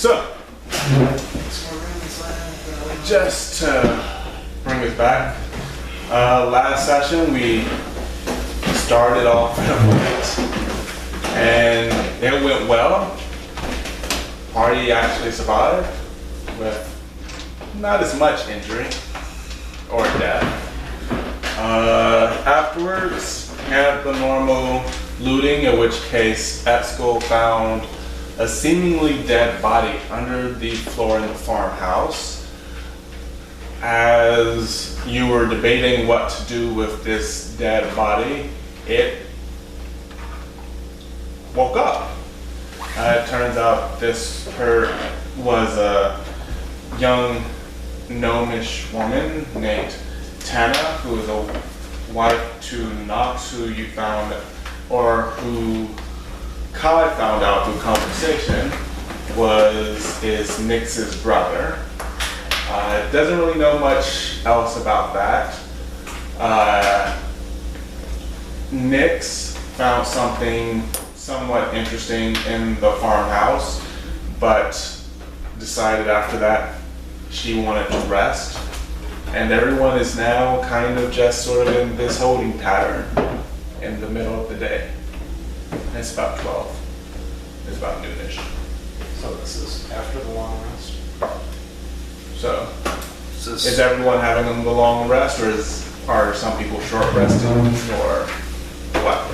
So, just to bring us back, last session we started off in a fight, and it went well. Party actually survived with not as much injury or death. Afterwards, had the normal looting, in which case Eskel found a seemingly dead body under the floor in the farmhouse. As you were debating what to do with this dead body, it woke up. It turns out this was a young gnomish woman named Tana, who is a wife to Nox, who you found, or who Kai found out through conversation is Nyx's brother. Doesn't really know much else about that. Nyx found something somewhat interesting in the farmhouse, but decided after that she wanted to rest. And everyone is now kind of just sort of in this holding pattern in the middle of the day. And it's about 12. It's about noonish. So this is after the long rest? So, is everyone having the long rest, or are some people short rested, or what?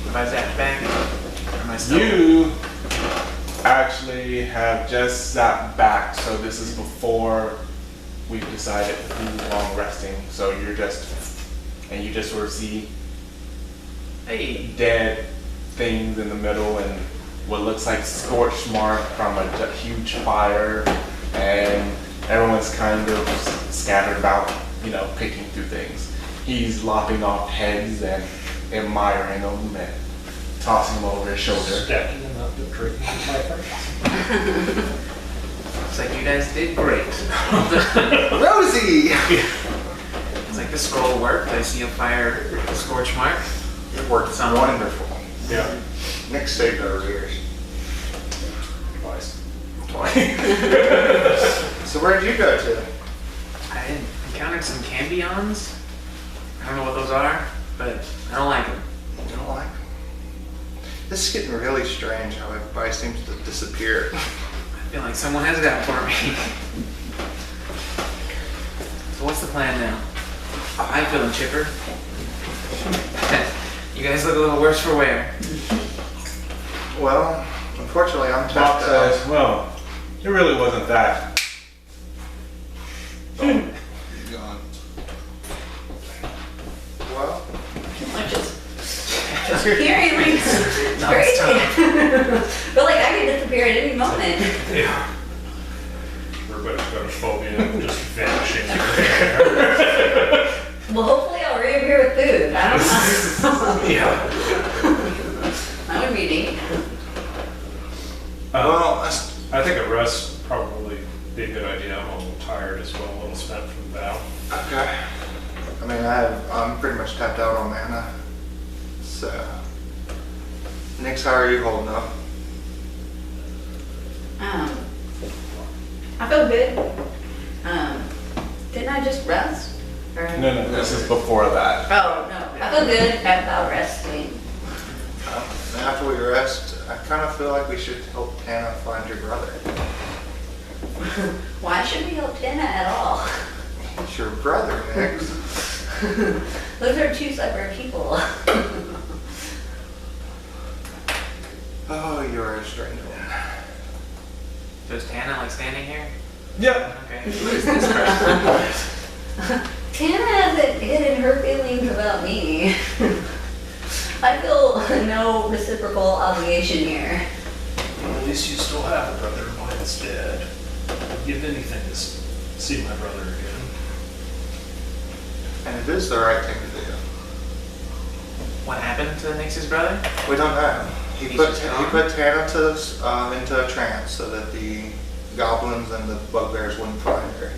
Am I zapped back? Or am I still? You actually have just zapped back, so this is before we've decided who's long resting. So you just sort of see dead things in the middle and what looks like scorch mark from a huge fire, and everyone's kind of scattered about, picking through things. He's lopping off heads and admiring them and tossing them over his shoulder. Stacking them up and drinking my face. Looks like you guys did great. Rosie! It's like the scroll worked. I see a fire scorch mark. It worked wonderful. Yeah. Nyx saved our ears. Twice. So where did you go to? I encountered some cambions. I don't know what those are, but I don't like them. You don't like them? This is getting really strange how everybody seems to disappear. I feel like someone has it out for me. So what's the plan now? I'm feeling chipper. You guys look a little worse for wear. Well, unfortunately I'm Bocq tapped out. says, well, it really wasn't that. Gone. Well, Just hearing like it's crazy. But like I could disappear at any moment. Yeah. Everybody's got a phobia of just vanishing. Well, hopefully I'll reappear with food. I don't know. Yeah. That would be neat. well, I think a rest probably be a good idea. I'm a little tired as well, a little spent from the battle. okay. I mean, I'm pretty much tapped out on mana. So, Nyx, how are you holding up? I feel good. Didn't I just rest? Or... No, this is before that. Oh no, I feel good about resting. And after we rest, I kind of feel like we should help Tana find your brother. Why should we help Tina at all? It's your brother, Nyx. Those are two separate people. Oh, you're a strange one. So is Tana like standing here? Yep. Okay. Who is this person? Tana hasn't hidden her feelings about me. I feel no reciprocal obligation here. Well, at least you still have a brother. Mine's dead. I'd give anything to see my brother again. And it is the right thing to do. What happened to Nyx's brother? We don't know. He He's put just gone? Tana into a trance so that the goblins and the bugbears wouldn't find her.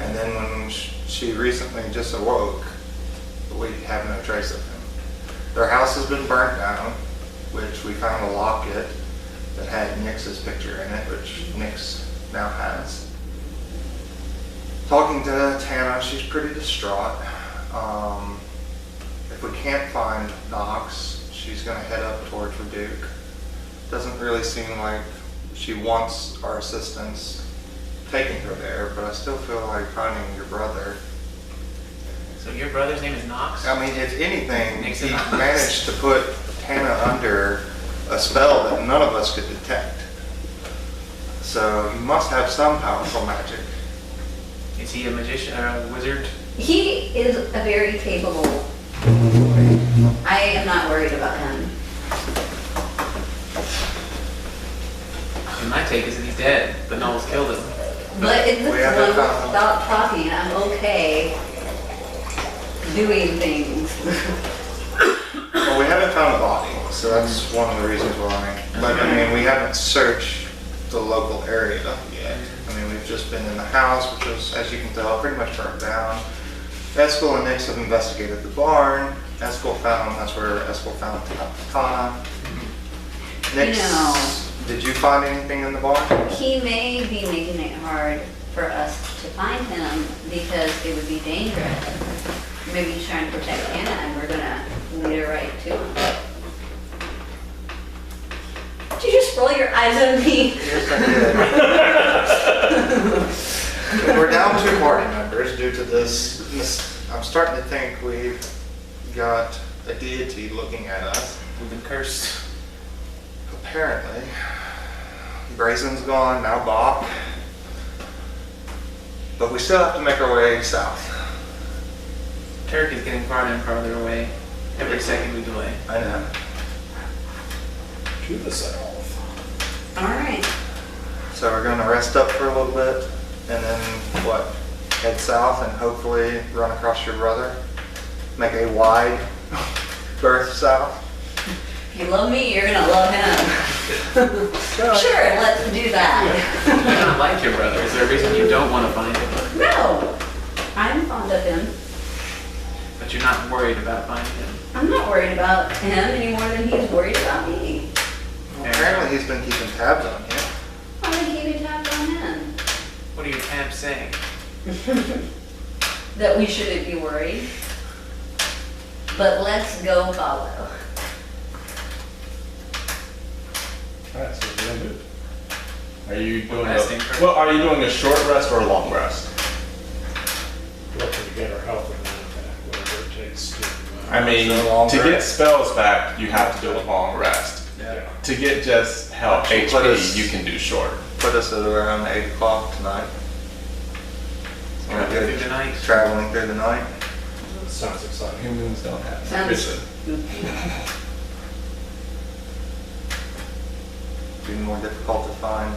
And then when she recently just awoke, we have no trace of him. Their house has been burnt down, which we found a locket, that had Nyx's picture in it, which Nyx now has. Talking to Tana, she's pretty distraught. If we can't find Nox, she's gonna head up towards Reduke. Doesn't really seem like she wants our assistance taking her there, but I still feel like finding your brother. So your brother's name is Nox? I mean, if anything, Nyx he and Nox. managed to put Tana under a spell that none of us could detect. So he must have some powerful magic. Is he a magician or a wizard? He is a very capable. I am not worried about him. And my take is that he's dead, but no one's killed him. But if this We is haven't when we found- stop talking, I'm okay doing things. Well, we haven't found a body, so that's one of the reasons why. But I mean, we haven't searched the local area yet. I mean, we've just been in the house, which was, as you can tell, pretty much burned down. Eskel and Nyx have investigated the barn. That's where Eskel found Tana. Nyx, know. did you find anything in the barn? He may be making it hard for us to find him because it would be dangerous. Maybe he's trying to protect Anna and we're gonna lead her right to him. Did you just roll your eyes at me? Yes, I did. We're down 2 party members due to this. I'm starting to think we've got a deity looking at us. We've been cursed. Apparently. Brazen's gone, now Bocq. But we still have to make our way south. Turk is getting farther and farther away every second we delay. I know. To the south. All right. So we're gonna rest up for a little bit and then what? Head south and hopefully run across your brother. Make a wide berth south. If you love me, you're gonna love him. Sure, let's do that. I do not like your brother. Is there a reason you don't want to find him? No, I'm fond of him. But you're not worried about finding him. I'm not worried about him any more than he's worried about me. Apparently he's been keeping tabs on you. Why would he even tap on him? What are your tabs saying? That we shouldn't be worried. But let's go follow. Alright, so we're gonna do. Are you doing Resting first. well, are you doing a short rest or a long rest? Looking to get our health and mana back, whatever it takes to. I mean, So long to get rest. spells back, you have to do a long rest. Yeah. To get just health, Actually, put us- HP, you can do short. Put us at around 8 o'clock tonight. So we're Through good. the night. Traveling through the night. Sounds exciting. Humans don't have that. Sounds Listen, Be more difficult to find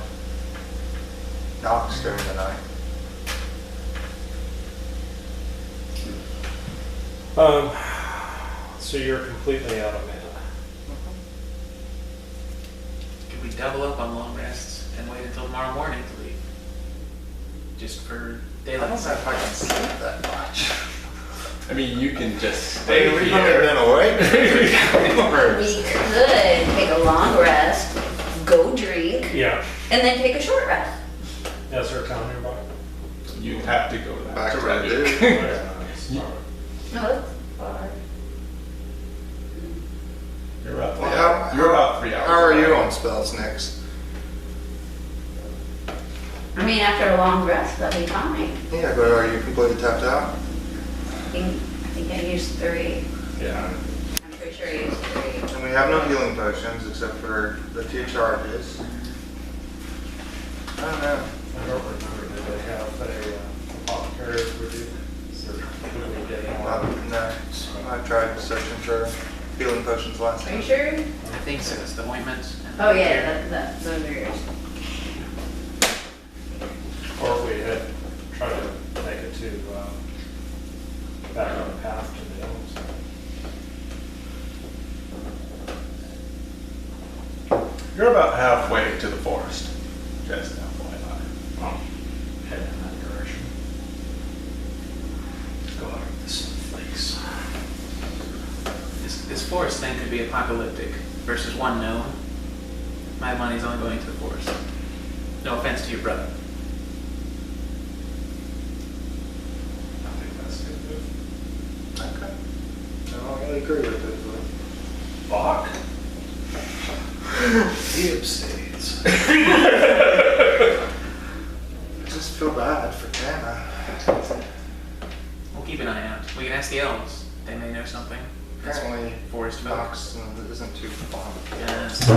Nox during the night. So you're completely out of mana. Could we double up on long rests and wait until tomorrow morning to leave? Just for I don't daylight. know if I can sleep that much. I mean, you can just Hey, stay we've only here. been awake for 3 hours. We could take a long rest, go drink, Yeah. and then take a short rest. Is there a town nearby? You have to go Back to to Reddit. Reddit. All right. No, it's far. You're about Well, you're about 3 hours. How are you away. on spells next? I mean, after a long rest, that'll be fine. Yeah, but are you completely tapped out? I think I used 3. Yeah. I'm pretty sure I used 3. And we have no healing potions except for the 2 charges. I don't know. I don't remember, did they have a apothecary review? Is there typically getting one? No, I tried searching for healing potions last Are you time. sure? I think so. It's the ointment. and Oh the yeah, those are yours. Or if we had tried to make it to, back on the path to the elms. You're about halfway to the forest. Just FYI. I'll head in that direction. Go out of this place. This forest thing could be apocalyptic versus one gnome. My money's only going to the forest. No offense to your brother. I think that's a good move. Okay. I don't really agree with it, Bocq? He abstains. but I just feel bad for Tana. We'll keep an eye out. We can ask the elves. They may know something. Apparently, Forest folk. Knox isn't too fond of Yes.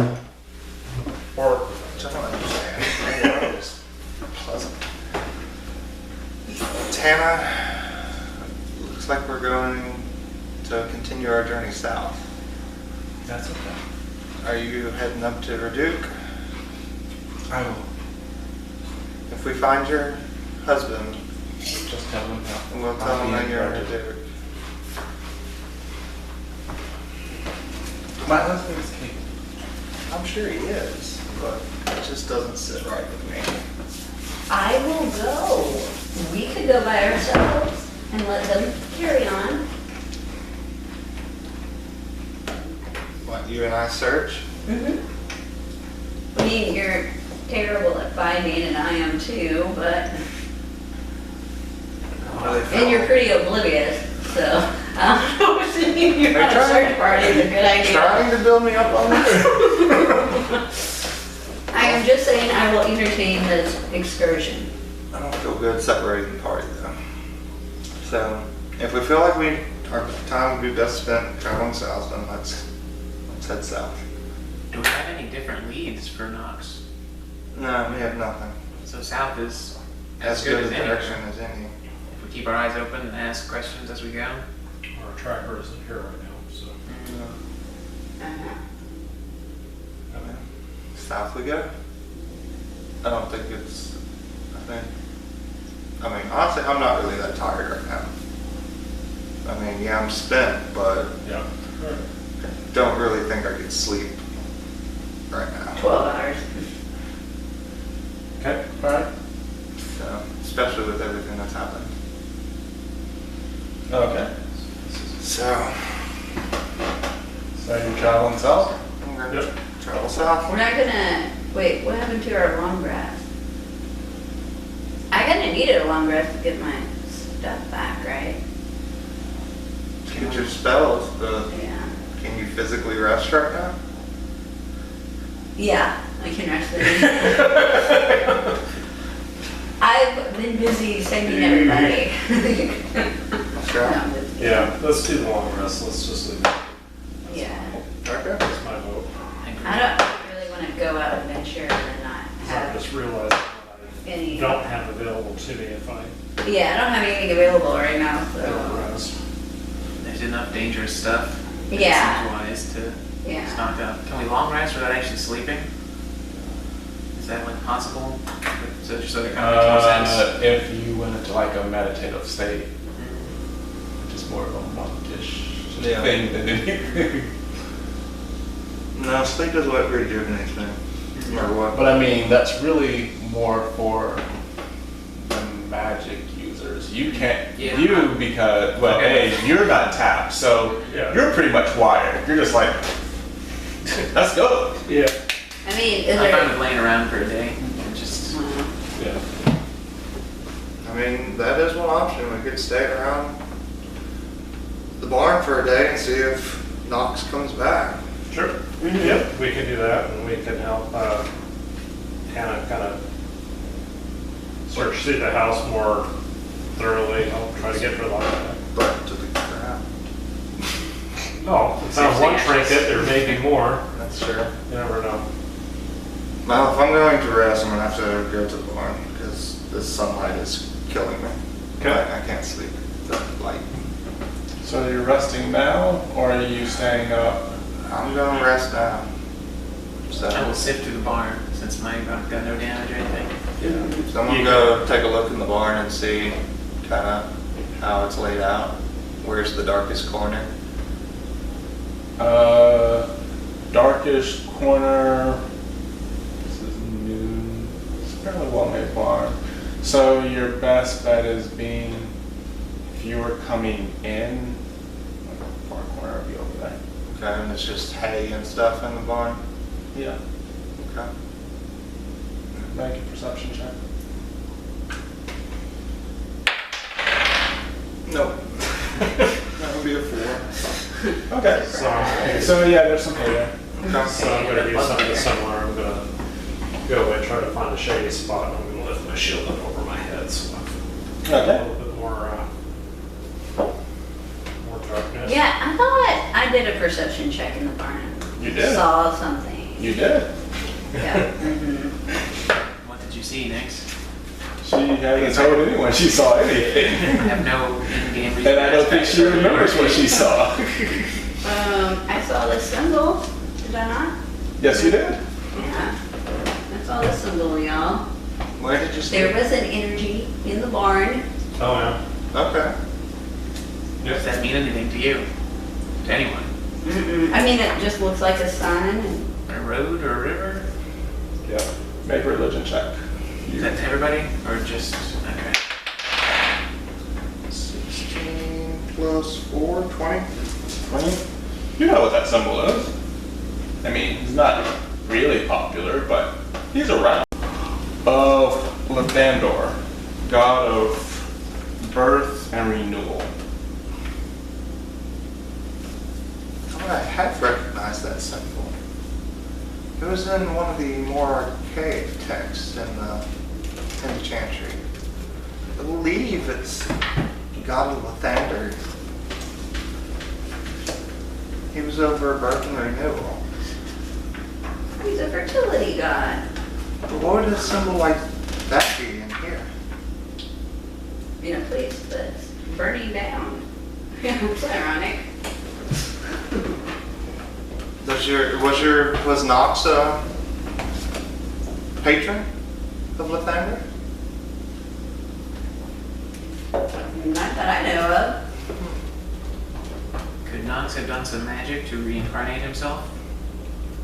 Or, which I don't understand. It was pleasant. Tana, looks like we're going to continue our journey south. That's okay. Are you heading up to Reduke? I will If we find your husband, just tell them how. we'll tell him that you're in Reduke. My husband's king. I'm sure he is, but it just doesn't sit right with me. I will go. We could go by ourselves and let them carry on. What, you and I search? Mm-hmm. I mean, you're terrible at finding, and I am too, but, and you're pretty oblivious, so I don't know if you're on a search party is a good idea. Trying to build me up on this? I am just saying I will entertain this excursion. I don't feel good separating the party though. So, if we feel like our time would be best spent traveling south, then let's head south. Do we have any different leads for Knox? No, we have nothing. So south is As good a as any. direction as any. If we keep our eyes open and ask questions as we go. Our tracker isn't here right now, so. Uh-huh. I mean, south we go. I don't think it's, I mean, honestly, I'm not really that tired right now. I mean, yeah, I'm spent, but Yeah. don't really think I could sleep right now. 12 hours. Okay. Alright. So, especially with everything that's happened. Okay. So, So you're traveling south? I'm gonna Yep. travel south. We're not gonna, wait, what happened to our long grass? I kinda needed a long grass to get my stuff back, right? To get your spells, Yeah. can you physically rest right now? Yeah, I can rest there. I've been busy saving everybody. Sure. No, but- Yeah, let's do the long rest. Let's just leave it. Yeah. Okay. That's my vote. I don't really wanna go out and venture and then not I have just realized what I any, don't have available to me if I yeah, I don't have anything available right now, don't so, rest. There's enough dangerous stuff. Yeah. Wise to yeah. stock up. Can we long rest without actually sleeping? Is that like possible? So it kind of makes more sense. If you went into like a meditative state, which is more of a monkish Yeah. thing than anything. No, sleep is what rejuvenates me. Or what? But I mean, that's really more for the magic users. You can't, Yeah. you because, well, Okay. A, you're not tapped, so Yeah. you're pretty much wired. You're just like, let's go. Yeah. I mean, is I'm fine with there, laying around for a day and just. Yeah. I mean, that is one option. We could stay around the barn for a day and see if Knox comes back. Sure. Yep, we can do that, and we can help Hannah kind of search through the house more thoroughly. I'll try to get rid of that. But to the ground. Oh, it's not one trinket, there may be more. That's true. You never know. Well, if I'm going to rest, I'm gonna have to go to the barn because this sunlight is killing me. Okay. I can't sleep. The light. So you're resting now, or are you staying up? I'm gonna rest now. So, I will sift through the barn since mine got no damage or anything. so I'm gonna go take a look in the barn and see kind of how it's laid out. Where's the darkest corner? Darkish corner. This is noon. It's a fairly well made barn. So your best bet is being, if you were coming in, like the far corner would be over there. Okay, and it's just hay and stuff in the barn. Yeah. Okay. Make a perception check. Nope. That would be a 4. Okay. So yeah, there's some hay there. So I'm gonna do something similar. I'm gonna go and try to find a shady spot. And I'm gonna lift my shield up over my head so I have a Okay. little bit more darkness. Yeah, I thought I did a perception check in the barn. You did. Saw something. You did. Yeah. Mhm. What did you see, Nyx? She hasn't told anyone she saw anything. I have no in-game reason. And I don't think she remembers what she saw. I saw this symbol. Did I not? Yes, you did. Yeah. I saw this symbol, y'all. Where did you see There it? was an energy in the barn. Oh yeah. Okay. Does that mean anything to you? To anyone? I mean, it just looks like a sign. And A road or a river? Yeah. Make a religion check. Is that to everybody? Or just, okay. 16 plus 4, 20. 20? You know what that symbol is. I mean, he's not really popular, but he's around. Of Lathandor, god of birth and renewal. Oh, I have recognized that symbol. It was in one of the more archaic texts in the Chantry. I believe it's God of Lathander. He was over birth and renewal. he's a fertility god. But what would a symbol like that be in here? In a place that's burning down. It's ironic. Was Nox a patron of Lathander? Not that I know of. Could Nox have done some magic to reincarnate himself?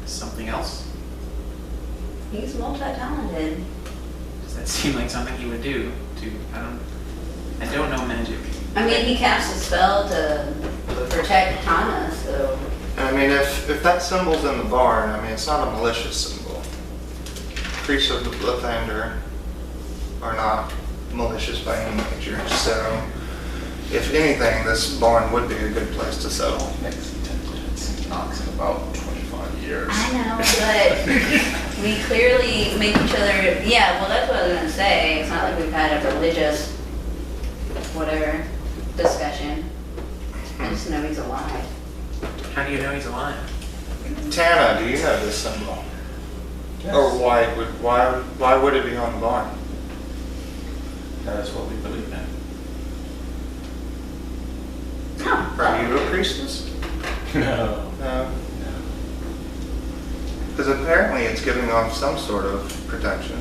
Something else? He's multi-talented. Does that seem like something he would do? I don't know magic. I mean, he cast a spell to protect Tana, so. I mean, if that symbol's in the barn, I mean, it's not a malicious symbol. Priests of Lathander are not malicious by any nature, so if anything, this barn would be a good place to settle. Next intelligence knocks in about 25 years. I know, but we clearly make each other, yeah, well, that's what I was gonna say. It's not like we've had a religious, whatever, discussion. I just know he's alive. How do you know he's alive? Tana, do you know this symbol? Yes. Or why would it be on the barn? That is what we believe in. Oh, Are you a priestess? No. No. Because apparently it's giving off some sort of protection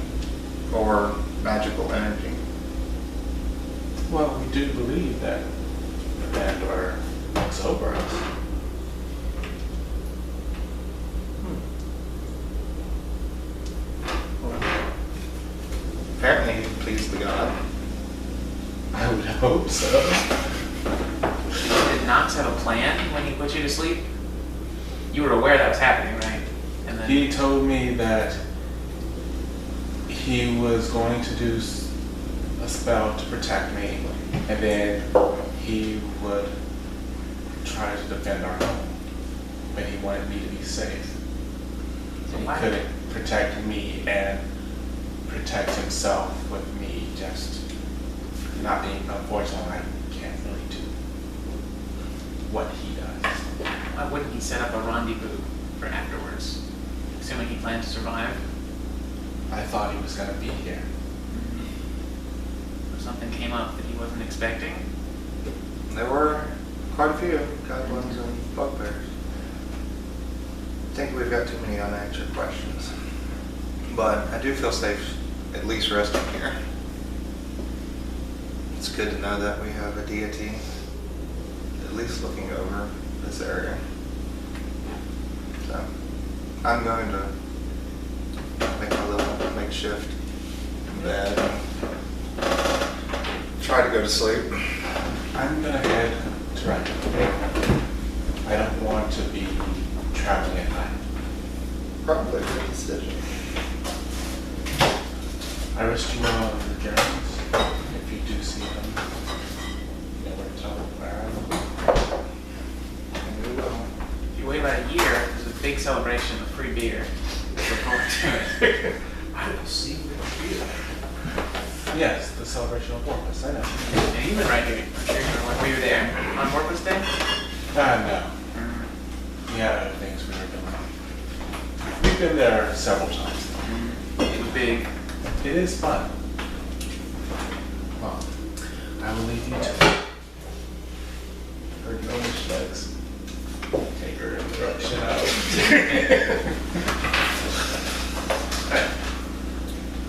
or magical energy. Well, we do believe that Lathandor looks over us. Apparently you please the god. I would hope so. Did Nox have a plan when he put you to sleep? You were aware that was happening, right? And then He told me that he was going to do a spell to protect me, and then he would try to defend our home. But he wanted me to be safe. So He why- couldn't protect me and protect himself with me just not being, unfortunately, I can't really do what he does. Why wouldn't he set up a rendezvous for afterwards? Assuming he planned to survive? I thought he was gonna be here. Or something came up that he wasn't expecting? There were quite a few goblins and bugbears. I think we've got too many unanswered questions. But I do feel safe at least resting here. It's good to know that we have a deity at least looking over this area. So I'm going to make a little makeshift bed and try to go to sleep. I'm gonna head to Renton. I don't want to be traveling at night. Probably a good decision. I wish you well on your journeys. If you do see them, you know where to tell where If you wait about a year, there's a big celebration of free beer. Look forward to it. I will see you here. Yes, the celebration of Porpoise, I know. And you've been right here. I'm sure you were. Were you there on Porpoise Day? No. We had other things we were doing. We've been there several times. It was big. It is fun. Well, I will leave you to it. Her gnomish legs. Take her in the direction out.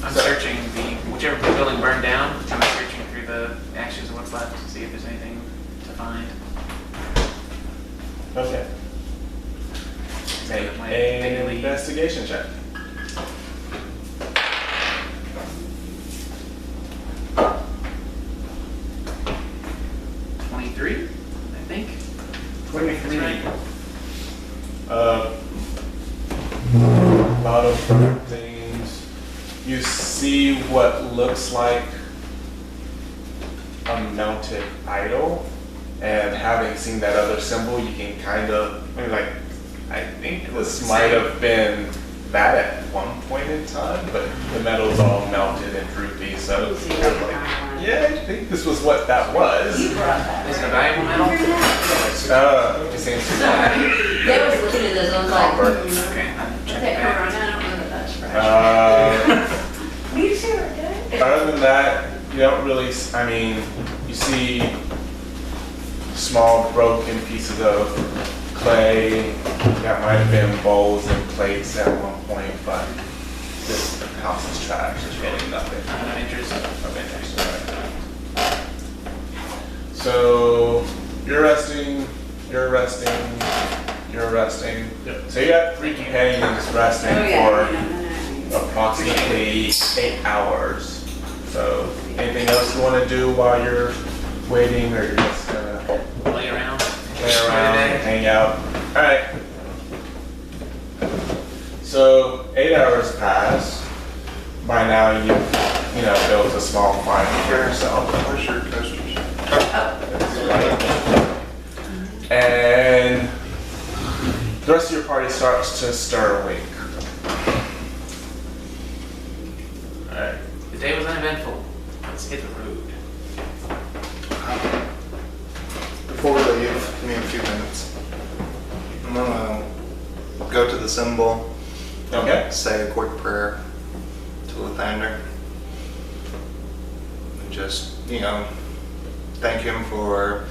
I'm searching whichever building burned down. I'm searching through the ashes and what's left to see if there's anything to find. Okay. Make an investigation check. $23, I think. 23. That's right. A lot of different things. You see what looks like a mounted idol, and having seen that other symbol, you can kind of, I think this might have been that at one point in time, but the metal's all melted and droopy, so it's kind of like, yeah, I think this was what that was. You brought that. Is it a valuable metal? It seems to be. They was looking at this, I was like, Copper. Okay, I'm checking okay, hold on, back. I don't know that that's fresh. Me too, okay? Other than that, you don't really, you see small broken pieces of clay that might have been bowls and plates at one point, but this house is trash. There's really nothing Of interest. of interest. So you're resting, you're resting. Yep. So you got 3 companions resting Oh, yeah. for approximately 8 hours. So anything else you want to do while you're waiting, or you're just gonna Lay around. play around and hang out? All right. So 8 hours pass. By now you've built a small fire for yourself. Where's your coasters? And the rest of your party starts to stir awake. All right. The day was uneventful. Let's hit the road. Before we leave, give me a few minutes. I'm gonna go to the symbol, Okay. say a quick prayer to Lathander, and just, thank him for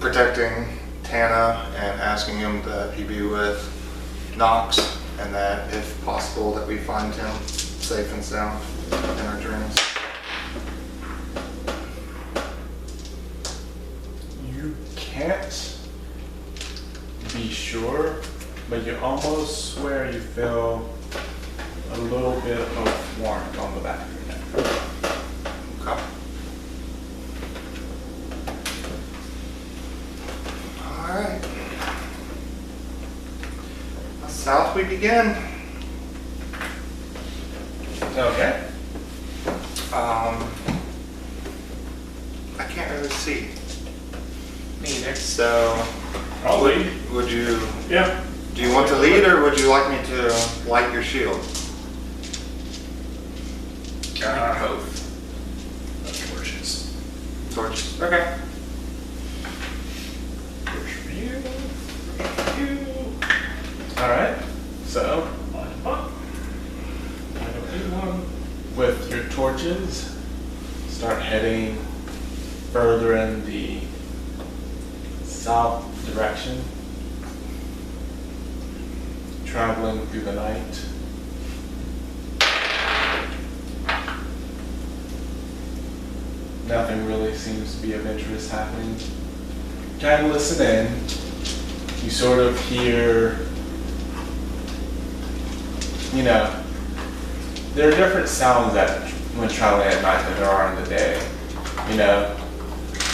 protecting Tana and asking him that he be with Knox, and that if possible that we find him safe and sound in our journeys. You can't be sure, but you almost swear you feel a little bit of warmth on the back of your neck. Okay. All right. South we begin. Okay. I can't really see. Me either. So, I'll lead. would you, Yeah. do you want to lead, or would you like me to light your shield? Both. Torches. Torches. Okay. Torch for you. Torch for you. All right. So Light 'em up. I don't need one. with your torches, start heading further in the south direction, traveling through the night. Nothing really seems to be of interest happening. Kind of listen in. You sort of hear, there are different sounds when traveling at night than there are in the day.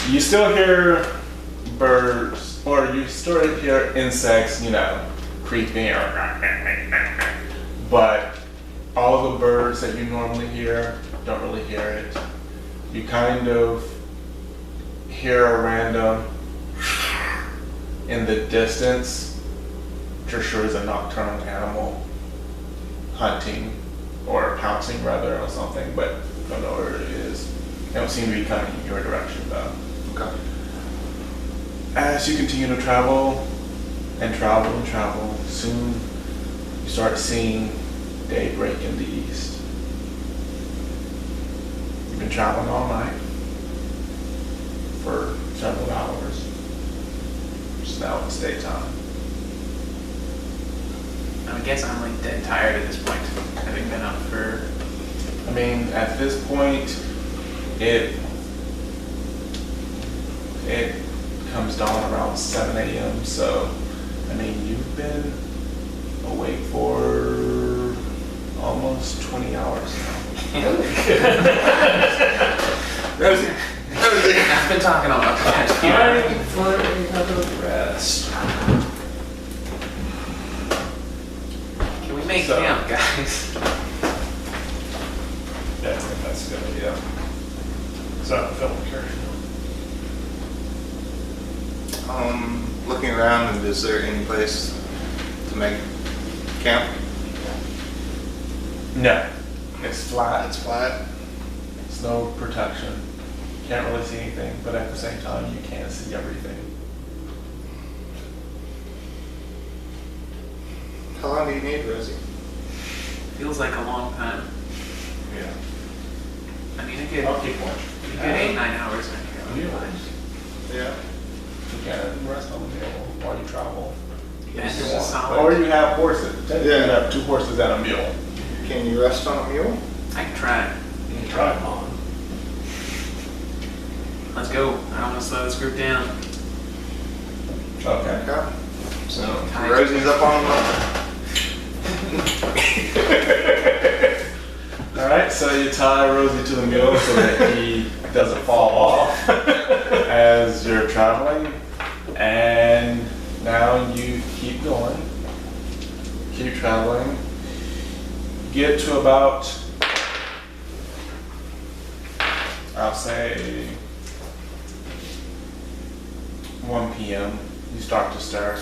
You still hear birds, or you still hear insects, creeping, but all the birds that you normally hear, don't really hear it. You kind of hear a random in the distance, which you're sure is a nocturnal animal hunting or pouncing rather on something, but don't know where it is. They don't seem to be coming in your direction though. Okay. As you continue to travel and travel and travel, soon you start seeing day break in the east. You've been traveling all night for several hours. Just now it's daytime. I guess I'm like dead tired at this point, having been up for. I mean, at this point, it comes dawn around 7 a.m. So, I mean, you've been awake for almost 20 hours now. Rosie. I've been talking on my past few Time hours. for another rest. Can we make So- camp, guys? Yeah, I think that's a good idea. So, film carry. Looking around, and is there any place to make camp? No, it's flat. It's flat. It's no protection. Can't really see anything, but at the same time, you can see everything. How long do you need, Rosie? Feels like a long time. Yeah. I mean, a good, I'll keep watching. a good 8-9 hours in here. Yeah. You can rest on the mule while you travel. Yeah, if you there's a want. solid. Or you have horses. Technically, Yeah. you have 2 horses and a mule. Can you rest on a mule? I can try. You can try them on. Let's go. I don't want to slow this group down. Okay. Okay. So Hi. Rosie's up on the. All right, so you tie Rosie to the mule so that he doesn't fall off as you're traveling, and now you keep going, keep traveling, get to about, I'll say 1 p.m. You start to stir,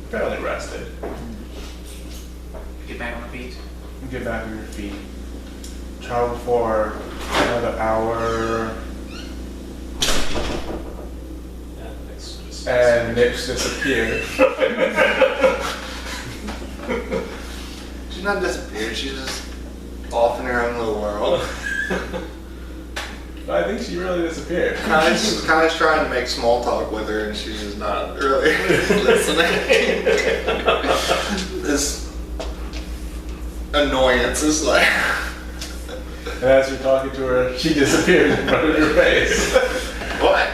fairly rested. Get back on my feet. You get back on your feet. Travel for another hour, Yeah, it's just. and Nyx disappeared. She's not disappeared. She's just off in her own little world. But I think she really disappeared. Kai's trying to make small talk with her, and she's just not really listening. This annoyance is like. And as you're talking to her, she disappeared in front of your face. What?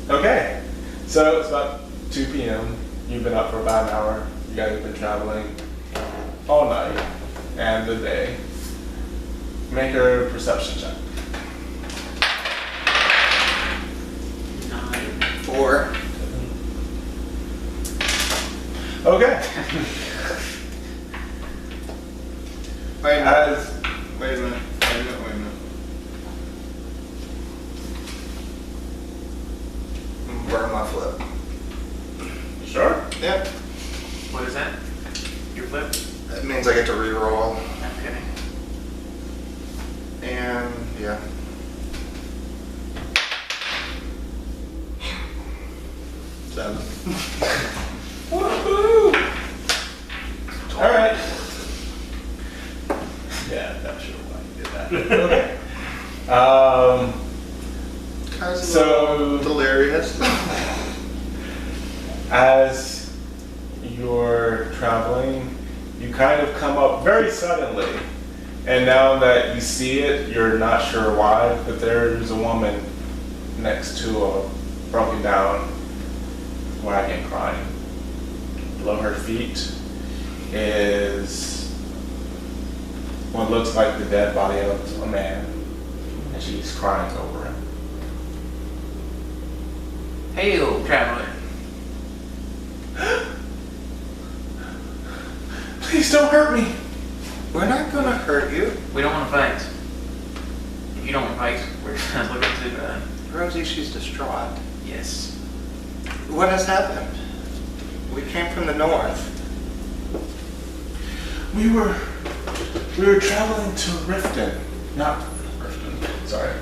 Okay, so it's about 2 p.m. You've been up for about an hour. You guys have been traveling all night and the day. Make a perception check. 9. 4. Okay. Wait a minute. As Wait a minute. Burn my flip. sure. Yep. What is that? Your flip? That means I get to re-roll. Okay. And yeah. Seven. Woohoo! All right. Yeah, not sure why you did that. Okay. Kai's a So- little delirious. As you're traveling, you kind of come up very suddenly. And now that you see it, you're not sure why, but there's a woman next to a broken down wagon crying. Below her feet is what looks like the dead body of a man, and she's crying over him. Hail, traveler. Please don't hurt me. We're not gonna hurt you. We don't want to fight. If you don't want to fight, we're looking to, Rosie, she's distraught. yes. What has happened? We came from the north. We were traveling to Riften. Not Riften, sorry.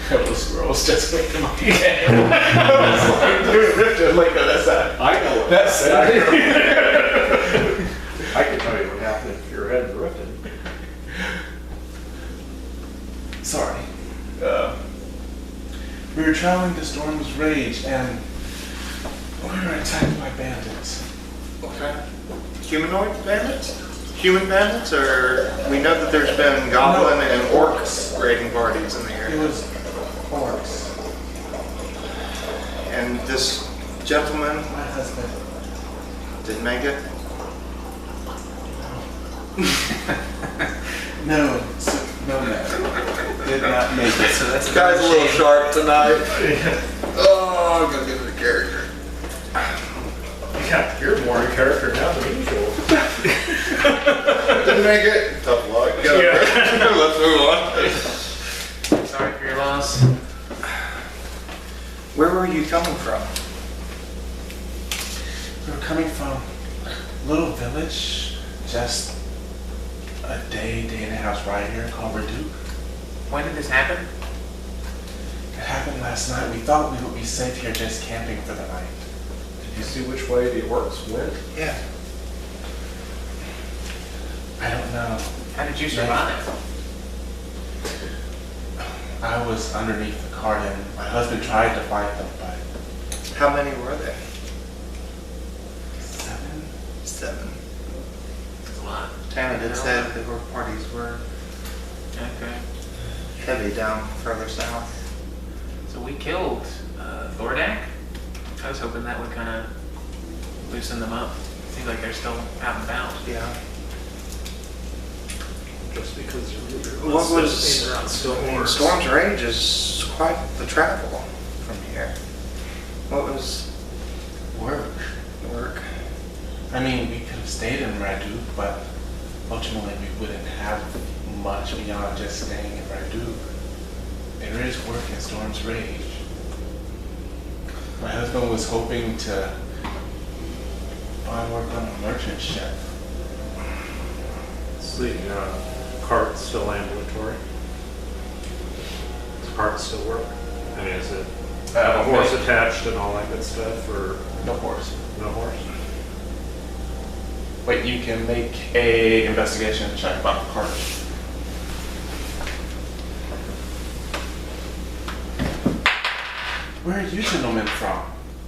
Those squirrels just went in my head. I was like, dude, Riften, like, no, that's not. I know what That's I can tell you what happened if your head drifted. Sorry. We were traveling to Storm's Rage and we were attacked by bandits. Okay. Humanoid bandits? Human bandits? Or we know that there's been goblin and orcs raiding parties in the It area. was orcs. And this gentleman My husband. didn't make it? No, no, did not make it. So that's This guy's a little sharp tonight. Oh, I'm gonna get into character. Yeah, you're more in character now than usual. Didn't make it? Tough luck. Yeah. Let's move on. Sorry for your loss. Where were you coming from? We were coming from a little village, just a day and a half ride here called Reduke. When did this happen? It happened last night. We thought we would be safe here just camping for the night. Did you see which way the orcs went? Yeah. I don't know. How did you survive? I was underneath the cart and my husband tried to fight them, but How many were there? 7. 7. That's a lot. Tana did say that our parties were Okay. heavy down further south. So we killed Thordak. I was hoping that would kind of loosen them up. Seems like they're still out and about. Yeah. Just because you're What was around still Storm's Rage is quite the travel from here. What was Work. work? I mean, we could have stayed in Reduke, but ultimately we wouldn't have much beyond just staying in Reduke. There is work in Storm's Rage. My husband was hoping to find work on a merchant ship. Is the cart still ambulatory? Does the cart still work? I mean, is it have a horse attached and all that good stuff, or No horse. no horse? Wait, you can make a investigation check about the cart. Where are you gentlemen from?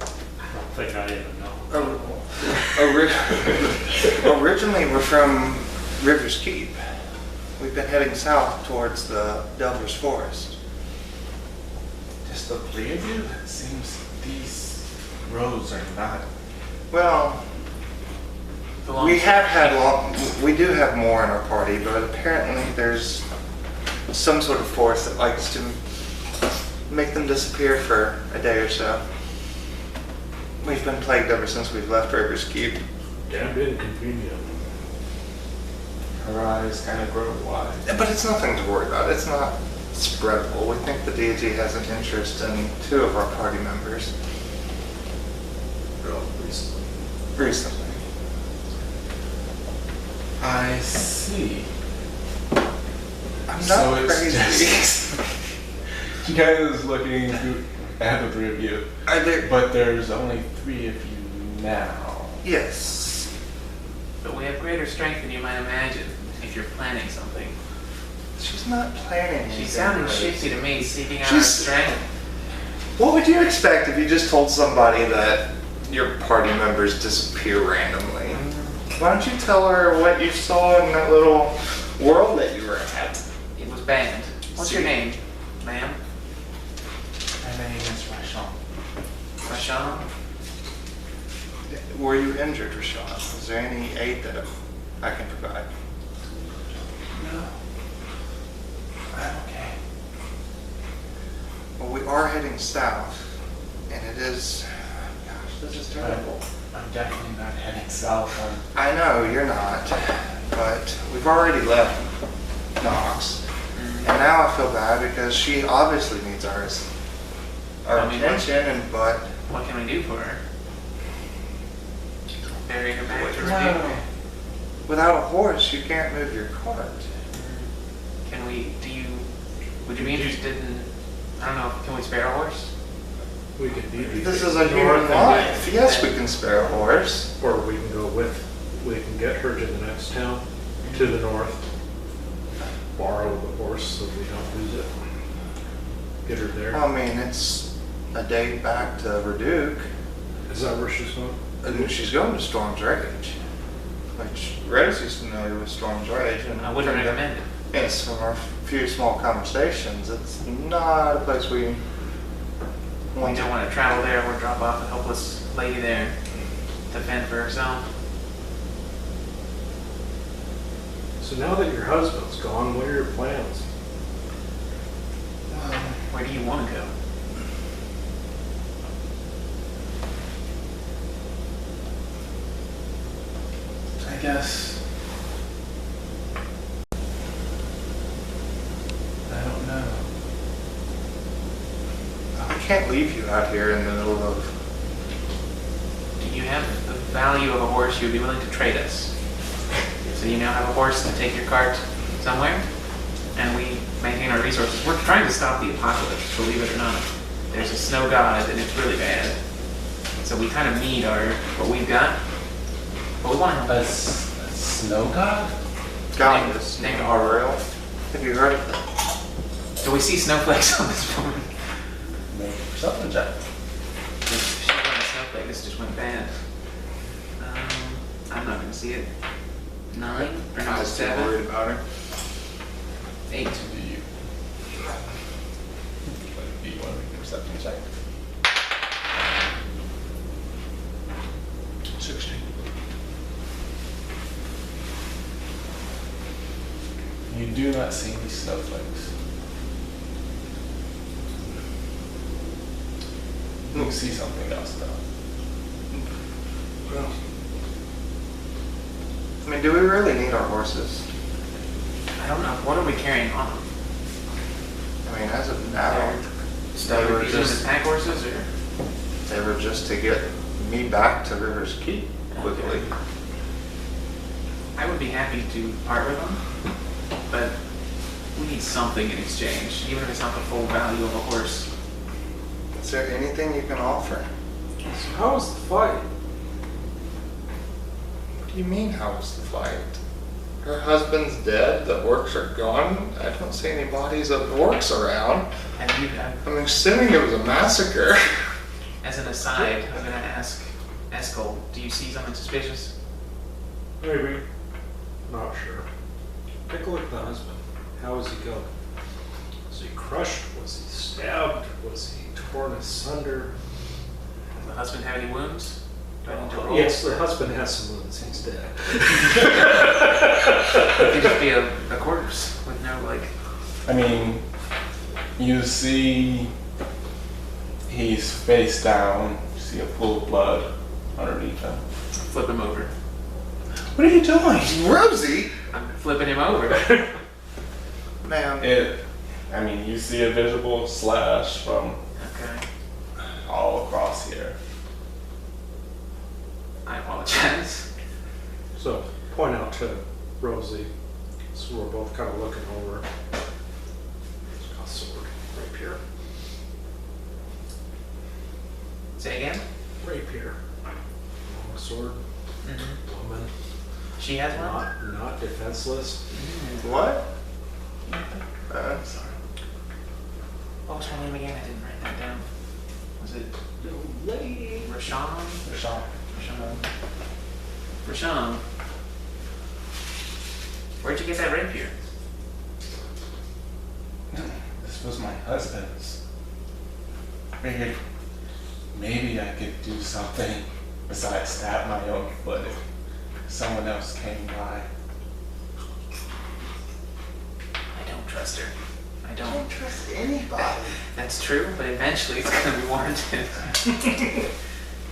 I don't think I even know. Originally, we're from River's Keep. We've been heading south towards the Delver's Forest. Just the 3 of you? It seems these roads are not. Well, Belongs- we have had we do have more in our party, but apparently there's some sort of force that likes to make them disappear for a day or so. We've been plagued ever since we've left River's Keep. Damn inconvenient. Her eyes kind of grow wide. But it's nothing to worry about. It's not spreadable. We think the deity has an interest in 2 of our party members recently. I see. I'm So not it's crazy. just. She kind of is looking at the 3 of you. Are there? But there's only 3 of you now. Yes. But we have greater strength than you might imagine if you're planning something. She's not planning. She anything, sounded right? shifty to me, seeking out our She's- strength. What would you expect if you just told somebody that your party members disappear randomly? Why don't you tell her what you saw in that little world that you were at? It was banned. What's your See. name, ma'am? My name is Rashon. Rashawn? Were you injured, Rashad? Is there any aid that I can provide? No. I'm okay. Well, we are heading south, and it is, gosh, this is terrible. I'm definitely not heading south. I know you're not, but we've already left Knox. And now I feel bad because she obviously needs our I mean, attention, but What can we do for her? Bury her back to her no. Without a horse, you can't move your cart. Can we, would you be interested in, I don't know, can we spare a horse? We could be. This is a human life. Yes, we can spare a horse. Or we can go we can get her to the next town, to the north. Borrow the horse so we don't lose it. Get her there. I mean, it's a day back to Reduke. Is that where she's going? And she's going to Storm's Rage. Which Rosie's familiar with Storm's Rage. And I wouldn't recommend it. Yes, from our few small conversations, it's not a place we We want don't to. want to travel there or drop off a helpless lady there to fend for herself. So now that your husband's gone, what are your plans? Where do you want to go? I guess. I don't know. I can't leave you out here in the middle of. Do you have the value of a horse you would be willing to trade us? So you now have a horse to take your cart somewhere, and we maintain our resources. We're trying to stop the apocalypse, believe it or not. There's a snow god, and it's really bad. So we kind of need what we've got, but we want to help. A snow god? Goddess, Named Ariel. Have you heard of that? Do we see snowflakes on this woman? Maybe something, Jack. She went a snowflake. This just went bad. I'm not going to see it. 9 or I no, was still 7, worried about her. 8. Do you? Do you want to make a perception check? 16. You do not see any snowflakes. You see something else though. Well, I mean, do we really need our horses? I don't know. What are we carrying on them? I mean, as of now, Stuff They were using them as just- pack horses, or? they were just to get me back to River's Keep quickly. I would be happy to part with them, but we need something in exchange, even if it's not the full value of a horse. Is there anything you can offer? So how was the fight? What do you mean, how was the fight? Her husband's dead, the orcs are gone. I don't see any bodies of orcs around. Have you, I'm assuming it was a massacre. as an aside, I'm going to ask Eskel, do you see something suspicious? Maybe. Not sure. Take a look at the husband. How was he killed? Was he crushed? Was he stabbed? Was he torn asunder? Does the husband have any wounds? Do I need to roll? Yes, the husband has some wounds. He's dead. It could just be a corpse with no, like... I mean, you see he's face down. You see a pool of blood underneath him. Flip him over. What are you doing? Rosie? I'm flipping him over. Ma'am. I mean, you see a visible slash from Okay. all across here. I apologize. So, point out to Rosie. So we're both kind of looking over. He's got a sword. Rapier. Say again? Rapier. Long sword. Mm-hmm. Woman. She has one? Not defenseless. What? Sorry. What was her name again? I didn't write that down. Was it Lady. Rashawn? Rashawn. Rashawn. Where'd you get that rapier? This was my husband's. Figured maybe I could do something besides stab my own foot if someone else came by. I don't trust her. I Don't don't. trust anybody. That's true, but eventually it's gonna be warranted.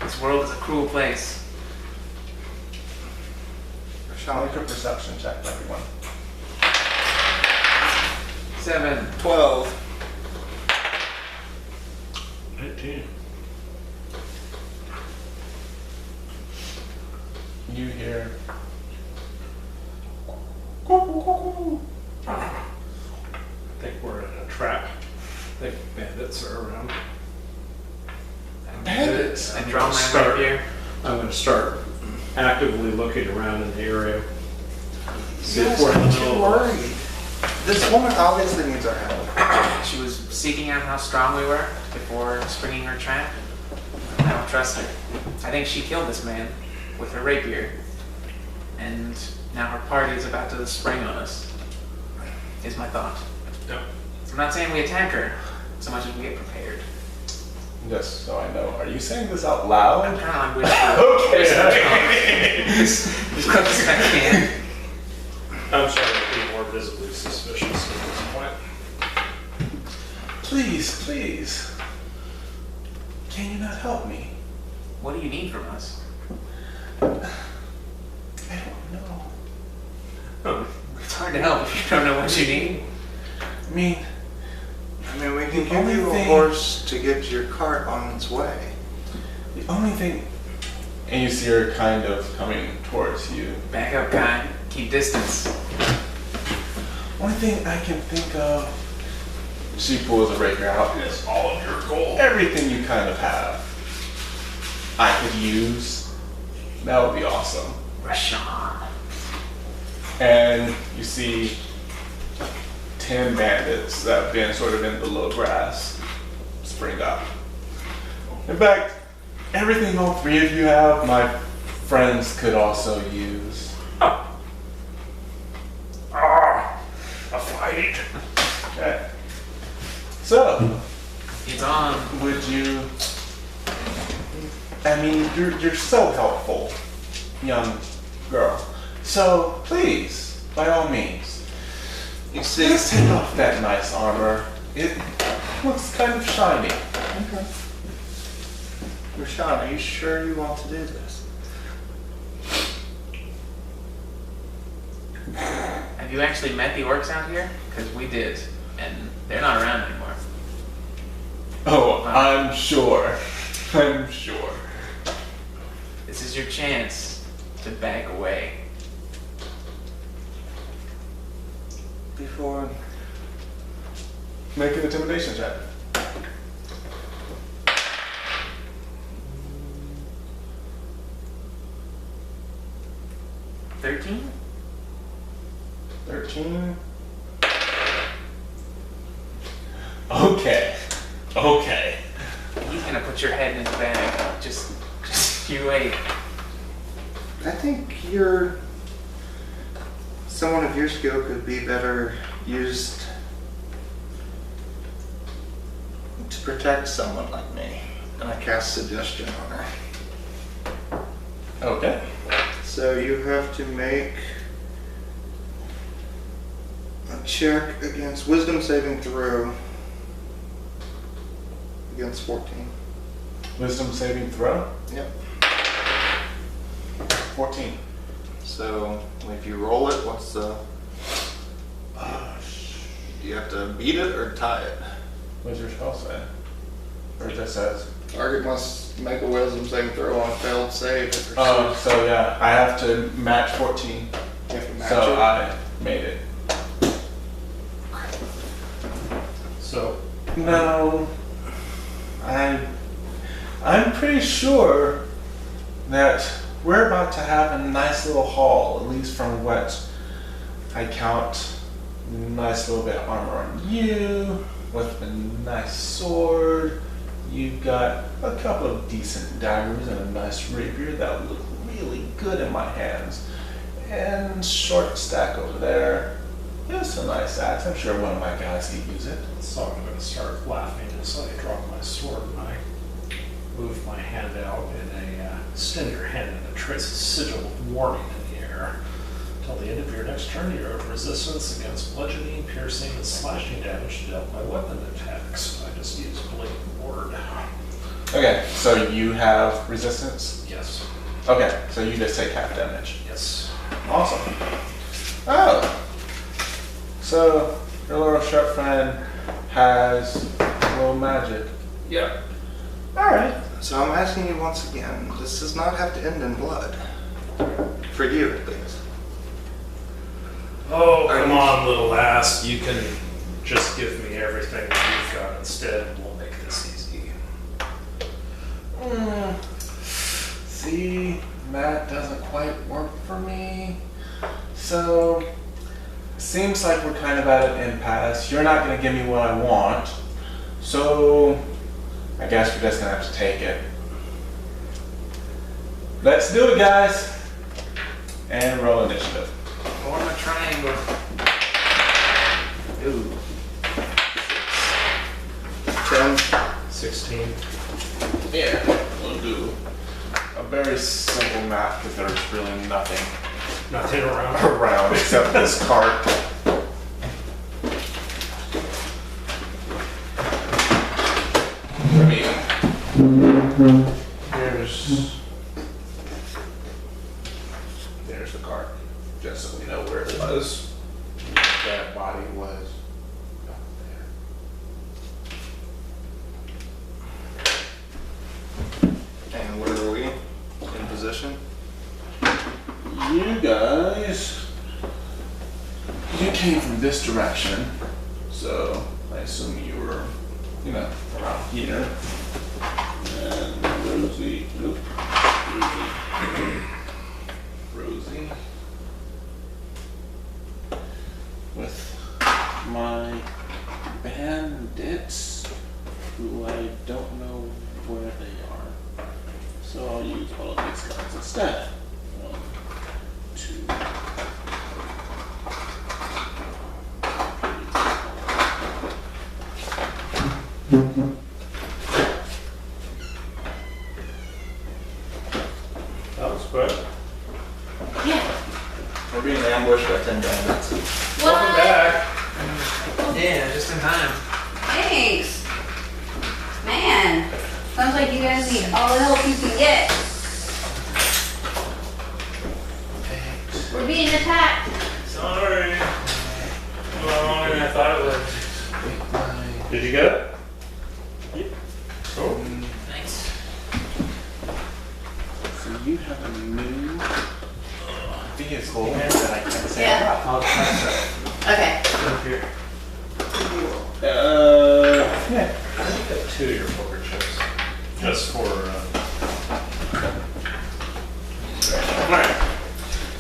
This world is a cruel place. Sean. Make a perception check, everyone. 7. 12. 19. You hear. I think we're in a trap. I think bandits are around. Bandits? I draw my Start. rapier. I'm going to start actively looking around in the area. See if Yes, we're in the I'm too middle of worried. This woman obviously needs our help. She was seeking out how strong we were before springing her trap. I don't trust her. I think she killed this man with her rapier. And now her party is about to spring on us, is my thought. Yep. I'm not saying we attack her so much as we get prepared. Just so I know, are you saying this out loud? I'm kind of like Okay. as quick as I can. I'm starting to be more visibly suspicious at this point. Please, please. Can you not help me? What do you need from us? I don't know. Oh, It's hard to help if you don't know what you need. I mean, We can The give only you a thing- horse to get your cart on its way. the only thing. And you see her kind of coming towards you. Back up, guy. Keep distance. Only thing I can think of. She pulls a rapier out. It's all of your gold. Everything you kind of have. I could use. That would be awesome. Rashawn. And you see 10 bandits that have been sort of in the low grass spring up. In fact, everything all three of you have, my friends could also use. a fight. Okay. So, It's on. would you? I mean, you're so helpful, young girl. So please, by all means, You see, let's take off that nice armor. It looks kind of shiny. okay. Rashawn, are you sure you want to do this? Have you actually met the orcs out here? Because we did, and they're not around anymore. Oh, I'm sure. I'm sure. This is your chance to back away. Before Make an intimidation check. $13? 13. Okay. Okay. He's gonna put your head in his bag. Just you wait. I think someone of your skill could be better used to protect someone like me. And I cast suggestion on her. Okay. So you have to make a check against wisdom saving throw against 14. Wisdom saving throw. Yep. 14. So if you roll it, what's the? Do you have to beat it or tie it? What's your spell say? Or it just says. Target must make a wisdom saving throw on a failed save. If Oh, so yeah, I have to match 14. you have to match So it. I made it. So, No, I'm pretty sure that we're about to have a nice little haul, at least from what I count. Nice little bit of armor on you, with a nice sword. You've got a couple of decent daggers and a nice rapier that would look really good in my hands. And short stack over there. Just a nice axe. I'm sure one of my guys could use it. so I'm going to start laughing as I drop my sword and I move my hand out in extend your hand and a trace a sigil of warning in the air. Till the end of your next turn, you have resistance against bludgeoning, piercing, and slashing damage dealt by weapon attacks. I just use blatant word. Okay, so you have resistance? Yes. Okay, so you just take half damage. Yes. Awesome. Oh. So, your little sharp friend has a little magic. Yep. Alright. So I'm asking you once again, this does not have to end in blood. For you, at least. Oh, come on, little lass. You can just give me everything that you've got instead, and we'll make this easy. See, that doesn't quite work for me. So, seems like we're kind of at an impasse. You're not going to give me what I want. So, I guess we're just going to have to take it. Let's do it, guys. And roll initiative. Form a triangle. Ooh. 10. 16. Yeah, we'll do a very simple map because there's really nothing Nothing around. around except this cart. I mean, there's the cart, just so we know where it was. That body was up there. And where are we? In position? You guys, you came from this direction, so I assume you were, around here. And Rosie, nope, Rosie, with my bandits, who I don't know where they are, so I'll use all of these cards instead. 1, 2. That was quick. Yeah. We're being ambushed by 10 bandits. Welcome What? back. Yeah, just in time. Thanks. Man, sounds like you guys need all the help you can get. We're being attacked. Sorry. Well, longer than I thought it would. Did you get it? Yep. Oh. Nice. So you have a new vehicle that I can't say Yeah. about. I'll test it. Okay. Up here. Yeah. I think got 2 of your poker chips. Just for, Alright.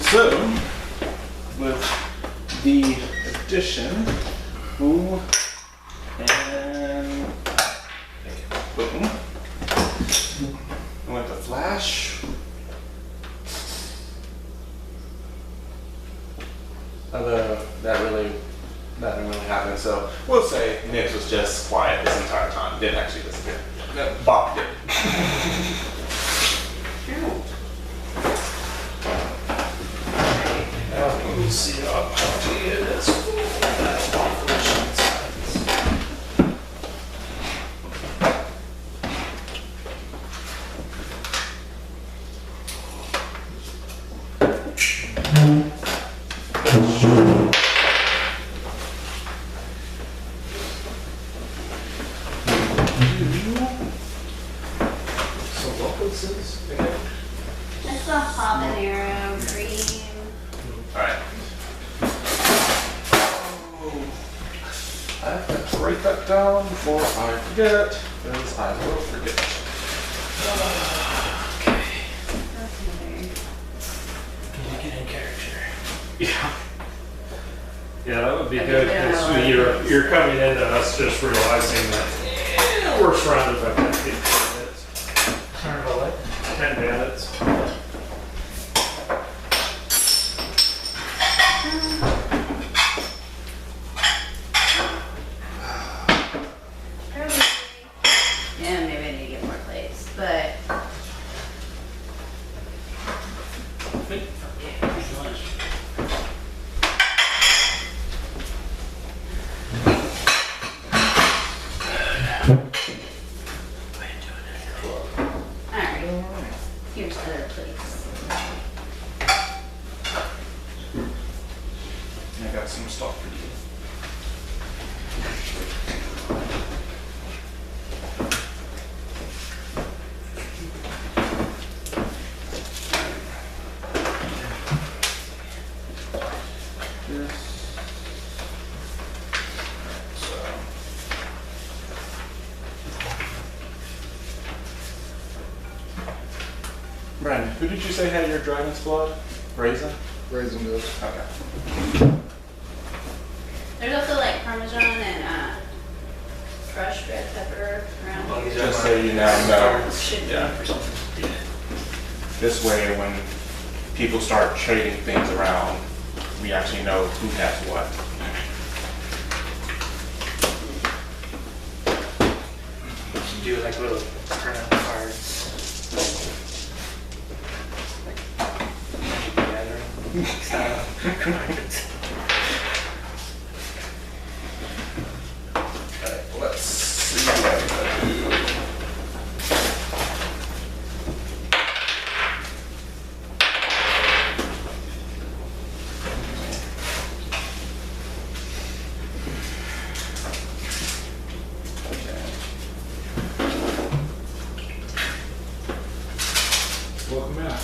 So, with the addition, boom, and boom, and with the flash, although that didn't really happen, so we'll say Nyx was just quiet this entire time, didn't actually disappear. No, Bocq did. let me see how puffy it is. So what was this again? It's a habanero cream. Alright. I have to write that down before I forget, because I will forget. That's another. Can you get in character? Yeah. Yeah, that would be I good, think because they're you're coming into us just realizing that we're surrounded by 10 bandits. Surrounded by what? 10 bandits. Yeah, maybe I need to get more plates, but alright. Here's other plates. Ren, who did you say had your dragon's blood? Raisin? Raisin goes. Okay. There's also like Parmesan and crushed red pepper around here. Just so you now know. Should be. Yeah. This way, when people start trading things around, we actually know who has what. Do like little turn-out cards. Like gathering style cards. Alright, let's see what I do. Welcome back.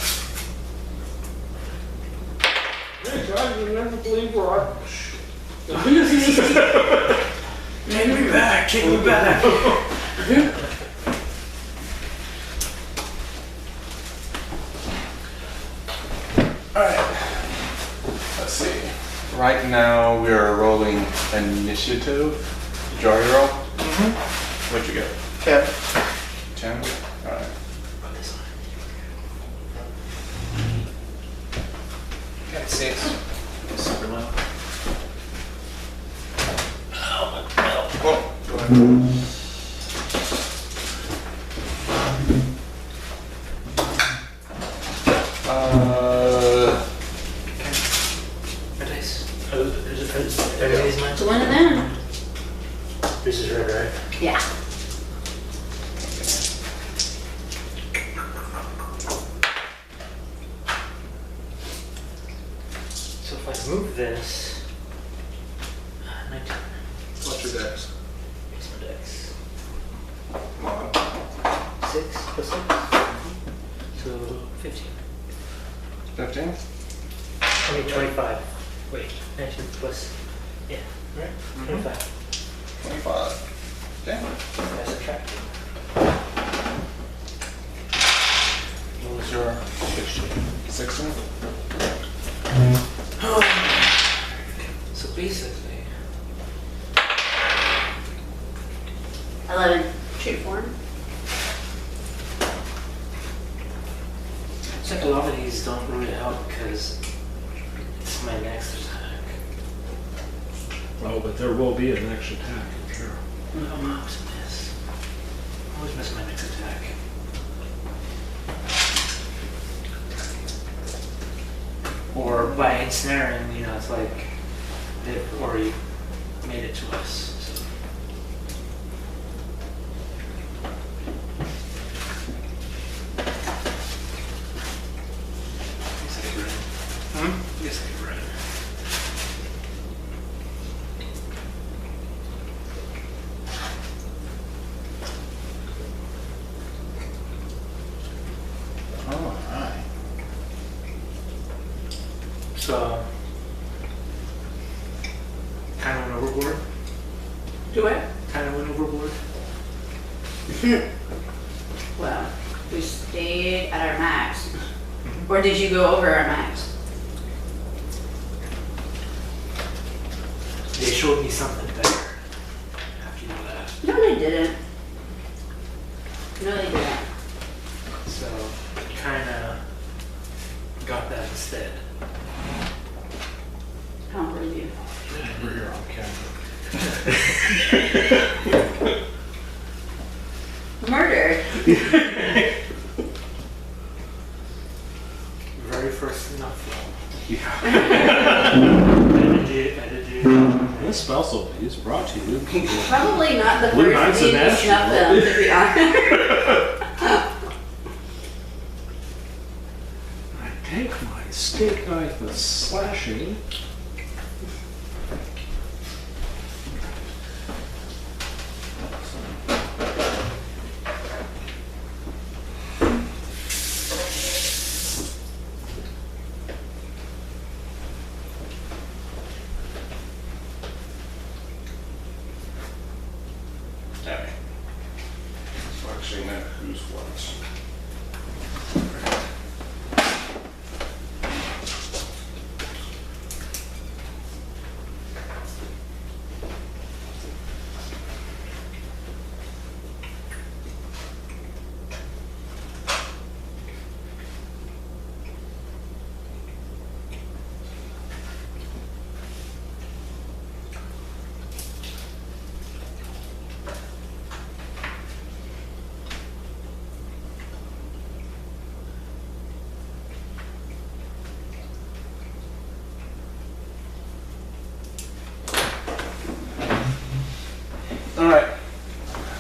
Hey guys, you'll never believe where I... Take me back, take me back. Alright. Let's see. Right now we are rolling initiative. Did you already roll? Mm-hmm. What'd you get? 10. 10? Alright. Got 6. Super low. Cool. Go ahead. My dice. Oh, are these mine? It's one of them. This is red, right? Yeah. So if I move this, 19. What's your dex? What's my dex? Come on. 6 plus 6. So 15. 15? I mean 25. Wait, 19 plus. Yeah, right? 25. 25. Okay. That's subtracting. What was your 16? So basically, 11. Shoot form. it's like a lot of these don't really help because it's my next attack. Oh, but there will be a next attack, I'm sure. I'm always miss. I always miss my next attack. Or by ensnaring, you know, it's like they've already made it to us. So. Yes, I read. Yes, I read. Alright. So, kind of went overboard. Do it. Kind of went overboard. Well, we stayed at our max. Or did you go over our max? They showed me something better. After you know that. No, they didn't. No, they didn't. So, kind of got that instead. I don't believe you. We're here on camera. Murder. Very first enough film. Yeah. I did do. This special is brought to you. Probably not the Blue first Knights of movie snuff Nashville. film, to be honest. I take my steak knife with slashing. Alright. So actually now who's what?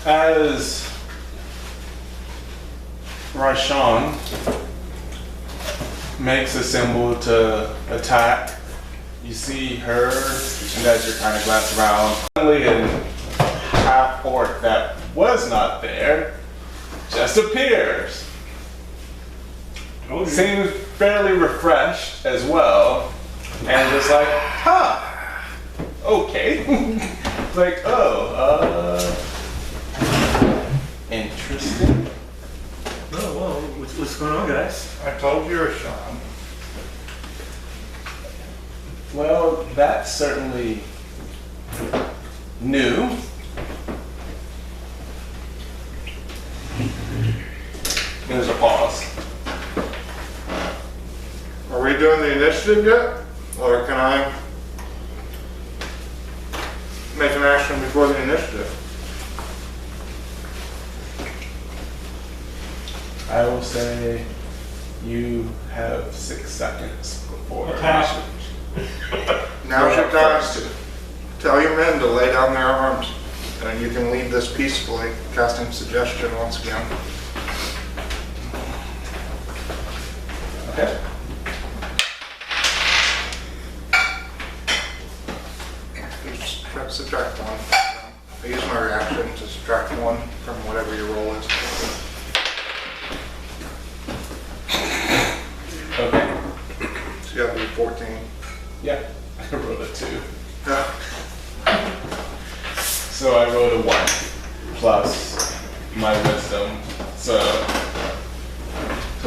As Raishan makes a symbol to attack, you see her, and as you're kind of glancing around, suddenly a half orc that was not there just appears. Seems fairly refreshed as well, and just like, huh, okay. Like, interesting. Oh, well, what's going on, guys? I told you, Rashawn. Well, that's certainly new. There's a pause. Are we doing the initiative yet? Or can I make an action before the initiative? I will say you have 6 seconds before Attack. Now's your time first. to tell your men to lay down their arms. And you can lead this peacefully, casting suggestion once again. Okay. You just try to subtract 1. I use my reaction to subtract 1 from whatever your roll is. Okay. So you have to be 14. Yeah, I rolled a 2. Yeah. So I rolled a 1 plus my wisdom. So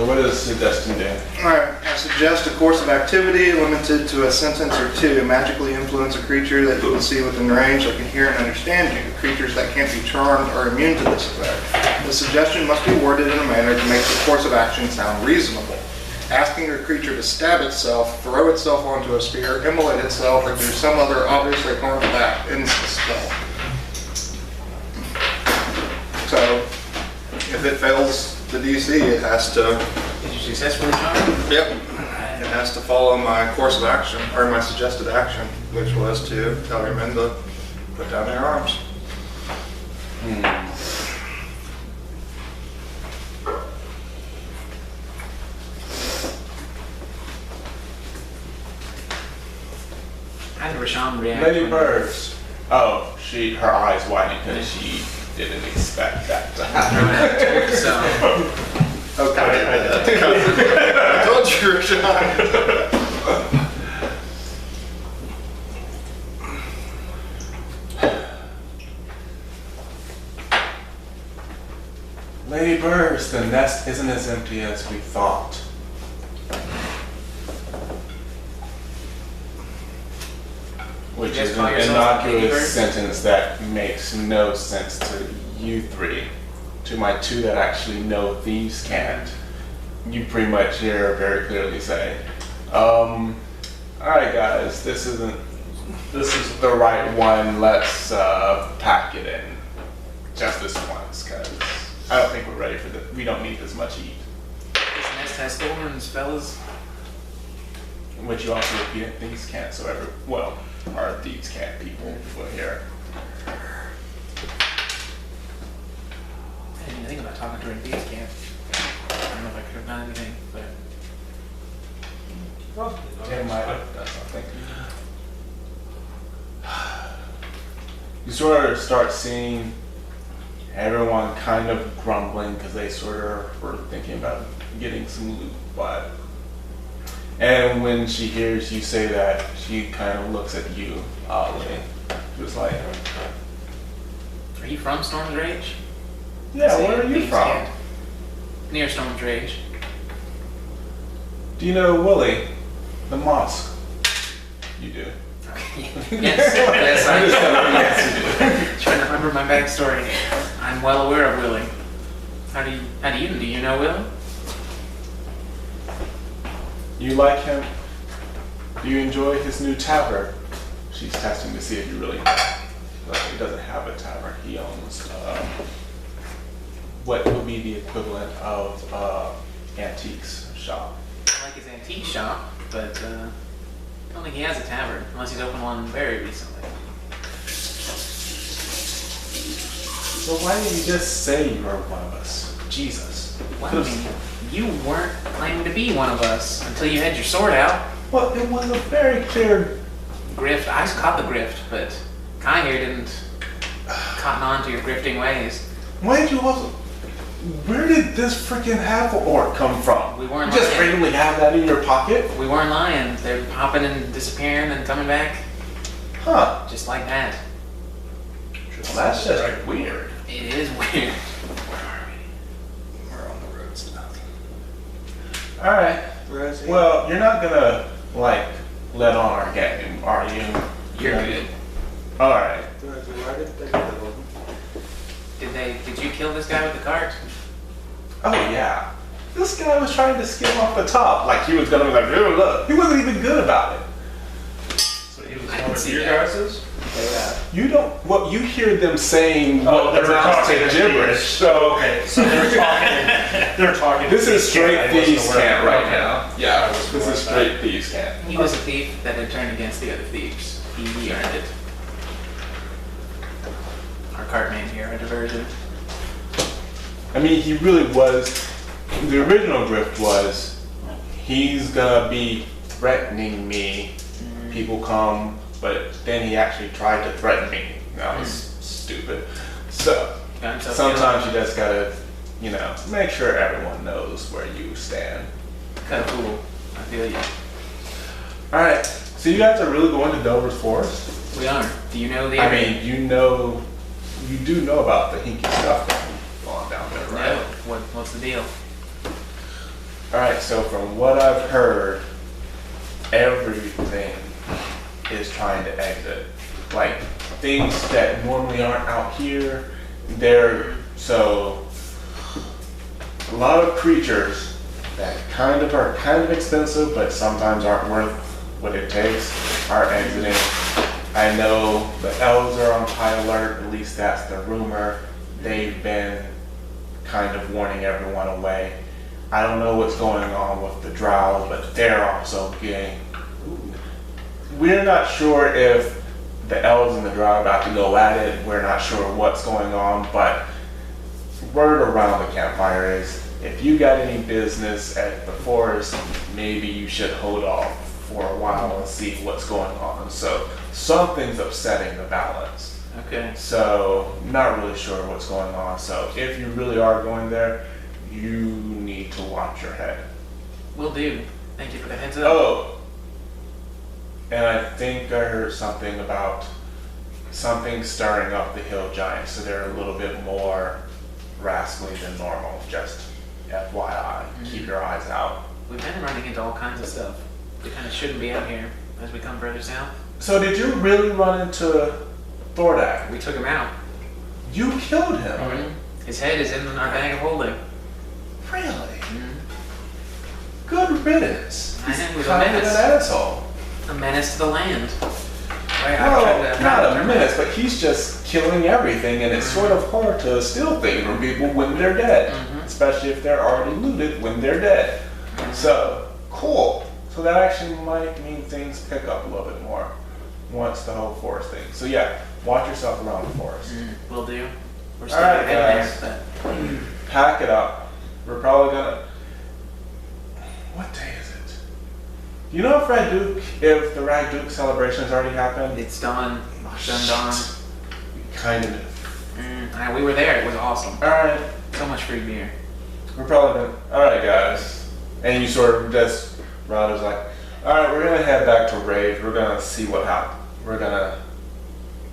what does suggestion do? Alright, I suggest a course of activity limited to a sentence or 2. Magically influence a creature that you can see within range that can hear and understand you. Creatures that can't be charmed are immune to this effect. The suggestion must be worded in a manner to make the course of action sound reasonable. Asking your creature to stab itself, throw itself onto a spear, immolate itself, or do some other obviously harmful act ends the spell. So, if it fails the DC, it has to... Did you successfully charm? Yep. It has to follow my course of action, or my suggested action, which was to tell your men to put down their arms. How did Rashawn react? Lady when- Birds. Oh, her eyes widened because she didn't expect that to happen. So, Okay. I told you, Rashawn. Lady Birds, the nest isn't as empty as we thought. Which You guys is call an yourselves Lady innocuous Birds? sentence that makes no sense to you 3. To my 2 that actually know thieves can't. You pretty much hear very clearly say, alright guys, this is the right one, let's pack it in. Just this once, because I don't think we're ready for this. We don't need this much heat. this nest has thorns, fellas. Which you also repeat, thieves can't, so our thieves can't people will hear. I didn't even think about talking to her in thieves camp. I don't know if I could have done anything, but It might have done something. You sort of start seeing everyone kind of grumbling because they sort of were thinking about getting some loot, but and when she hears you say that, she kind of looks at you oddly, just like, are you from Storm's Rage? yeah, Say where are you thieves from? camp. Near Storm's Rage. Do you know Willie, the mosque? You do. Yes, yes, I do. Trying to remember my backstory. I'm well aware of Willie. Do you know Willie? You like him? Do you enjoy his new tavern? She's testing to see if you really know. But he doesn't have a tavern. He owns what would be the equivalent of antiques shop. I like his antique shop, but I don't think he has a tavern, unless he's opened one very recently. So why didn't you just say you were one of us? Jesus. Well, I mean, you weren't claiming to be one of us until you had your sword out. Well, it was a very clear... Grift, I caught the grift, but Kai here didn't cotton on to your grifting ways. Why did you also... Where did this freaking half-orc come from? We weren't You just lying. randomly have that in your pocket? We weren't lying. They're popping and disappearing and coming back Huh. just like that. Well, that's just weird. It is weird. We're on the road south. Alright. Rosie. Well, you're not gonna, like, let on our game, are you? You're good. Alright. Rosie, why did they kill him? Did you kill this guy with the cart? Oh, yeah. This guy was trying to skim off the top. Like, he was gonna be like, oh, look. He wasn't even good about it. So he was I can one of see your that. guys's? You don't, well, you hear them saying Oh, what they were amounts to talking gibberish, so. Okay, so they're talking. This is straight I wasn't thieves' aware. camp right Okay. now. Yeah, I wasn't this aware is of straight thieves' camp. He was a thief that had turned against the other thieves. He earned it. Our cartman here, a diversion. I mean, he really was, the original grift was, he's gonna be threatening me. People come, but then he actually tried to threaten me. That was stupid. So, Got himself sometimes you just gotta, you know, make sure everyone knows where you stand. Kind of cool. I feel you. Alright, so you guys are really going to Delver's Forest? We are. Do you know the I area? mean, you do know about the hinky stuff going on down there, right? No. What's the deal? Alright, so from what I've heard, everything is trying to exit. Like, things that normally aren't out here, so a lot of creatures that are kind of expensive, but sometimes aren't worth what it takes, are exiting. I know the elves are on high alert, at least that's the rumor. They've been kind of warning everyone away. I don't know what's going on with the drow, but they're also getting... We're not sure if the elves and the drow are about to go at it. We're not sure what's going on, but word around the campfire is if you got any business at the forest, maybe you should hold off for a while and see what's going on. So something's upsetting the balance. Okay. So not really sure what's going on. So if you really are going there, you need to watch your head. Will do. Thank you for the heads up. Oh, and I think I heard something about something stirring up the hill giants, so they're a little bit more rascally than normal. Just FYI, keep your eyes out. We've been running into all kinds of stuff. We kind of shouldn't be out here as we come further south. So did you really run into Thordak? We took him out. You killed him? His head is in our bag of holding. Really? Good riddance. I think he was a Kind of an menace. asshole. A menace to the land. Right, Well, not a menace, but he's just killing everything, and it's sort of hard to steal things from people when they're dead, especially if they're already looted when they're dead. So, cool. So that actually might mean things pick up a little bit more once the whole forest thing. So yeah, watch yourself around the forest. Will do. We're still Alright, heading guys. there, Pack it up. We're probably gonna... What day is it? Do you know if the Rag Duke celebration has already happened? but it's done. Done, done. Kind of. We were there. It was awesome. Alright. So much free beer. We're probably gonna, alright guys. And you sort of just, Rod was like, alright, we're gonna head back to Rage. We're gonna see what happens.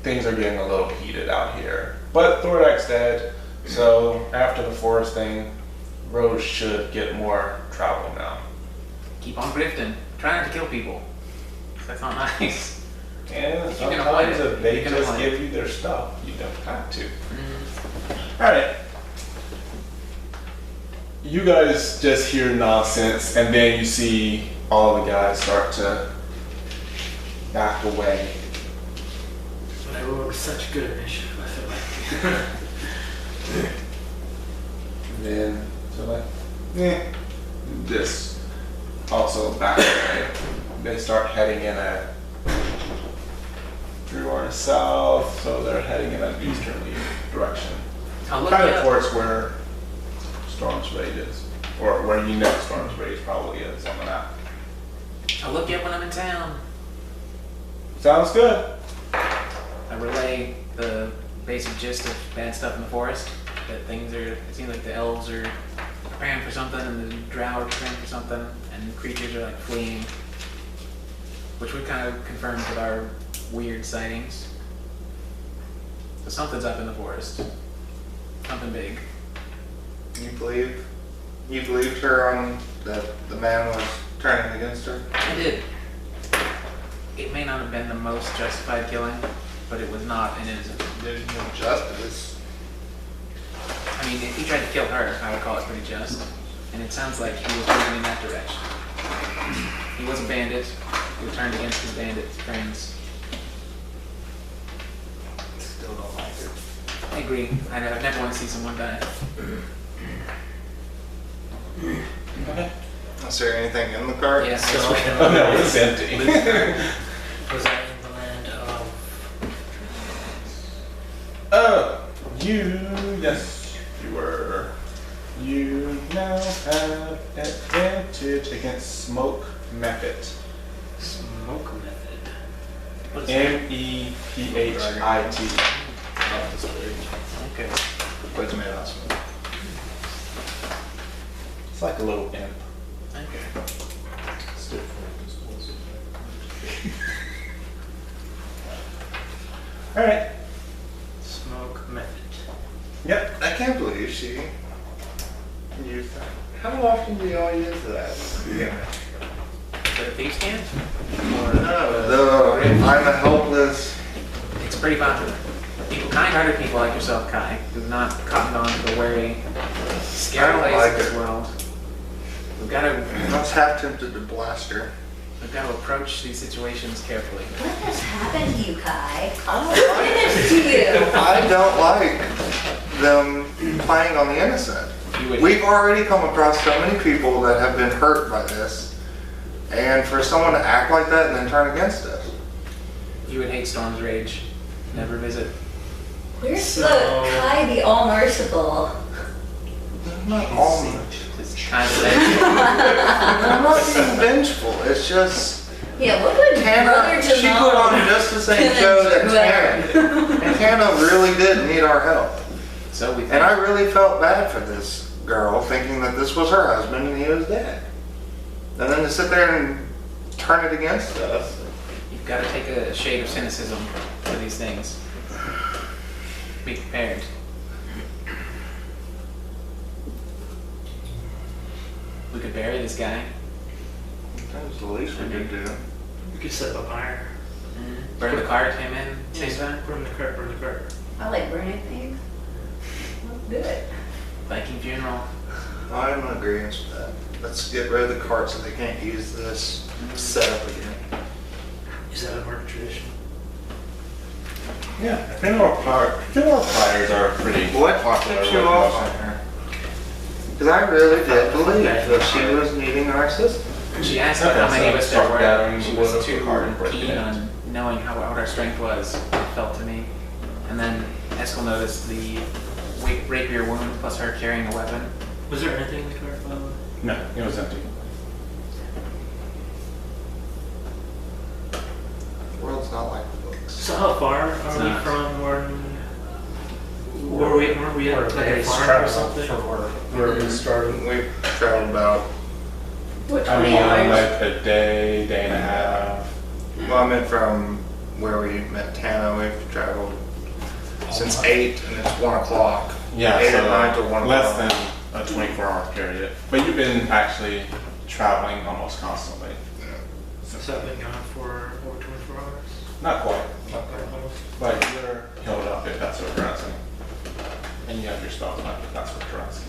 Things are getting a little heated out here. But Thordak's dead, so after the forest thing, Rose should get more travel now. Keep on grifting. Try not to kill people. That's not nice. And You can avoid sometimes it. if they You can just avoid give you their stuff, you don't have to. Alright. You guys just hear nonsense, and then you see all the guys start to back away. But I rolled such good initiative, I feel like. And then, so like, this also back away. They start heading in a, you're going south, so they're heading in an easterly direction. I'll look kind you of up. towards where Storm's Rage is. Or where you know Storm's Rage probably is on the map. I'll look you up when I'm in town. Sounds good. I relay the basic gist of bad stuff in the forest. That things are, it seems like the elves are preparing for something and the drow are preparing for something and creatures are like fleeing. Which we kind of confirmed with our weird sightings. So something's up in the forest. Something big. You believed her on that the man was turning against her? I did. It may not have been the most justified killing, but it was not an innocent. There's no justice. I mean, if he tried to kill her, I would call it pretty just. And it sounds like he was moving in that direction. He was a bandit. He turned against his bandit friends. Still don't like her. I agree. I never want to see someone die. Okay. Is there anything in the cart? Yeah, So, Oh no, it's empty. was that in the land of... Oh, yes, you were. You now have advantage against smoke method. Smoke method? What is that? MEPHIT. Okay. What's made of smoke? It's like a little imp. Okay. All right. Smoke method. Yep. I can't believe she used that. How often do y'all use that? Yeah. The thieves' camp? No, I'm a helpless. It's pretty popular. People, kind-hearted people like yourself, Kai, who've not cottoned on to the wary, scary I don't ways like of this it. world. We've got to I was half tempted to blast her. approach these situations carefully. What has happened to you, Kai? I What did this to you? I don't like them playing on the innocent. You would, We've already come across so many people that have been hurt by this, and for someone to act like that and then turn against us. you would hate Storm's Rage. Never visit. Where's So- the Kai the all-merciful? Not all much. It's kind of I'm not being vengeful. It's just Yeah, what would Hannah. Brother She put on just the same show that Hannah did, and Hannah really did need our help. So we think. And I really felt bad for this girl, thinking that this was her husband and he was dead. And then to sit there and turn it against us. You've got to take a shade of cynicism for these things. Be prepared. We could bury this guy. That was the least we could do. We could set up a fire. Burn the cart, him in, same time. Burn the cart, burn the cart. I like burning things. Let's do it. Viking funeral. I'm in agreement with that. Let's get rid of the cart so they can't use this setup again. Is that a Mark tradition? Yeah. Funeral pyres are pretty What popular. tipped you off on her? Because I really did believe that she was needing our assistance. She asked Okay, how many so of us there start gathering were. She the was wood of too the cart and break keen it. on knowing what our strength was, it felt to me. And then Eskel noticed the rapier wound plus her carrying a weapon. Was there anything in the cart, by the way? No, it was empty. The world's not like the books. So how far are we not. from weren't we at like a farm or something? From where we started. We've traveled about, What, I 20 mean, hours? like a day and a half. well, I meant from where we met Tana, we've traveled since 8 and it's 1 o'clock. Yeah, 8 so at night to 1 less o'clock. than a 24-hour period. But you've been actually traveling almost constantly. So I've been gone for over 24 hours. Not quite, Almost. but you're healed up if that's what you're asking. And you have your spells left if that's what you're asking.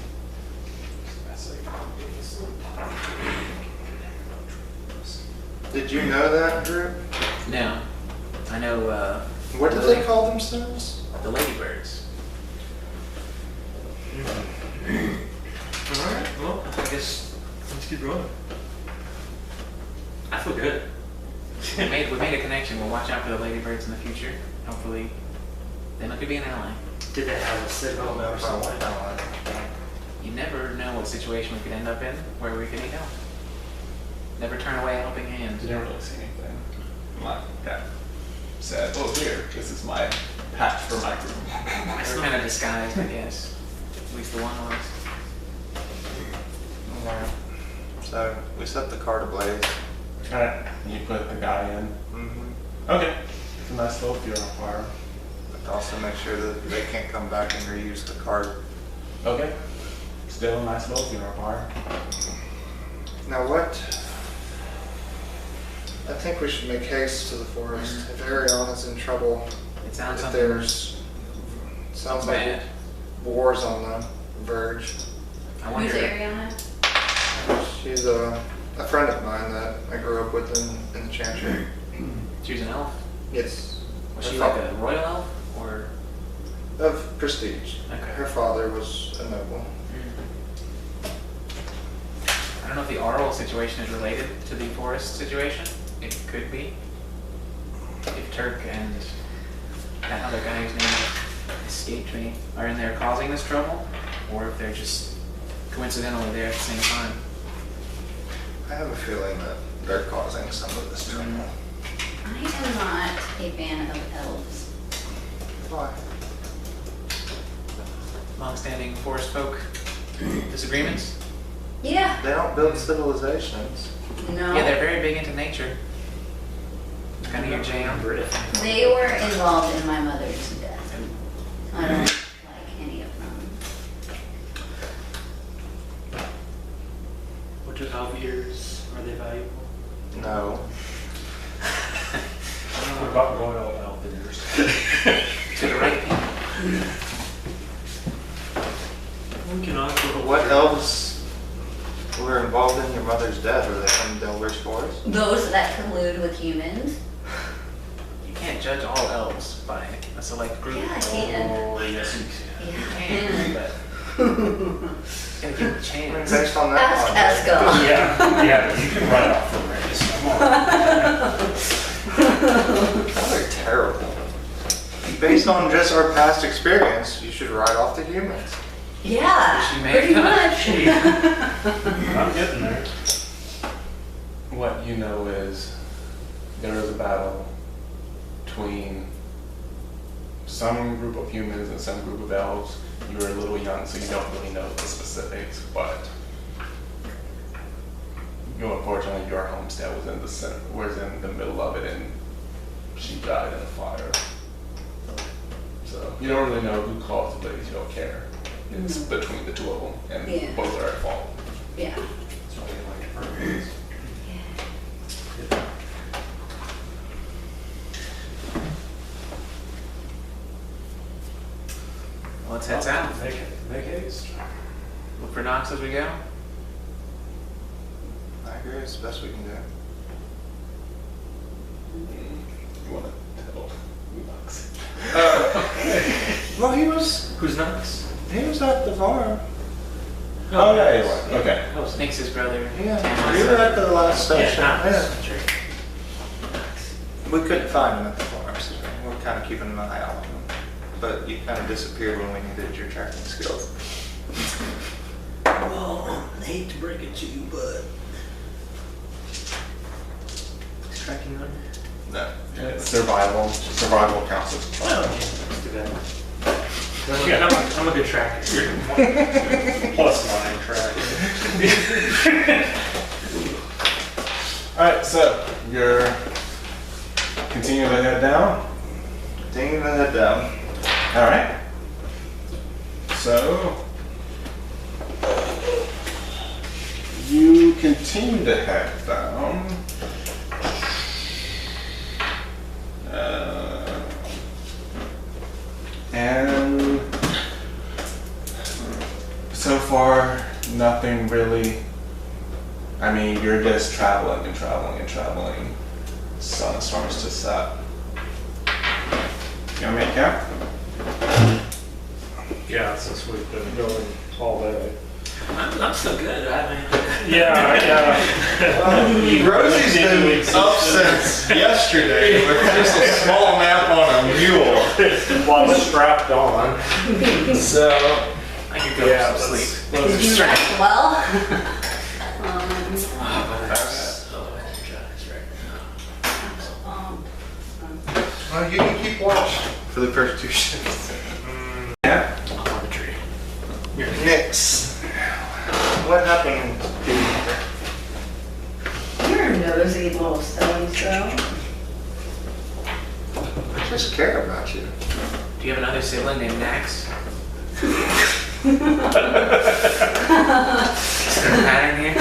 Did you know that, Drew? No. I know What did they call themselves? the ladybirds. Alright, well, I guess let's keep rolling. I feel good. We made a connection. We'll watch out for the ladybirds in the future. Hopefully, they could be an ally. Did they have a I signal don't know or if I want something? that You never know what situation we could end up in where we could need help. Never turn away a helping hand. You didn't really see anything. My cat said, "Oh, here, this is my patch for my group." It's kind of disguised, I guess. At least the one was. one. So we set the cart ablaze. Alright, you put the guy in. Mm-hmm. Okay. It's a nice little funeral fire. But also make sure that they can't come back and reuse the cart. Okay. Still a nice little funeral fire. Now what? I think we should make haste to the forest. If Ariana's in trouble, It sounds if something there's sounds like bad. wars on the verge. I wonder. Who's Ariana? She's a friend of mine that I grew up with in the Chantry. She was an elf. Yes. Was Her she like fa- a royal elf or? of prestige. Okay. Her father was a noble. I don't know if the Arl situation is related to the forest situation. It could be. If Turk and that other guy whose name escaped me are in there causing this trouble, or if they're just coincidentally there at the same time. I have a feeling that they're causing some of this trouble. I am not a fan of elves. Why? Long-standing forest folk disagreements. Yeah. They don't build civilizations. No. Yeah, they're very big into nature. It's kind of your jam. They were involved in my mother's death. I don't like any of them. What are elf ears? Are they valuable? No. What about royal elf ears? To the right people. We can offer. What elves were involved in your mother's death? Were they from Delver's Forest? Those that collude with humans. You can't judge all elves by a select group. Yeah, I can. Oh, yes, you You Yeah. can, but gotta give it a chance. Based on that Ask logic. Eskel. Yeah, but you can write off the race. Come on. They're terrible. Based on just our past experience, you should write off the humans. Yeah, She may pretty have. much. I'm getting there. What you know is there is a battle between some group of humans and some group of elves. You were a little young, so you don't really know the specifics, but unfortunately your homestead was in the center, was in the middle of it, and she died in a fire. So you don't really know who caused it, but you don't care. It's between the two of them, and Yeah. both are at fault. Yeah. Well, let's head south. Make haste. Look for Knox as we go. I agree, it's the best we can do. You want to tell Knox? Well, he was Who's Knox? at the farm. Oh yeah, you were. Okay. That was Nick's his brother. Yeah, Tana's we were son. at the last station. Knox. Yeah. Sure. We couldn't find him at the farm, so we're kind of keeping an eye out on him. But you kind of disappeared when we needed your tracking skills. Well, I hate to break it to you, but he's tracking on. No. Survival. Survival counts as Oh, survival. okay. That's too bad. I'm a good tracker. +9 track. Alright, so you're continuing to head down. Continue to head down. Alright. So you continue to head down. And so far, nothing really. I mean, you're just traveling and traveling and traveling. Sun starts to set. You want to make camp? Yeah, since we've been going all day. I'm still good. I mean, Yeah. Rosie's been up since yesterday with just a small nap on a mule. While strapped on. So, I could go Yeah, to sleep. Did you rest well? so energized right well, you can keep watch for the first 2 shifts. Yeah. now. I'm on the tree. Nyx, what happened to you? You're a nosy little stone throw. I just care about you. Do you have another sibling named Nax? Is there a pattern here?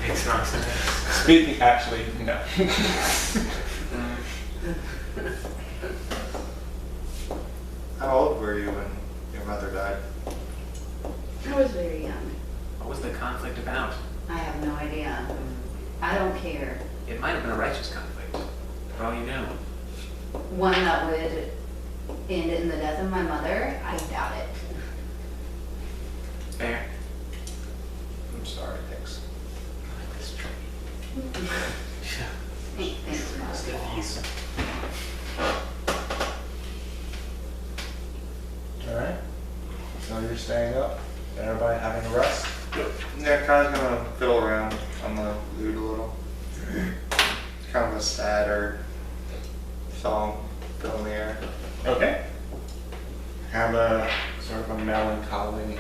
Makes no sense. Speaking, actually, no. How old were you when your mother died? I was very young. What was the conflict about? I have no idea. I don't care. It might have been a righteous conflict, for all you know. One that would end in the death of my mother, I doubt it. Fair. I'm sorry, Nyx. Thanks, It's good Mom. ease. Alright. So you're staying up? Everybody having a rest? Yeah, kind of gonna fiddle around on the lute a little. Kind of a sadder song, fill in the air. Okay. Have a sort of a melancholy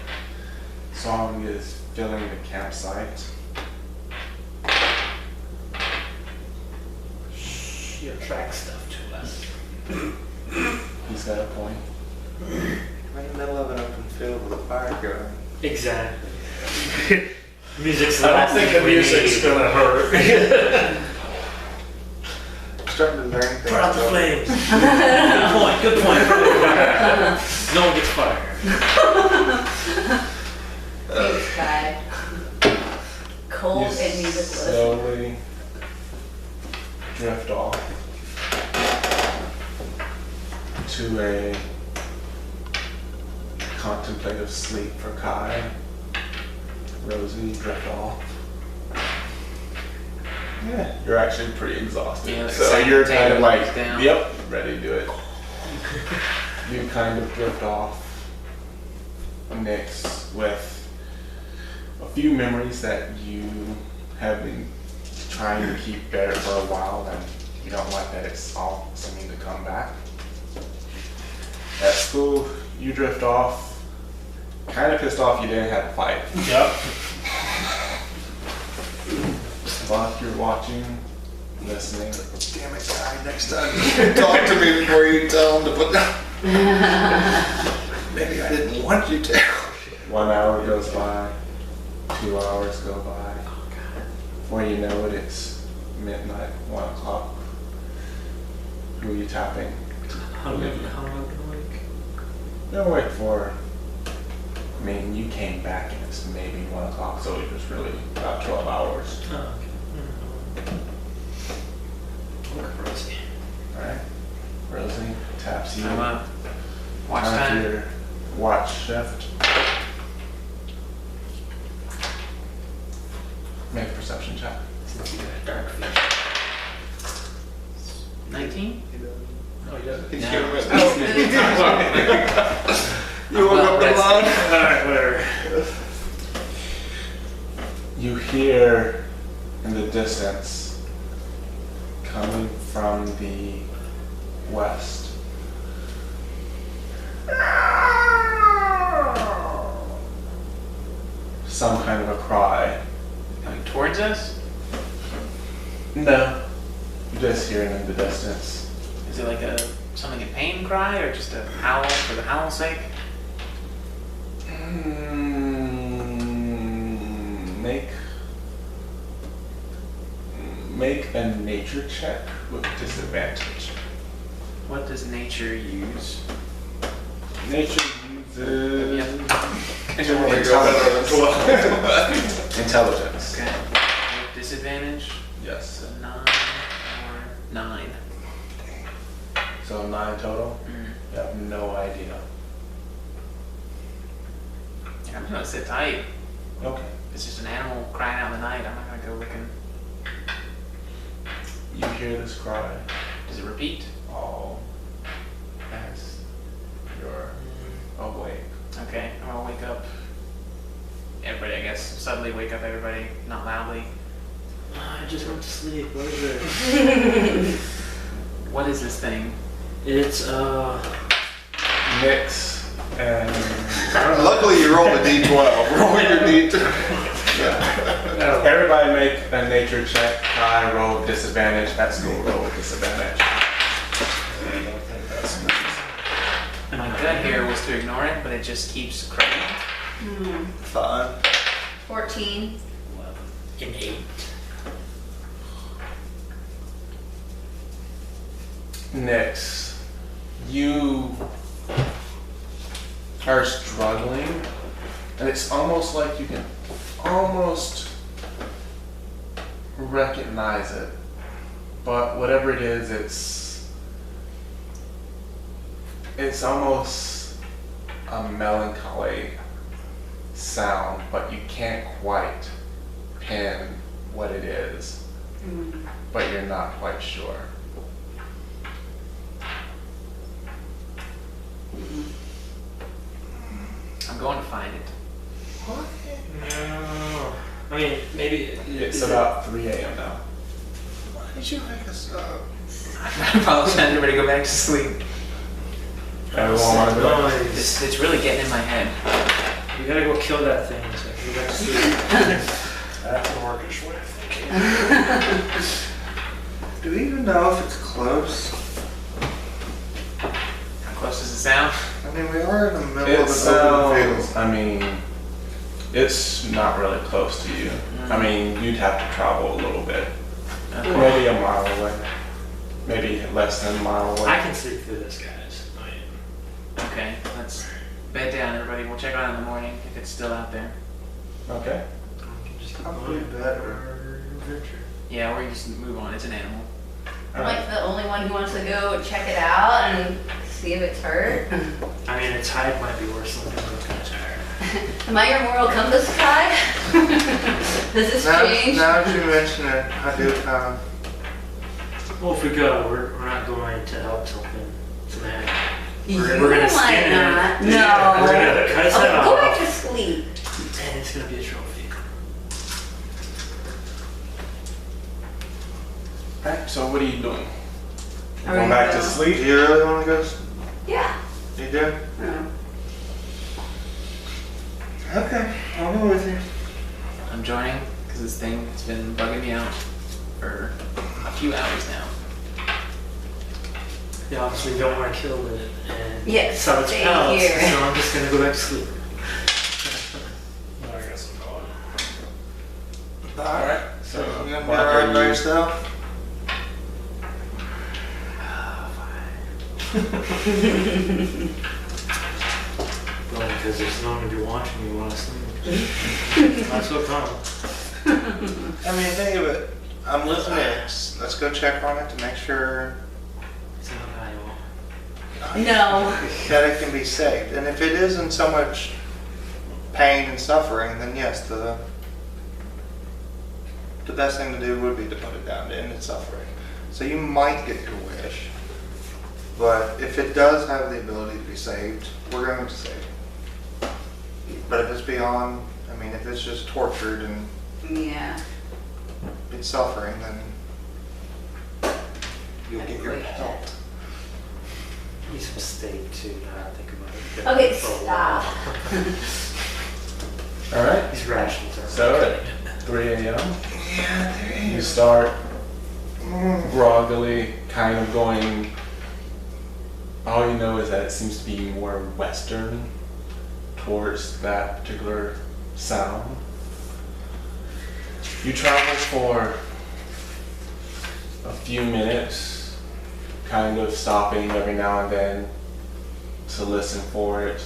song is filling the campsite. She attracts stuff to us. He's got a point. We're in the middle of an open field with a fire going. Exactly. Music's the I don't last think thing the we music's need. gonna hurt. Starting to learn things. Put out the about- flames. Good point. No one gets fired. Thanks, God. Cold You and musicless. slowly drift off to a contemplative sleep for Kai. Rosie, drift off. Yeah, you're actually pretty exhausted. Yeah, like so second you're kind of table like, is down. yep, ready to do it. You kind of drift off, Nyx, with a few memories that you have been trying to keep better for a while, and you don't like that it's all seeming to come back. At school, you drift off, kind of pissed off you didn't have a fight. Yep. While you're watching, listening, Damn it, guy, next time talk to me before you tell him to put down. Maybe I didn't want you to. 1 hour goes by, 2 hours go by. Before you know it, it's midnight, 1 o'clock. Who are you tapping? How long awake? No, wait for. I mean, you came back and it's maybe 1 o'clock, so it was really about 12 hours. Oh, okay. Look at Rosie. Alright? Rosie taps you. I'm up. Watch Time for time. your watch shift. Make a perception check. Since you got a dark fish. 19? No, he doesn't. He's No. giving it. Oh, You woke Well, up the that's- line? Alright, whatever. You hear in the distance, coming from the west, some kind of a cry. Coming towards us? No, you just hear it in the distance. Is it like a something in pain cry or just a howl for the howl's sake? Make a nature check with disadvantage. What does nature use? Nature uses Yep. intelligence. Intelligence. Okay. With disadvantage? Yes. So 9 or 9. So 9 total. Mm. You have no idea. I'm I'm gonna sit tight. Okay. If it's just an animal crying out in the night, I'm not gonna go looking. You hear this cry Does it repeat? all as you're awake. Okay, I'm gonna wake up everybody, I guess. Suddenly wake up everybody, not loudly. I just went to sleep. What is it? What is this thing? It's Nyx and Luckily you rolled a d12. Roll your d12. everybody make a nature check. I roll disadvantage. At school, roll with disadvantage. My gut here was to ignore it, but it just keeps crying. 5. 14. 11. An 8. Nyx, you are struggling, and it's almost like you can almost recognize it, but whatever it is, it's almost a melancholy sound, but you can't quite pin what it is, but you're not quite sure. I'm going to find it. No. I mean, maybe It's about 3 a.m. now. Why did you wake us up? I apologize, everybody go back to sleep. Everyone want to go? It's really getting in my head. We gotta go kill that thing. So go back to sleep. That's an orcish way of thinking. Do we even know if it's close? How close does it sound? I mean, we are in the middle It of an open field. sounds, I mean, it's not really close to you. I mean, you'd have to travel a little bit. Maybe a mile away. Maybe less than a mile away. I can sleep through this, guys. Okay, let's bed down, everybody. We'll check on it in the morning if it's still out there. Okay. Probably better. Yeah, or you just move on. It's an animal. I'm like the only one who wants to go check it out and see if it's hurt. I mean, its hide might be worse than the kind of tired. Am I your moral compass guy? Does this change? Now that you mention it, I do kind of. Well, if we go, we're not going to help something. We're You gonna might skin it. not. No. We're gonna cut its head Oh, go back off, to sleep. and it's gonna be a trophy. Alright, so what are you doing? Are Going we back to go? Do sleep? you really want to go? Yeah. You do? Oh. Okay, I'll go with you. I'm joining because this thing has been bugging me out for a few hours now. Yeah, obviously we don't want to kill it and Yes, sell its stay pellets, here. so I'm just gonna go back to sleep. I guess I'm going. Alright, so You gonna be Bocq, alright by are you- yourself? Well, because there's no one to be watching me while I sleep. Might as well come. I mean, think of it. I'm with Nyx. Let's go check on it to make sure It's not valuable. No. that it can be saved. And if it isn't so much pain and suffering, then yes, the best thing to do would be to put it down to end its suffering. So you might get your wish, but if it does have the ability to be saved, we're going to save it. But if it's beyond, I mean, if it's just tortured and Yeah. it's suffering, then you'll get your pelt. Need some steak too, now that I think about it. Okay, For a stop. while. Alright, These rations are. so at 3 a.m. Yeah, there you start groggily kind of going, all you know is that it seems to be more western towards that particular sound. You travel for a few minutes, kind of stopping every now and then to listen for it,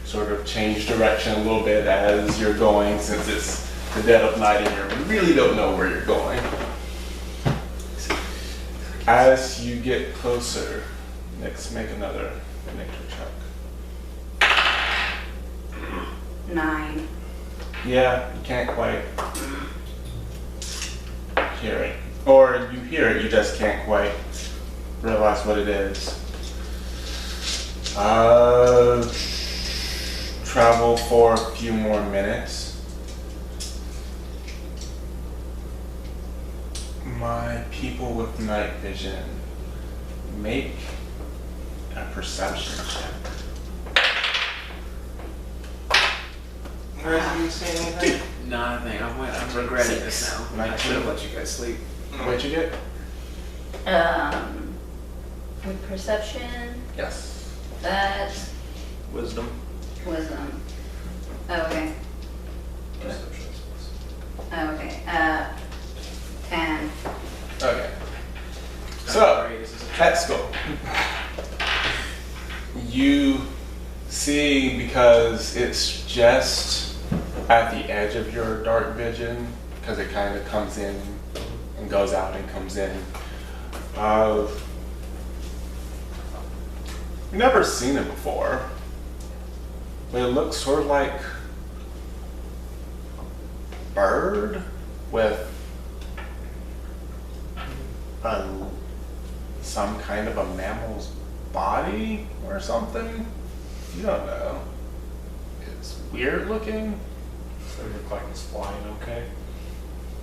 sort of change direction a little bit as you're going, since it's the dead of night and you really don't know where you're going. As you get closer, Nyx, make another nature check. 9. Yeah, you can't quite hear it. Or you hear it, you just can't quite realize what it is. Travel for a few more minutes. My people with night vision, make a perception check. Rosie, you see anything? Not a thing. I'm regretting this now. I should have let you guys sleep. What'd you get? With perception, Yes. that's Wisdom. wisdom. Oh, okay. Oh, okay. 10. Okay. I'm So, sorry, this is a Eskel, you see, because it's just at the edge of your dark vision, because it kind of comes in and goes out and comes in. Never seen it before, but it looks sort of like a bird with some kind of a mammal's body or something. You don't know. It's weird looking. Does it look like it's flying okay?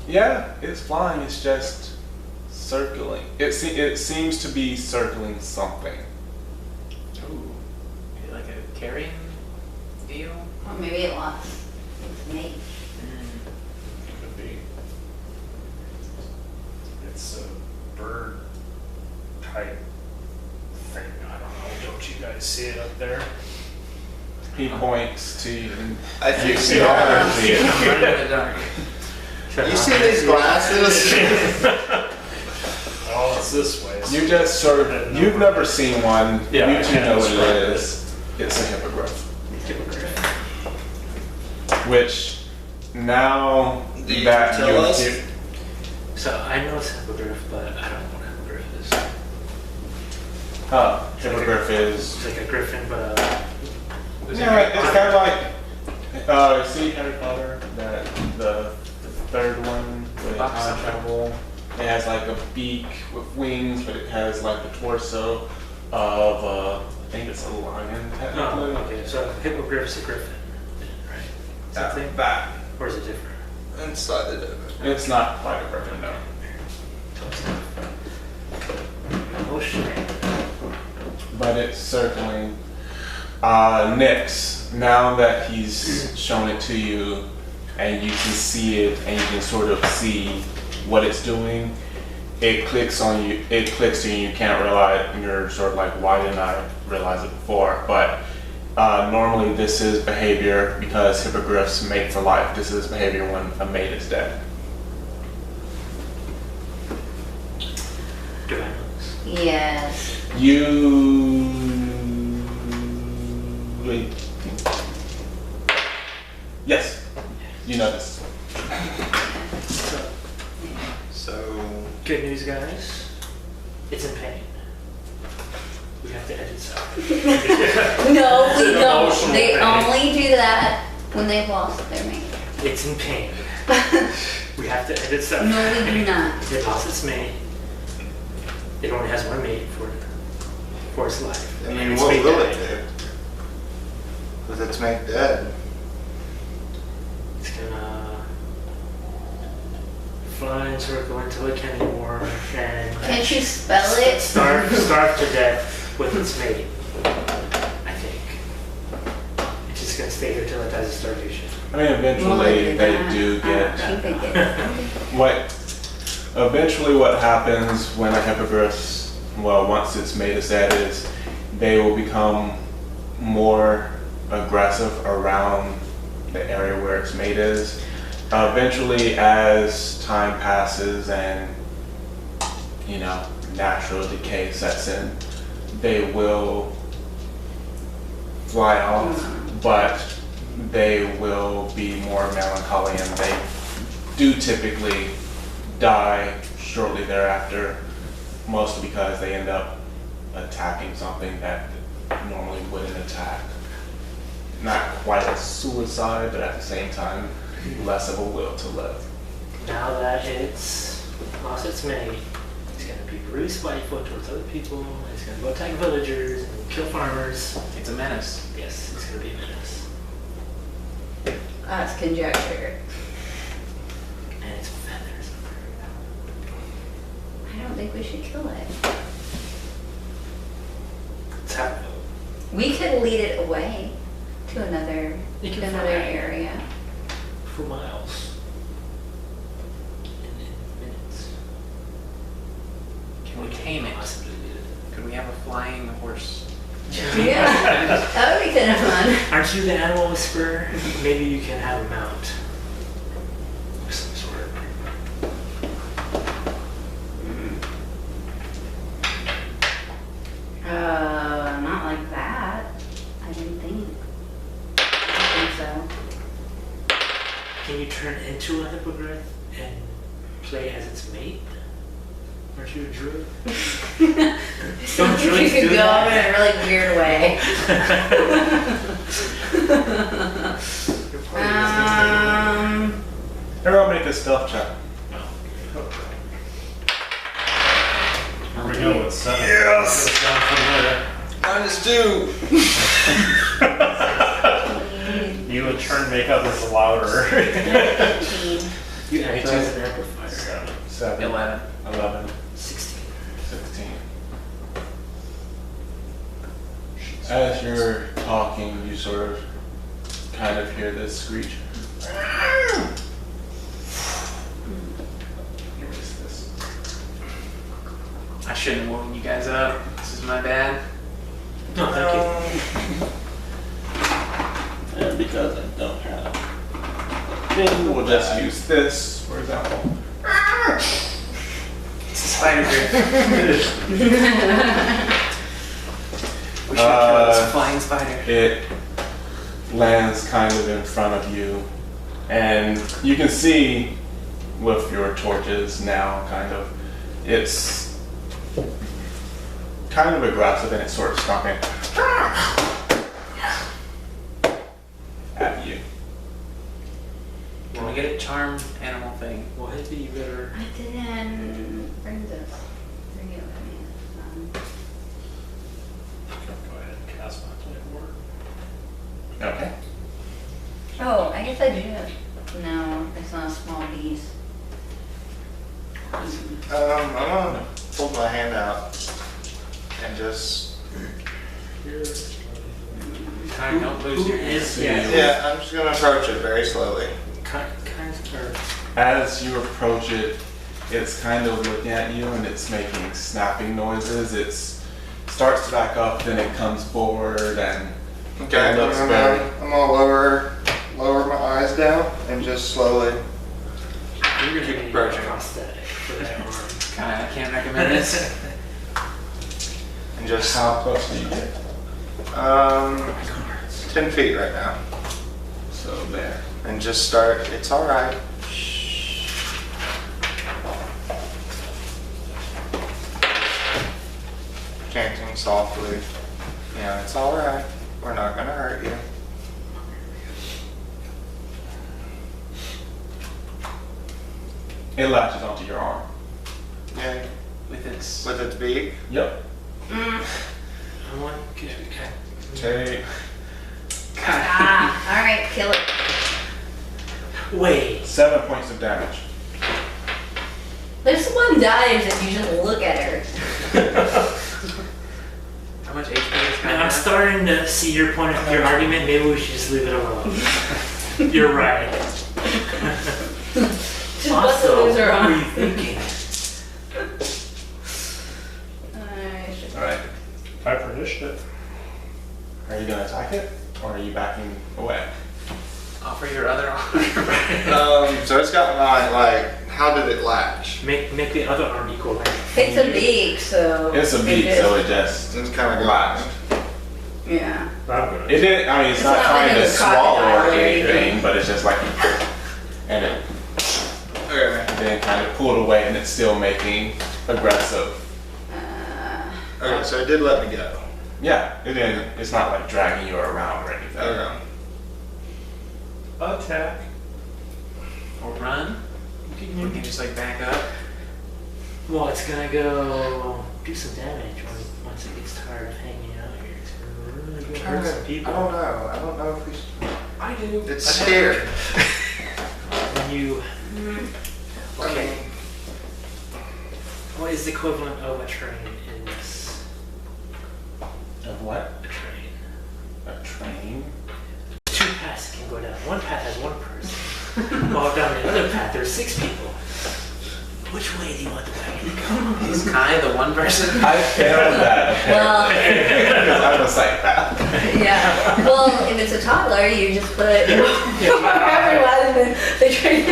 Yeah, it's flying. It's just circling. It seems to be circling something. Ooh. Maybe like a carrion deal? Or maybe it lost its mate. Could be. It's a bird type thing. I don't know. Don't you guys see it up there? He points to you. And I think you so. see it. Burn in the dark. You see these glasses? Oh, it's this way. You just sort of, you've never seen one. Yeah, I You two can't know what describe it it. is. It's a hippogriff. Which now Do you that tell you us? hear- So I know it's hippogriff, but I don't know what a hippogriff is. hippogriff is. It's like a griffin, but Yeah, it's kind of like, see Harry Potter, that the third one with Bocq time something. travel. It has like a beak with wings, but it has like the torso of I think it's a lion technically. oh, okay. So hippogriff's a griffin, right? Something, That. or is it different? Inside it. It's not quite a griffin, no. Oh shit. But it's circling. Nyx, now that he's shown it to you and you can see it and you can sort of see what it's doing, it clicks on you, it clicks to you, you can't realize, you're sort of like, why didn't I realize it before? But normally this is behavior because hippogriffs mate for life. This is behavior when a mate is dead. Do I know this? Yes. Yes, you know this. So, Good news, guys. It's in pain. We have to edit some. No, we an don't. emotional They thing. only do that when they've lost their mate. It's in pain. We have to edit some. No, we do not. It lost its mate. It only has one mate for its life. I mean, Its what mate will it died. do? With its mate dead? It's gonna fly and circle until it can't anymore, and Can't you spell it? starve to death with its mate. I think it's just gonna stay here till it dies of starvation. I mean, eventually they do I get think they get eventually what happens when a hippogriff, well, once it's made a set is they will become more aggressive around the area where its mate is. Eventually, as time passes and, you know, natural decay sets in, they will fly off, but they will be more melancholy and they do typically die shortly thereafter, mostly because they end up attacking something that normally wouldn't attack. Not quite a suicide, but at the same time, less of a will to live. Now that it's lost its mate, it's gonna be really spiteful towards other people. It's gonna go attack villagers and kill farmers. It's a menace. Yes, it's gonna be a menace. That's conjecture. And its feathers are very I don't think we should kill it. It's how it We could lead it away to another It can another fly. area. for miles. In minutes. Can we tame it? Possibly lead it. Could we have a flying horse? Yeah, that would be kind of fun. Aren't you the animal whisperer? Maybe you can have a mount. Of some sort. Not like that. I didn't think. I don't think Can you turn into a hippogriff and play as its mate? Aren't you a druid? so. Don't You druids could do go that? in a really weird way. Everyone make a stealth check. Here we go with 7. Yes! It's down from there. You in turn make others louder. 18. You act as an amplifier. 7, 11. 11, 16. 16. As you're talking, you sort of kind of hear this screech. What is this? I shouldn't have woken you guys up. This is my bad. No, thank you. And because I don't have, then we'll just use this, for example. It's a spider grip. We should kill this flying spider. It lands kind of in front of you, and you can see with your torches now, kind of, it's kind of aggressive and it's sort of stomping at you. Can we get a charm animal thing? Well, maybe you better. I didn't bring this. Bring it with me. Go ahead and cast my flame ward. Okay. Oh, I guess I do. No, it's not a small beast. I'm gonna hold my hand out and just, Time, don't lose your hand. yeah, I'm just gonna approach it very slowly. Kind of. As you approach it, it's kind of looking at you and it's making snapping noises. It starts to back up, then it comes forward, and Okay, it looks I'm very. gonna lower my eyes down and just slowly. You're gonna Keep need a approaching. prosthetic for that arm. I can't recommend this. And just, How close do you get? 10 feet right now. So there. And just start, it's alright. Chanting softly. Yeah, it's alright. We're not gonna hurt you. It latches onto your arm. Yeah, With its. with its beak. Yep. I want to get Okay. Ah, alright, kill it. Wait. 7 points of damage. This one dies if you just look at her. How much HP is I'm kind starting to see your point of your argument. Maybe we should just leave it alone. You're right. Just let the Also, loser what were on. you thinking? Alright. Time for initiative. Are you gonna attack it? Or are you backing away? Offer your other arm. So it's got my, like, how did it latch? Make the other arm equal length. It's a beak, so. It's a beak, so it just It's kind of latched. Yeah. I'm good. It didn't, I mean, it's It's not not trying like to a swallow crocodile or or anything, anything. but it's just like, and it Okay. then kind of pulled away and it's still making aggressive. Okay, so it did let me go. Yeah, it didn't, it's not like dragging you around or anything. Okay. Attack. Or run? We can just like back up. Well, it's gonna go do some damage once it gets tired of hanging out here. It's gonna really go hurt some I people. don't know. I don't know if we should. I do. It's scared. When you... I Okay. mean, What is the equivalent of a train in this? Of what? A train. A train? 2 paths can go down. One path has 1 person. While down the other path there's 6 people. Which way do you want the wagon to go? He's kind of the one person. I failed that Well, apparently. Because I'm a psychopath. yeah. Well, if it's a toddler, you just put everyone in the train.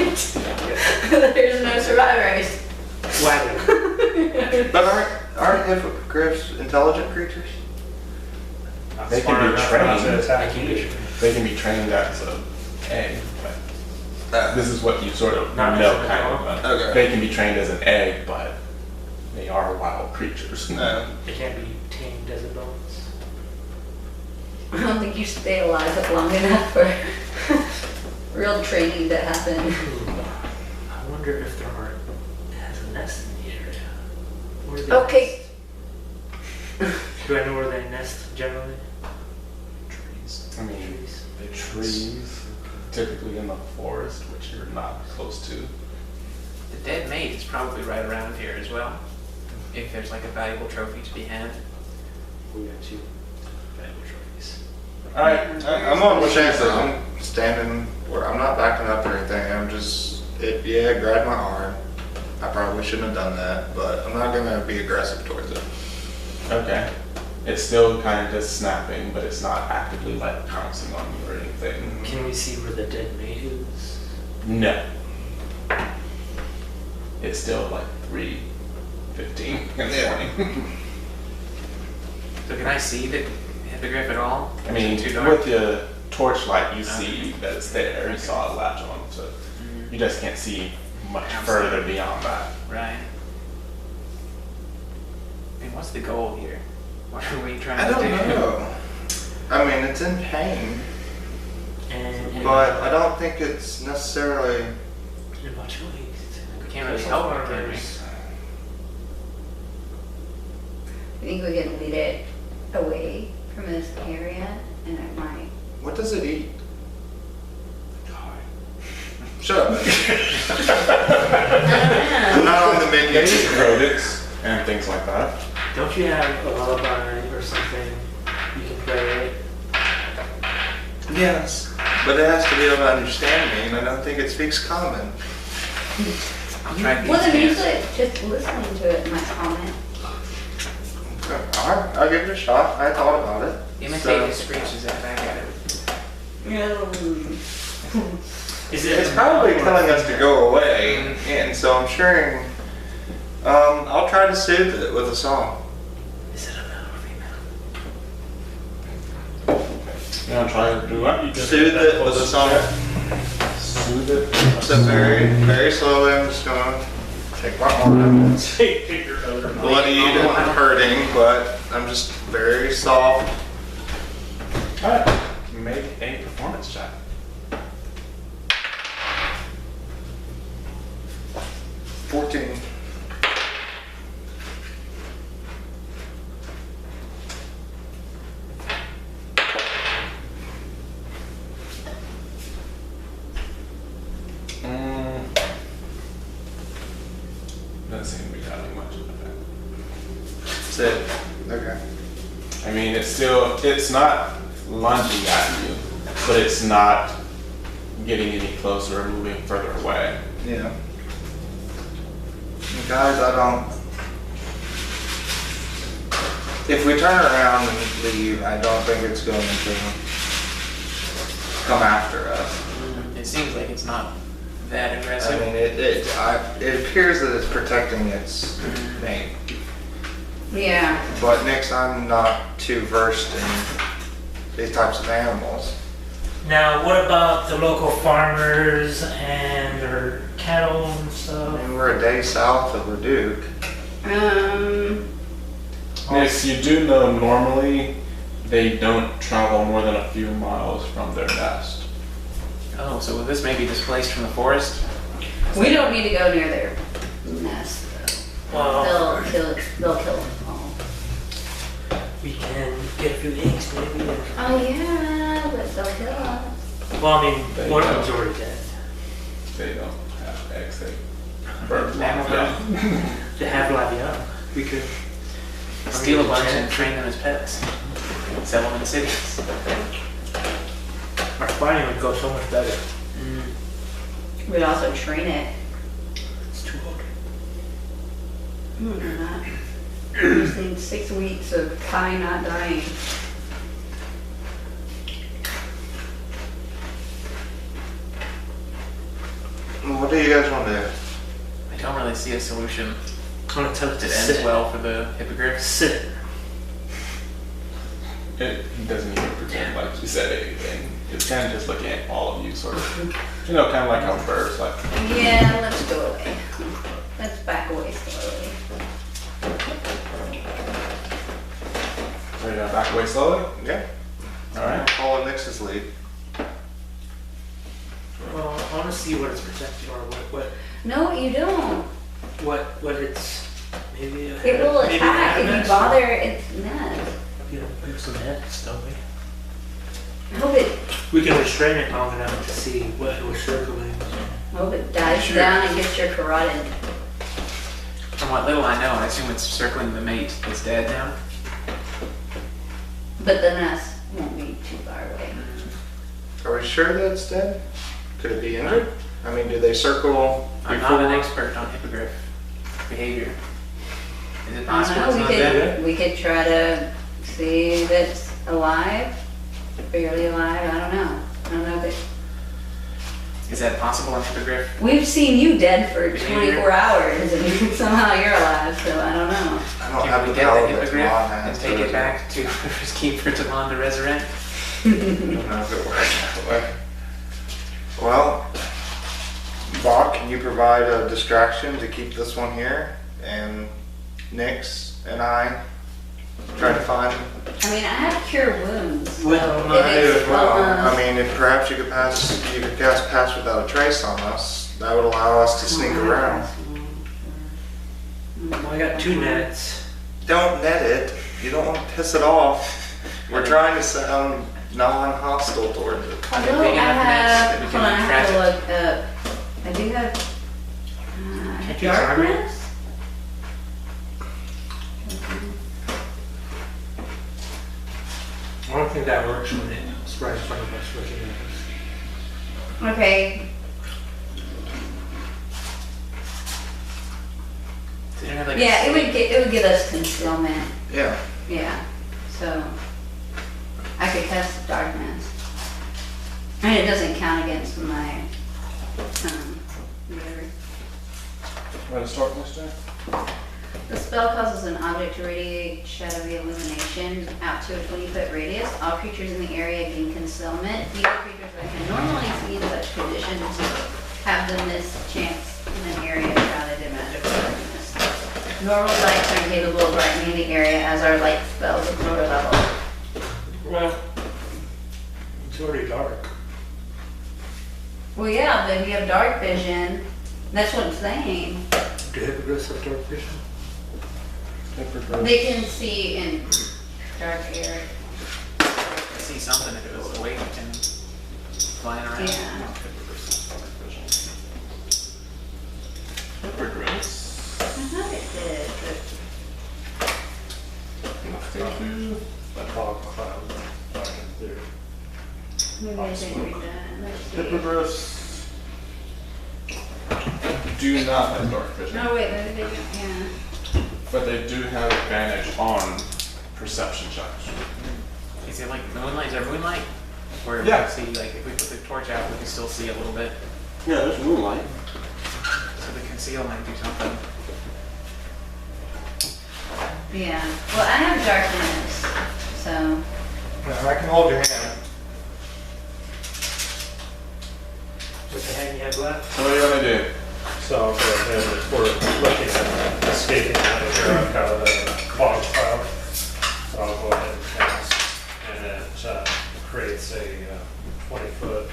There's no survivors. Wagon. but aren't hippogriffs intelligent creatures? They can be trained. To attack They can you. be trained. They can be trained as an egg, but this is what you sort of Not know, as an kind adult. of. Okay. They can be trained as an egg, but they are wild creatures. No. They can't be tamed as adults. I don't think you stay alive long enough for real training to happen. I wonder if there are has a nest in the area. Where do they Okay. nest? Do I know where they nest generally? Trees. I mean, Trees. the trees, typically in the forest, which you're not close to. The dead mate is probably right around here as well. If there's like a valuable trophy to be had. We got 2 valuable trophies. Alright, I'm on the chance. I'm standing where I'm not backing up or anything. I'm just, it grabbed my arm. I probably shouldn't have done that, but I'm not gonna be aggressive towards it. Okay. It's still kind of just snapping, but it's not actively like pouncing on you or anything. Can we see where the dead mate is? No. It's still like 3:15 in the Yeah. morning. So can I see the hippogriff at all? I mean, Is it too dark? with the torchlight, you see that it's there. You saw a latch on, so you just can't see much further beyond that. Right. I mean, what's the goal here? What are we trying I to don't do? know. I mean, it's in pain, And but I don't think it's necessarily. in a bunch of ways. We can't really help it, can we? I think we can lead it away from this area, and it might. What does it eat? Shut up. I'm not on the menu. They eat rodents and things like that. Don't you have a lullaby or something you can play? Yes, but it has to be able to understand me, and I don't think it speaks common. I'll try Well, then these usually just listening to it might comment. Alright, I'll give it a shot. I thought about it. Imitate his screeches at back at it. Is it? It's probably telling us to go away, and so I'm sharing. I'll try to soothe it with a song. Is it a male or female? You want to try to do what? Soothe it with a song. Soothe it. So very, very slowly, I'm just gonna take my arm. Take your other Bloodied and hurting, but I'm just very soft. Alright. Make a performance check. 14. Doesn't seem to be having much of an effect. That's it. Okay. I mean, it's not lunging at you, but it's not getting any closer or moving further away. Yeah. Guys, I don't. If we turn around and leave, I don't think it's going to come after us. It seems like it's not that I aggressive. mean, it appears that it's protecting its mate. Yeah. But Nyx, I'm not too versed in these types of animals. Now, what about the local farmers and their cattle and I stuff? mean, we're a day south of Leduc. Yes, you do know normally they don't travel more than a few miles from their nest. Oh, so this may be displaced from the forest? We don't need to go near their nest though. Well, They'll kill them all. we can get a few eggs maybe. Oh yeah, but they'll kill us. Well, I mean, They one of don't. them's already dead. They don't have eggs, they burn them Animal off. Yeah. They have live young. We could Steal a bunch and train them as pets. Sell them in the cities. our fighting would go so much better. We'd also train it. It's too old. Or not. Just need 6 weeks of Kai not dying. What do you guys want to do? I don't really see a solution I'm gonna tell it that to ends sit. well for the hippogriffs. Sit. It doesn't even pretend like you said anything. It's kind of just looking at all of you, sort of. You know, kind of like how birds, like, Yeah, let's go away. Let's back away slowly. are you gonna back away slowly? Yeah. Alright. Follow Nyx's lead. Well, I want to see what it's protecting or No, you don't. what it's maybe. It will maybe attack if you nest. bother its nest. You know, we have some nets, don't we? I hope it, We can restrain it long enough to see what it was circling. dives Sure. down and gets your carotid. From what little I know, I assume it's circling the mate that's dead now. But the nest won't be too far away. Are we sure that it's dead? Could it be injured? I mean, do they circle I'm before? not an expert on hippogriff behavior. Is it I possible don't it's know, not we dead? could try to see if it's alive, barely alive, I don't know. I don't know if it, Is that possible on hippogriff? we've seen you dead for Behavior. 24 hours and somehow you're alive, so I don't know. I don't Can have we the get power the that hippogriff Tamon and has. take it back to River's Keeper Tamon to resurrect? I don't know if it works that way. Well, Bocq, can you provide a distraction to keep this one here? And Nyx and I try to find. I mean, I have cure wounds, so Well, if I do it's as well. well, I mean, if perhaps you could cast pass without a trace on us. That would allow us to sneak around. Well, I got 2 nets. Don't net it. You don't want to piss it off. We're trying to sound non-hostile towards it. Although big I enough nest have, that we hold on, I can have to track look up, I do have, Can't you charm it? darkness? I don't think that works when it's right in front of us looking at us. Okay, They don't have like yeah, a it would give us concealment, Yeah. yeah, so I could cast darkness. And it doesn't count against my, whatever. What is darkness do? The spell causes an object to radiate shadowy illumination out to a 20-foot radius. All creatures in the area gain concealment. Fewer creatures that can normally see in such conditions have the mischance in an area shrouded in magical darkness. Normal lights are capable of brightening the area, as are light spells of lower level. Well, it's already dark. Well, yeah, but if you have dark vision, that's what I'm saying. Do hippogriffs have dark vision? They can see in dark air. see something if it was awake and flying around. Yeah. Hippogriffs. I thought it did, but A fog cloud back in there. maybe I didn't read that. Let's see. Hippogriffs do not have dark vision, No, wait, maybe they don't, yeah. but they do have advantage on perception checks. Is it like moonlight? Is there moonlight? Where Yeah. we can see, like, if we put the torch out, we can still see a little bit. Yeah, there's moonlight. So the conceal might do something. Yeah, well, I have darkness, so, I can hold your hand. With the hand you have left? So what do you want to do? So I'll go ahead and we're looking at escaping out of here. I've got a fog cloud. So I'll go ahead and cast. And it creates a 20-foot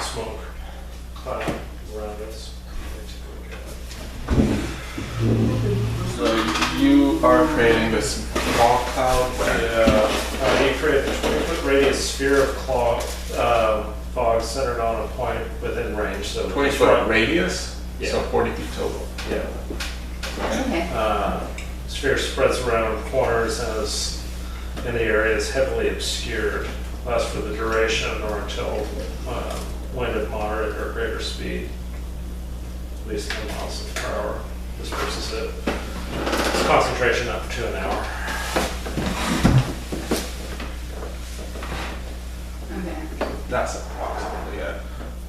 smoke cloud around us. So you are creating this fog cloud. You create a 20-foot radius sphere of fog centered on a point within range. So 20-foot radius? Yeah. So 40 feet total. Yeah. Okay. Sphere spreads around corners and is in the area is heavily obscured. Lasts for the duration or until wind at moderate or greater speed, at least 10 miles per hour. Disperses it. Its concentration up to an hour. Okay. That's approximately it.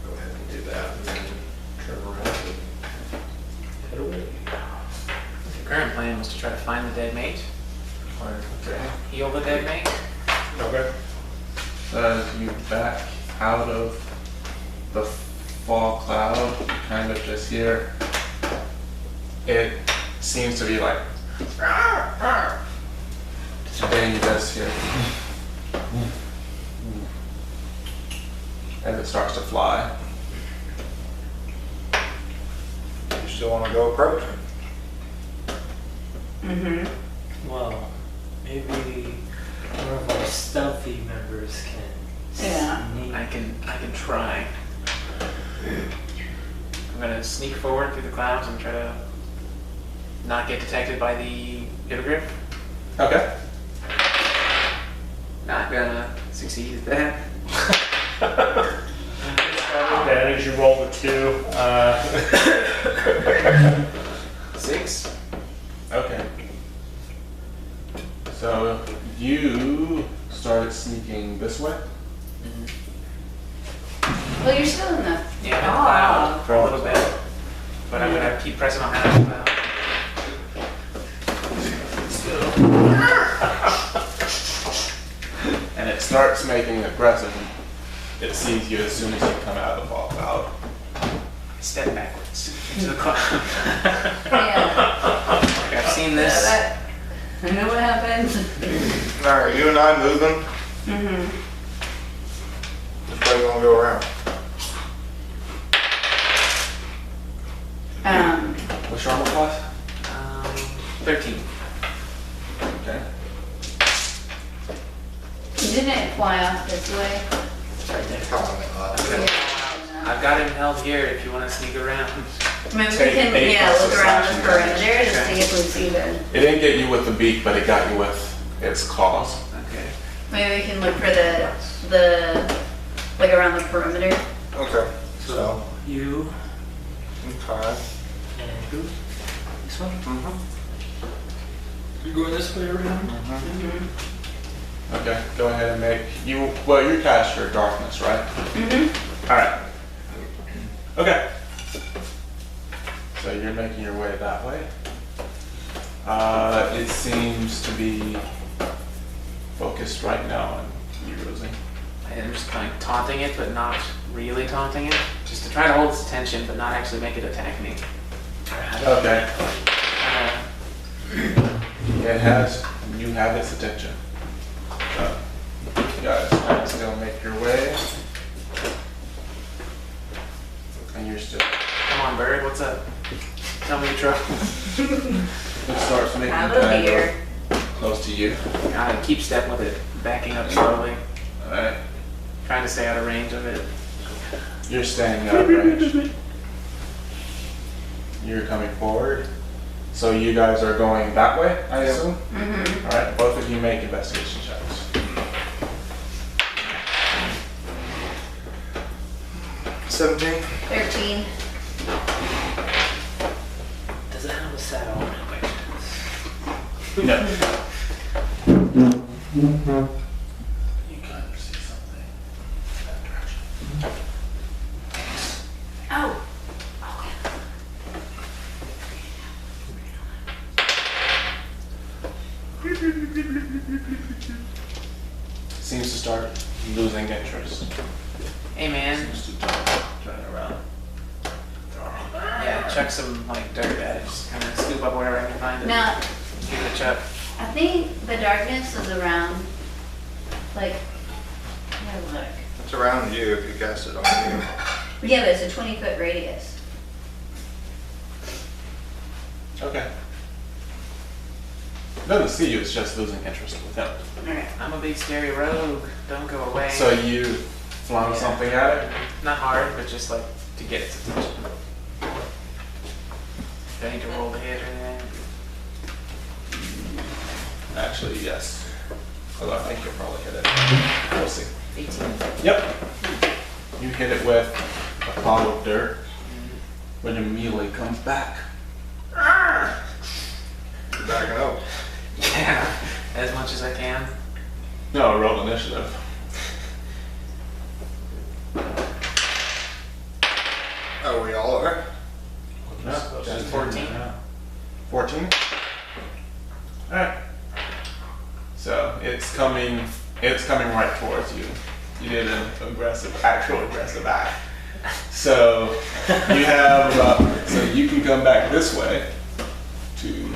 Go ahead and do that, and then turn around and head away. The current plan was to try to find the dead mate, or Okay. heal the dead mate. Okay. As you back out of the fog cloud, you kind of just hear it seems to be like, and then you just hear, and it starts to fly. You still want to go approach him? Mm-hmm. Well, maybe one of our stealthy members can Yeah. sneak. I can try. I'm gonna sneak forward through the clouds and try to not get detected by the hippogriff. Okay. Not gonna succeed at that. Advantage, you roll the 2. 6. Okay. So you started sneaking this way. Well, you're still in the Yeah, I'm in the fog. cloud for a little bit, but I'm gonna keep pressing on that cloud. And it starts making aggressive. It sees you as soon as you come out of the fog cloud. Step backwards into the cloud. Yeah. Like, I've seen this. I know what happens. Alright, you and I moving. Mm-hmm. Which way you want to go around? What's your armor class? 13. Okay. Didn't it fly off this way? I've got him held here if you want to sneak around. Maybe we Take can, 8 yeah, plus look the around the slashing perimeter damage. to Okay. see if we see the. It didn't get you with the beak, but it got you with its claws. Okay. Maybe we can look for the like around the perimeter. Okay. So, You okay. and who? This one? Mm-hmm. You're going this way around? Mm-hmm. Okay, go ahead and make you. Well, you cast your darkness, right? Mm-hmm. All right. Okay. So you're making your way that way. It seems to be focused right now on you, Rosie. I'm just kind of taunting it, but not really taunting it. Just to try to hold its attention, but not actually make it attack me. Okay. Uh, It has. You have its attention. So you guys can still make your way, and you're still. Come on, bird. What's up? Tell me your trouble. It starts making Out of kind here. of close to you. Gotta keep step with it, backing up slowly, All right. trying to stay out of range of it. You're staying out of range. You're coming forward. So you guys are going that way, I assume? Mm-hmm. All right, both of you make investigation checks. 17. 13. Does it have a saddle on it by chance? No. You kind of see something in that direction. Oh. Seems to start losing interest. Hey, man. Seems to turn around. Yeah, chuck some like dirt at it. Just kind of scoop up wherever I can find it. Now, Give it a chuck. I think the darkness is around, like, yeah, look. It's around you if you cast it on you. Yeah, but it's a 20-foot radius. Okay. Doesn't see you, it's just losing interest with him. Alright. I'm a big scary rogue. Don't go away. So you flung something at it? Not hard, but just like to get its attention. Do I need to roll the hit or anything? Actually, yes. Although I think you'll probably hit it. We'll see. 18. Yep. You hit it with a pile of dirt, but immediately comes back. You're backing up. Yeah, as much as I can. No, roll initiative. Oh, we all are? No, Just 14. 14? Alright. So it's coming right towards you. You did an actual aggressive act. So you have so you can come back this way to,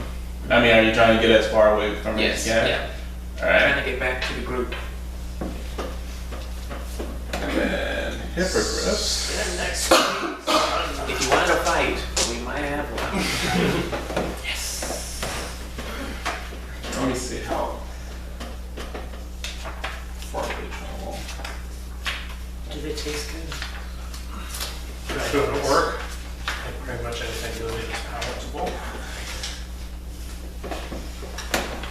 I mean, are you trying to get as far away from it as you can? Yeah. Alright. Trying to get back to the group. And then Hippogriff. If you wanted to fight, we might have one. Yes. Let me see how far they travel. Do they taste good? Doing the work. Like pretty much anything doing it is palatable.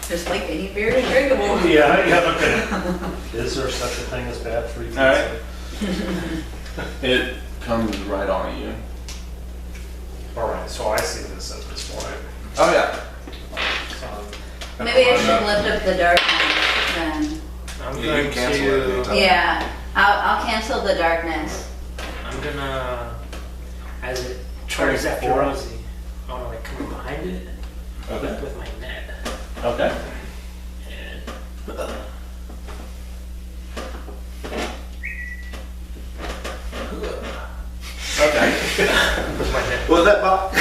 Just like any beer is drinkable. Yeah, okay. Is there such a thing as bad free pizza? Alright. It comes right on you. Alright, so I see this at this point. Oh yeah. Maybe I should lift up the darkness then. I'm You going can cancel it to. anytime. Yeah, I'll cancel the darkness. I'm gonna, as it charges after 24. Rosie, I wanna like come behind it Okay. with my net. Okay. And Okay. with my net. Was that Bocq?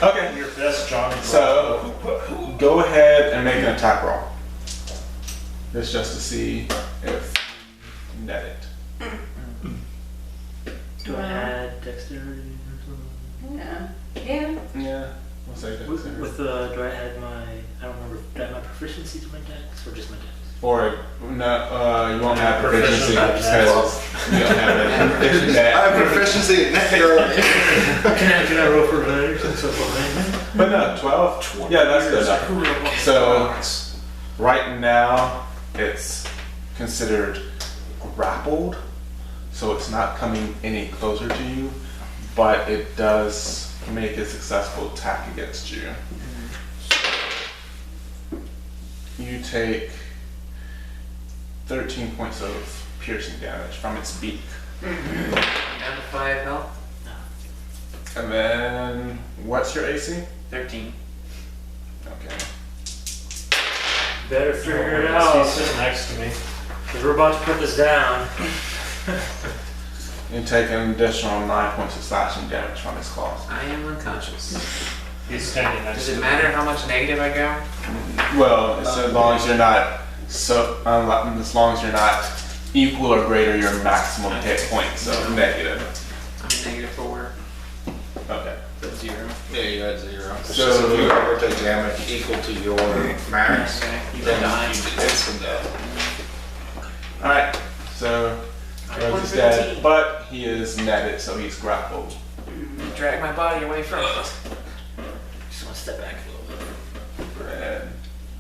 Okay. Your best Johnny. So go ahead and make an attack roll. This just to see if you net it. Do I add dexterity or Yeah. Yeah. Yeah. We'll say something? that. With do I add my, I don't remember, do I add my proficiency to my dex or just my dex? Or no, you won't have proficiency Proficient because at you don't have it. It's I net. have proficiency in net. Can I roll for advantage since I'm behind me? But no, 12? Yeah, that's good enough. So right now it's considered grappled, so it's not coming any closer to you, but it does make a successful attack against you. You take 13 points of piercing damage from its beak. Down to 5 health. And then, what's your AC? 13. Okay. Better figure it He's out. sitting next to me. Because we're about to put this down. You take an additional 9 points of slashing damage from its claws. I am unconscious. He's standing next Does to it me. matter how much negative I go? Well, it's as long as you're not as long as you're not equal or greater your maximum hit points of negative. I'm negative 4. Okay. So 0. Yeah, you had 0. So- So if you ever take damage equal to your max, Okay. You then die. you instant death. All right. So Rosie's dead, but he is netted, so he's grappled. Drag my body away from it. Just want to step back a little bit. And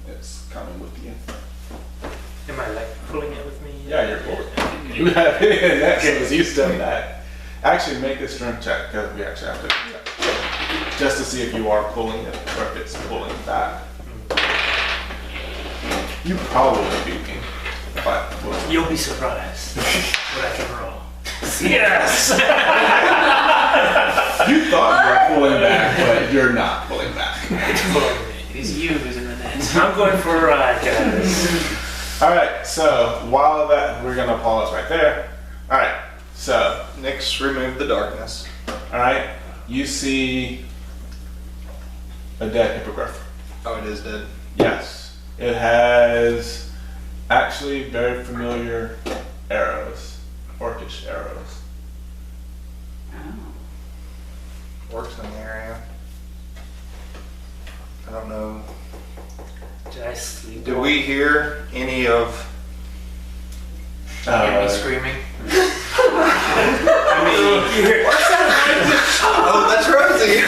it's coming with you. Am I like pulling it with me? Yeah, you're forward. You have it in that, so you step back. Actually, make a strength check because we actually have to just to see if you are pulling it or if it's pulling back. You probably beat me, but we'll see. You'll be surprised what I can roll. Yes! You thought you were pulling back, but you're not pulling back. It's pulling me. It is you who's in the net. I'm going for a ride, guys. All right, so while that, we're gonna pause right there. All right, so Nyx removed the darkness. all right, you see a dead hippogriff. Oh, it is dead. Yes, it has actually very familiar arrows orcish arrows. Oh. Works in the area. I don't know. Did I sleep? Did we hear any of? Hear me screaming? I mean, what's that? Oh, that's Rosie.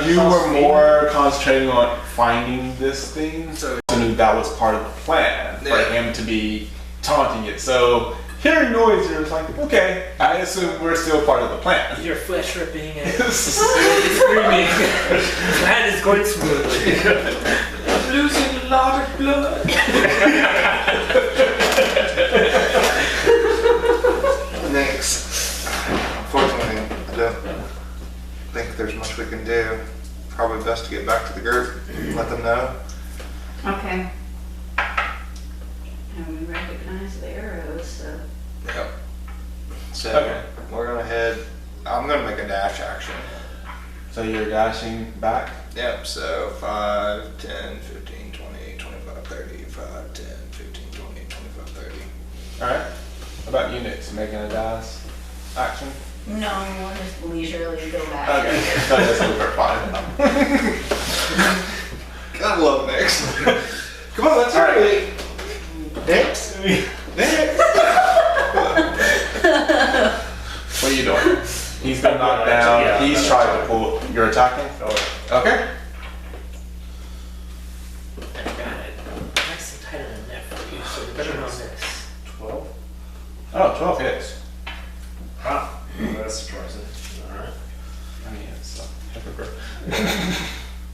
You were more concentrating on finding this thing, so I knew that was part of the plan for him to be taunting it. So hearing noise, you're just like, okay, I assume we're still part of the plan. Your flesh ripping and screaming. Plan is going smoothly. I'm losing a lot of blood. Nyx. Unfortunately, I don't think there's much we can do. Probably best to get back to the group, let them know. Okay. And we recognize the arrows, so. Yep. So Okay. we're gonna head. I'm gonna make a dash action. So you're dashing back? Yep, so 5, 10, 15, 20, 25, 30, 5, 10, 15, 20, 25, 30. Alright. What about you, Nyx? Making a dash action? No, we'll just leisurely go back. Okay. So I just move for 5 God love Nyx. Come on, let's hurry. Nyx? Nyx? What are you doing? He's been knocked down. Yeah, He's tried to pull. You're attacking? Okay. I got it. Nice and tight in the neck for you, so you better know this. 12? Oh, 12 hits. Ah, that's surprising. Alright. I mean, it's a hypocrite.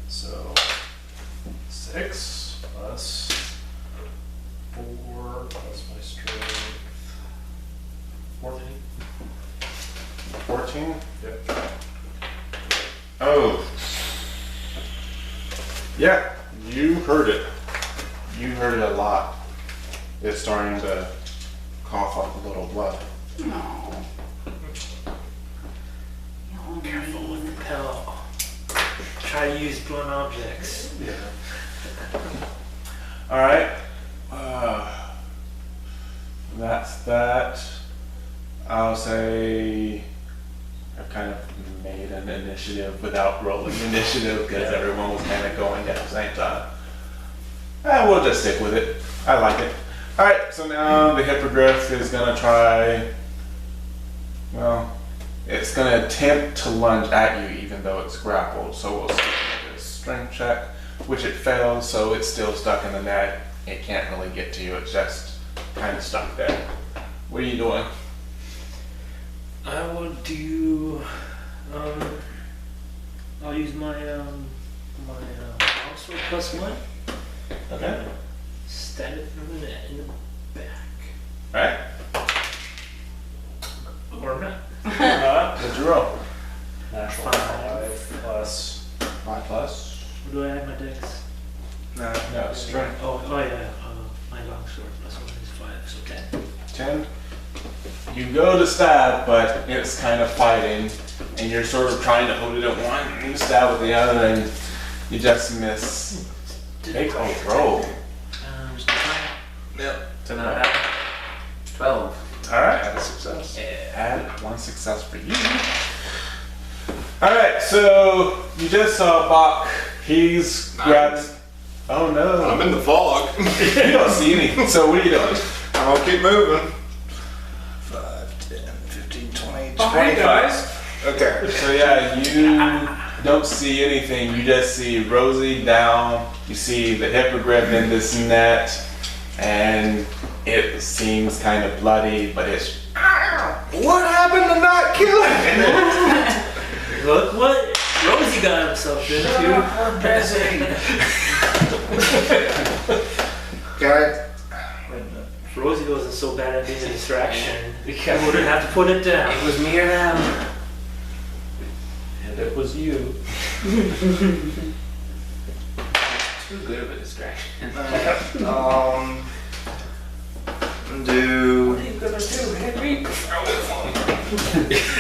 So 6 plus 4 plus my strength. 14. 14? Yep. Oh. Yeah, you heard it. You heard it a lot. It's starting to cough up a little blood. No. Careful with the pill. Try to use blunt objects. Yeah. Alright. That's that. I'll say I've kind of made an initiative without rolling initiative because everyone was kind of going at the same time. We'll just stick with it. I like it. Alright, so now the hippogriff is going to try, well, it's going to attempt to lunge at you even though it's grappled. So we'll see if it's strength check, which it fails, so it's still stuck in the net. It can't really get to you, it's just kind of stuck there. What are you doing? I will do. I'll use my longsword +1. Okay. Stab it from the net in the back. Alright. Or not. What'd you roll? Natural 5. 5 plus. 5 plus? What do I have my dex? No. No, strength. Oh yeah. My longsword +1 is 5, so 10. 10. You go to stab, but it's kind of fighting, and you're sort of trying to hold it at one, and you stab with the other, and you just miss. Make a roll. Yep. So now that 12. Alright. Had a success. Add 1 success for you. Alright, so you just saw Bocq. He's grabbed. Oh no. I'm in the fog. You don't see anything. So what are you doing? I'm gonna keep moving. 5, 10, 15, 20, Oh, hey, 25. guys. Okay. So yeah, you don't see anything. You just see Rosie down. You see the hippogriff in this net, and it seems kind of bloody, but it's. What happened to not killing it? Look what Rosie got himself into. We're busy. Guys, If Rosie wasn't so bad at being a distraction, we wouldn't have to put it down. It was me or them. And it was you. Too good of a distraction. do What are you gonna do, Henry?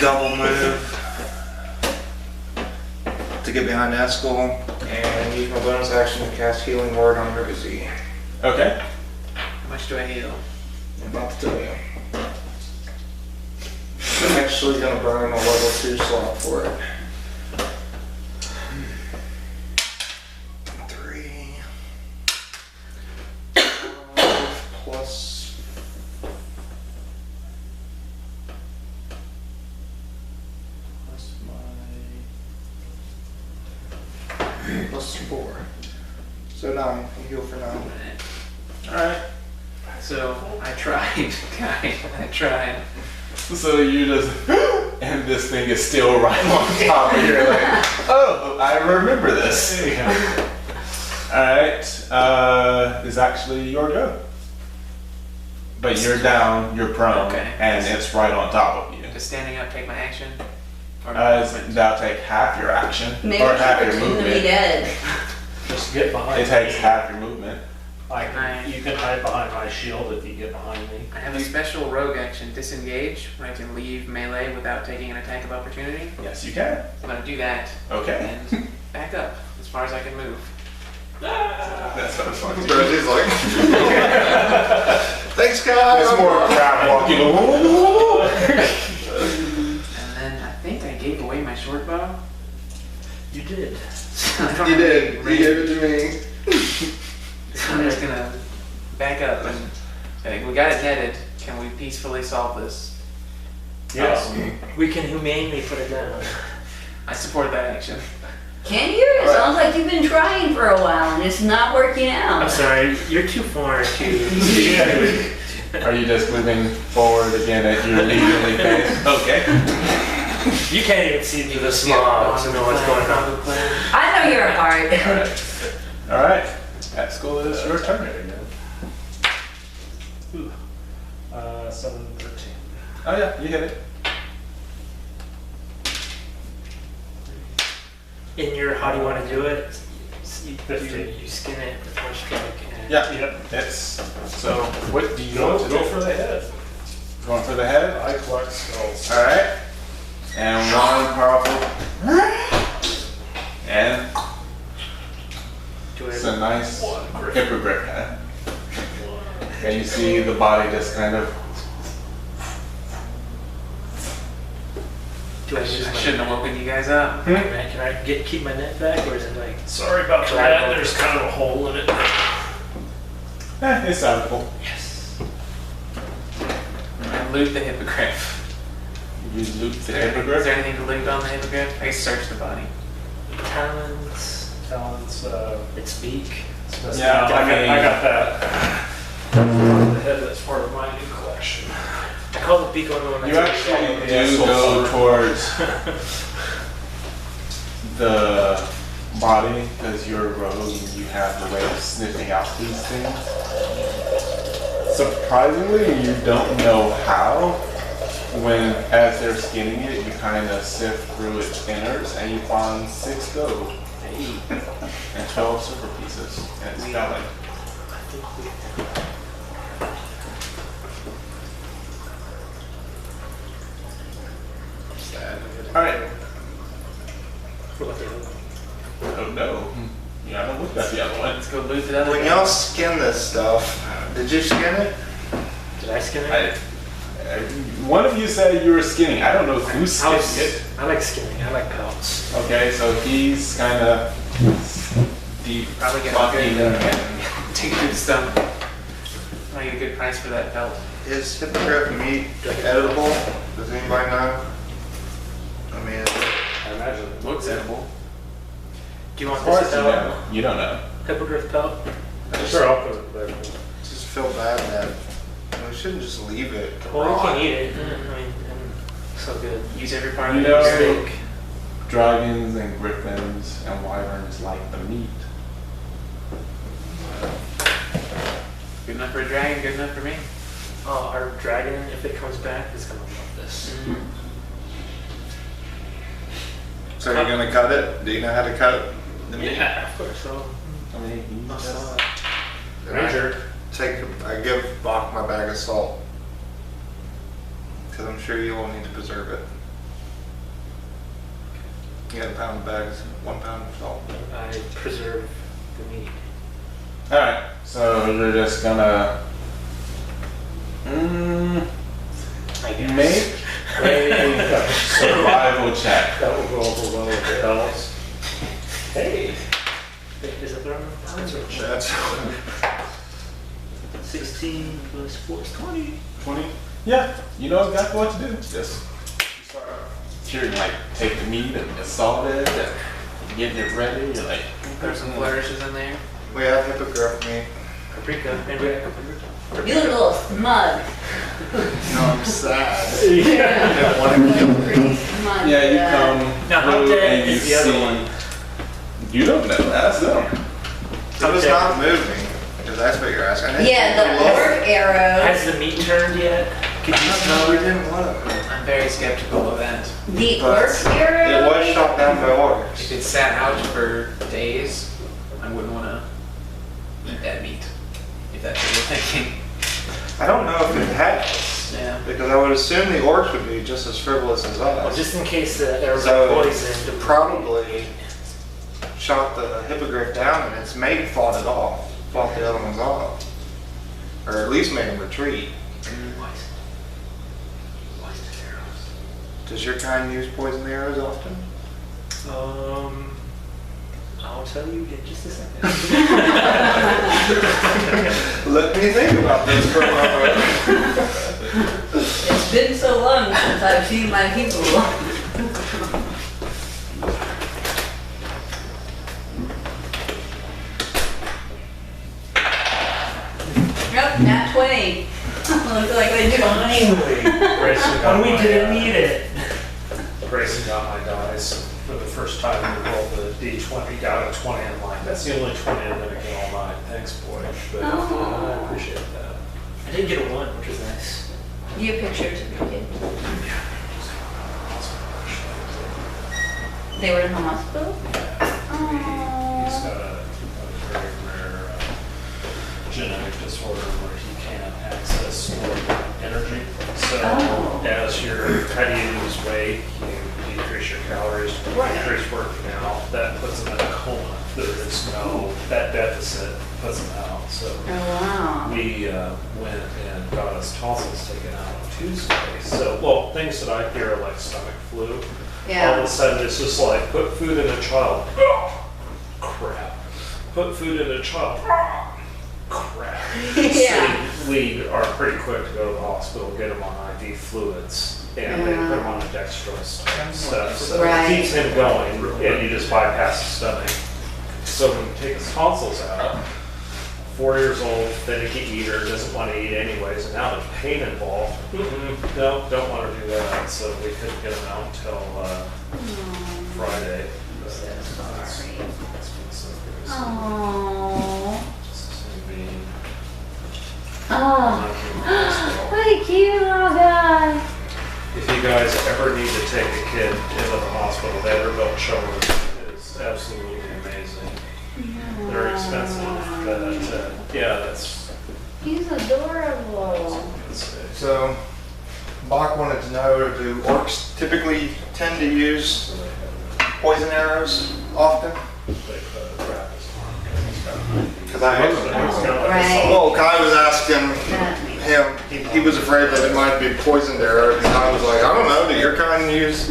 double move to get behind Eskel and use my bonus action to cast Healing Word on Rosie. Okay. much do I heal? I'm about to tell you. I'm actually gonna burn a level 2 slot for it. 3. 12 plus 4. So 9. You heal for 9. Alright. So I tried, guy. I tried. So you just, and this thing is still right on top of your like, oh, I remember this. Alright, it's actually your go. But you're down, you're prone, Okay. and it's right on top of you. Just standing up, take my action. Or my movement? That'll take half your action, Maybe or half you your pretend to be movement. dead. Just get behind It takes me. half your movement. You can hide behind my shield if you get behind me. I have a special rogue action, disengage, where I can leave melee without taking an attack of opportunity. Yes, you can. I'm gonna do that Okay. and back up as far as I can move. That's what it's like. Rosie's like, thanks guys. It's more crowd walking. And then I think I gave away my short bow. You did. I don't You have did. any You range. gave it to me. So I'm just gonna back up and I think we got it netted. Can we peacefully solve this? Yes. We can humanely put it down. I support that action. Can you? It sounds like you've been trying for a while and it's not working out. I'm sorry, you're too far to. Are you just moving forward again at your leisurely pace? Okay. You can't even see through the smog to know what's going on. I know your heart. Alright. Eskel, it is your turn. 7, 13. Oh yeah, you hit it. In your, how do you want to do it? You 15. skin it with one strike. And Yeah. Yep. It's so. What do you want to Go do? for the head. Going for the head. I collect skulls. All right. And one powerful. And do it's it. a nice hippogriff head. And you see the body just kind of. Do I I use my shouldn't have woken you guys up. Can I keep my net back, or is it like? Sorry about that. There's kind of a hole in it. It's salvageable. Yes. And loot the hippogriff. You loot Is the there hippogriff. anything to loot on the hippogriff? I can search the body. Talons. Talons, Its beak. Yeah, I got that. The head that's part of my new collection. I call the beak on the one You that's actually Yeah, do soul go sucker. towards the body because you're a rogue and you have the way of sniffing out these things. Surprisingly, you don't know how. When, as they're skinning it, you kind of sift through its innards and you find 6 gold and 12 silver pieces. And it's got like alright. Oh no. Yeah, I don't look at the other one. Let's go loot the other When guy. y'all skin this stuff, did you skin it? Did I skin it? One of you said you were skinning. I don't know who skinned it. I like skinning. I like pelts. Okay, so he's kind of deep, Probably get a fucking good, and take a good stomach. I'll get a good price for that belt. Is hippogriff meat edible? Does anybody know? I mean, I imagine it Looks edible. Do you want as far this as you pelt? know, you don't know. Hippogriff pelt? Sure, I'll put it there. I just feel bad that we shouldn't just leave it. Well, you raw. can eat it. I mean, so good. Use every part You of know, the Steak. dragons and griffins and wyverns like the meat. Good enough for a dragon, good enough for me. Our dragon, if it comes back, is gonna love this. So you're gonna cut it? Do you know how to cut the meat? Yeah, of course. So, I mean, you just, Then Ranger. I give Bocq my bag of salt. Because I'm sure you will need to preserve it. You got a pound of bags, 1 pound of salt. I preserve the meat. alright, so you're just gonna I guess. Make a survival check. That will go over well with the elves. Hey. Is it throwing? That's 16 plus 4 is 20. 20? Yeah, you know exactly what to do. Just start hearing like take the meat and assault it and get it ready. You're like, There's some flourishes in there. we have hippogriff meat. Paprika. And we have paprika. You look a little smug. No, I'm sad. Yeah. I don't want to kill me. Pretty smug. yeah, you yeah. come Now, how through dead and you is the other see. one? You don't know. Ask them. I'm just not moving, because that's what you're asking. Yeah, the orc arrow. Has the meat turned yet? Could you No, smell we it? didn't look. I'm very skeptical of that. The But orc arrow? It was shot down by If orcs. it sat out for days, I wouldn't want to eat that meat. If that's what you're thinking. I don't know if it has, Yeah. because I would assume the orcs would be just as frivolous as Well, us. just in case the arrows So, are poisoned. probably shot the hippogriff down and its mate fought it off, fought the other ones off. Or at least made them retreat. Poisoned arrows. Does your kind use poison arrows often? I'll tell you in just a second. Let me think about this for a moment. It's been so long since I've seen my people. Yep, nat 20. Looks like they do. Finally! Grayson got And we my, didn't need it. Grayson got my dice for the first time. We rolled the d20, got a 20 in line. That's the only 20 I'm gonna get all night. Thanks, boy. But I appreciate that. I did get a 1, which was nice. You have pictures of your kid. They were in the hospital? He's Aww. got a very rare genetic disorder where he can't access stored energy. So Oh. as how do you lose weight, you decrease your calories, Right. decrease working out, that puts him in a coma. There is no, that deficit puts him out. So Oh, wow. we went and got his tonsils taken out on Tuesday. So, well, things that I hear are like stomach flu. All of Yeah. a sudden, it's just like, put food in a child. Crap. Put food in a child. Crap. Yeah. So we are pretty quick to go to the hospital, get him on IV fluids, and they put him on a dextrose type stuff. So Right. it keeps him going, and you just bypass the stomach. So when you take his tonsils out, 4 years old, finicky eater, doesn't want to eat anyways, and now there's pain involved. No, don't want to do that. So we couldn't get him out until Friday. But So sorry. it's been so good. Aww. It's gonna be Oh. not in the hospital. What a cute little guy. If you guys ever need to take a kid into the hospital, Vanderbilt Children's is absolutely amazing. They're expensive, but yeah, that's He's adorable. So, Bocq wanted to know, do orcs typically tend to use poison arrows often? Because I actually... Right. Well, Kai was asking That makes him, he was afraid that it might be poisoned arrows, and I was like, I don't know, do your kind use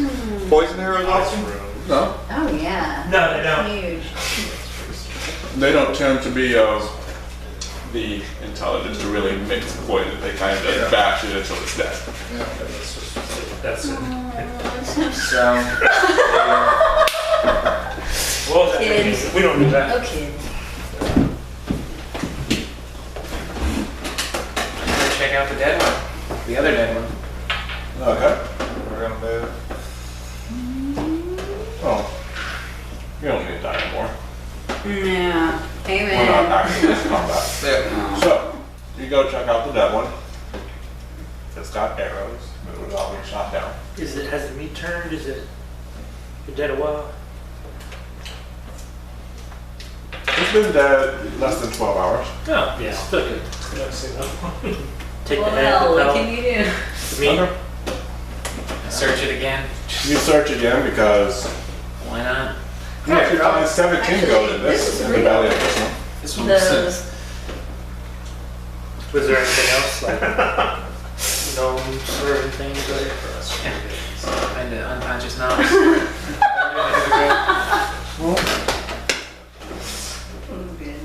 poison arrows often? No, Oh, yeah. No, they don't. Huge. they don't tend to be of the intelligence to really mix the poison. They kind of just Yeah. bash it until it's dead. That's it. So, Well, that Kids. means we don't do that. Oh, kids. Better check out the dead one. The other dead one. Okay. we're gonna move. Oh, you don't need to die anymore. Yeah. We're not Amen. actually in combat. Yeah. So, you go check out the dead one. It's got arrows. It was all been shot down. Has the meat turned? Is it been dead a while? It's been dead less than 12 hours. No, Yeah. still good. Yeah, see that? Take the head, Well, the what belt, can you do? the meat. Okay. Search it again. You search again because Why not? you actually find 17 gold in This this, is in the real. belly of this one. This one's Those. Was there anything else? Like, gnomes or anything good? And the unconscious knobs. Oh, good.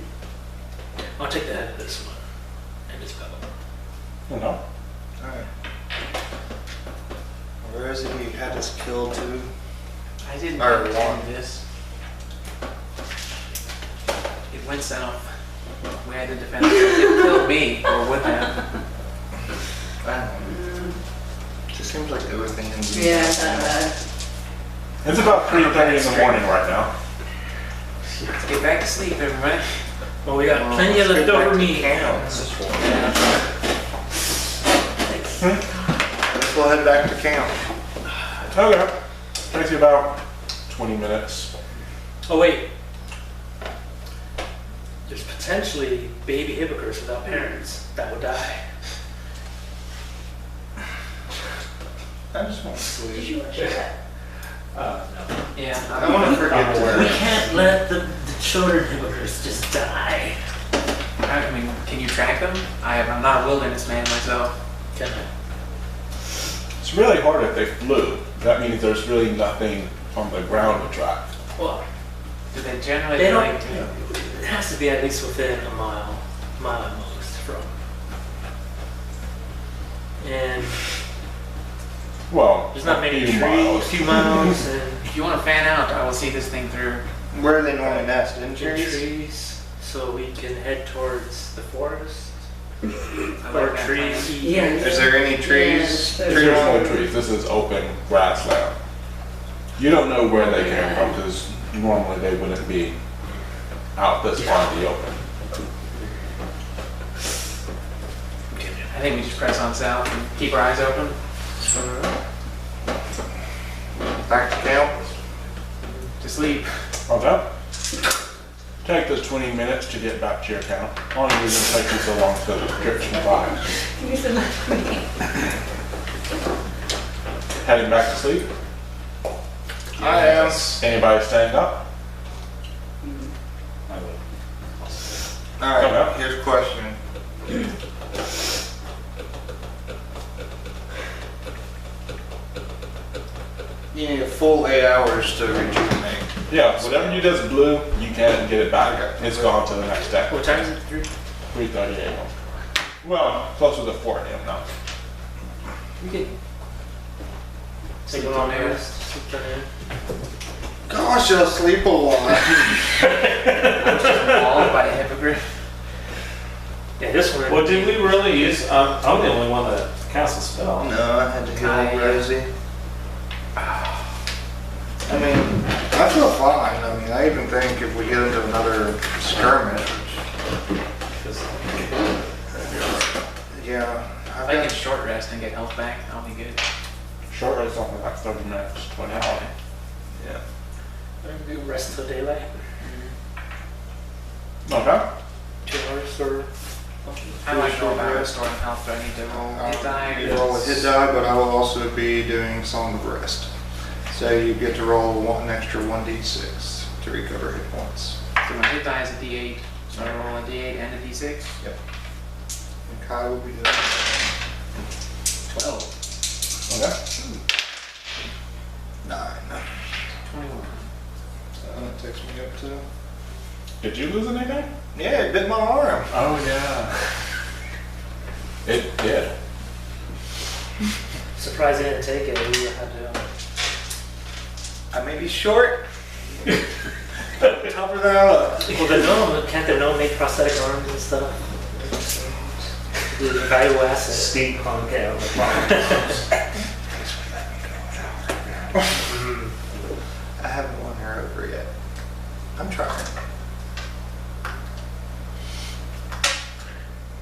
I'll take the head of this one and just go. No. Alright. Where is it you had us killed too? I didn't Or intend one. this. It went south. We had to defend it. It killed me, or would have. I don't know. Just seems like everything in the Yeah, I thought about it. It's about 3:30 in the morning right now. Let's get back to sleep, everybody. Well, we got plenty of leftover meat. Let's go head back to camp. Okay. Takes you about 20 minutes. Oh wait. There's potentially baby hippogriffs without parents that would die. I just want to Did sleep. you watch that? No. Yeah, I want to forget We to. can't let the children hippogriffs just die. I mean, can you track them? I'm not a wilderness man myself. Can I? It's really hard if they flew. That means there's really nothing on the ground to track. Well, Do they generally they don't. like to? It has to be at least within a mile at most from. And Well, there's not many a trees, few miles. 2 miles, and If you want to fan out, I will see this thing through. Where do they normally nest? In trees? trees, so we can head towards the forest I or like that trees. plan. Yeah. Is there any trees? Yeah, There's no trees. This is open grassland. You don't know where they came from because normally they wouldn't be out this far in the open. I think we just press on south and keep our eyes open. Back to camp? To sleep. Okay. Take this 20 minutes to get back to your camp. Only reason it takes you so long is because it's drips and flies. Give me some money. Heading back to sleep. I am. Anybody staying up? I would. Alright, here's a question. You need a full 8 hours to rejuvenate. Yeah, whatever you just blew, you can't get it back. Okay. It's gone to the next day. What time is it? 3:30 a.m. Well, closer to 4 a.m. now. We could take Sleep a long on air. rest. Sleep on air. Gosh, I'll sleep a lot. I was just mauled by a hippogriff. Yeah, this one. Well, did we really use? I'm the only one that cast a spell. No, I had to heal I- Rosie. I mean, I feel fine. I mean, I even think if we get into another skirmish, Because yeah, If I've I got can short rest and get health back, I'll be good. Short rest something like 30 minutes, 20 hours. Okay. yeah. Do rest till daylight. Okay. 2 hours or. How do I go about restoring health? Do I need to roll hit die? You roll with hit die, but I will also be doing Song of Rest. So you get to roll an extra 1d6 to recover hit points. So my hit die is a d8, so I roll a d8 and a d6. And Kai will be doing 12. Okay. 9. 21. So that takes me up to... Did you lose anything? Yeah, it bit my arm. Oh, yeah. It did. Surprised they didn't take it. We had to. I may be short. Tougher than I look. Well, the gnome, can't the gnome make prosthetic arms and stuff? The valuable asset. steampunk out of the farm. I haven't won her over yet. I'm trying.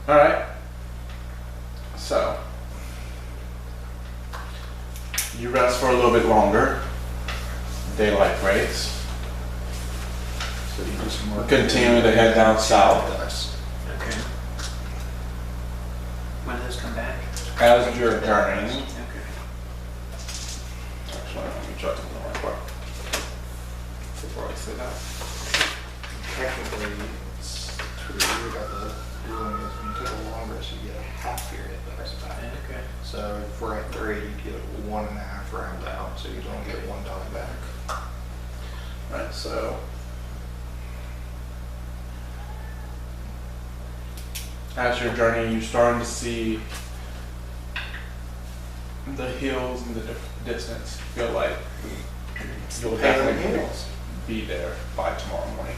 All right. So, you rest for a little bit longer. Daylight breaks. So you do some more. Continue to head down south. Dice. Okay. When do those come back? As you're journeying, Okay. actually, let me check something real quick before I say that. Technically, it's true that the doing is when you take a long this, you get a half your hit dice back. Okay. So if we're at 3, you get 1.5 round out, so you don't get 1 die back. Right, so as you're journeying, you're starting to see the hills in the distance. Feel like you'll definitely be there by tomorrow morning.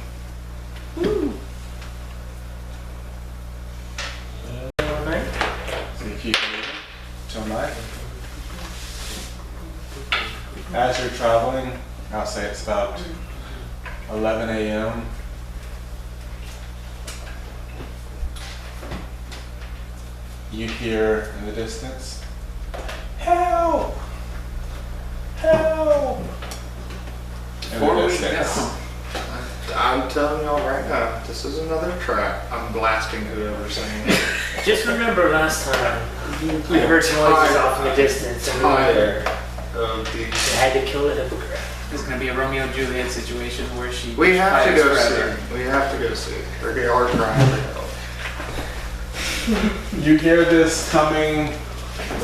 So you keep moving till night. As you're traveling, I'll say it's about 11 a.m. You hear in the distance, "Help! Help!" In Before the we distance. go, I'm telling y'all right now, this is another trap. I'm blasting whoever's saying it. Just remember last time we heard noises off in the distance and we Tired of we these. had to kill the hippogriff. This is going to be a Romeo and Juliet situation where she We have to fights go forever. see. We have to go see. They are trying to help. You hear this coming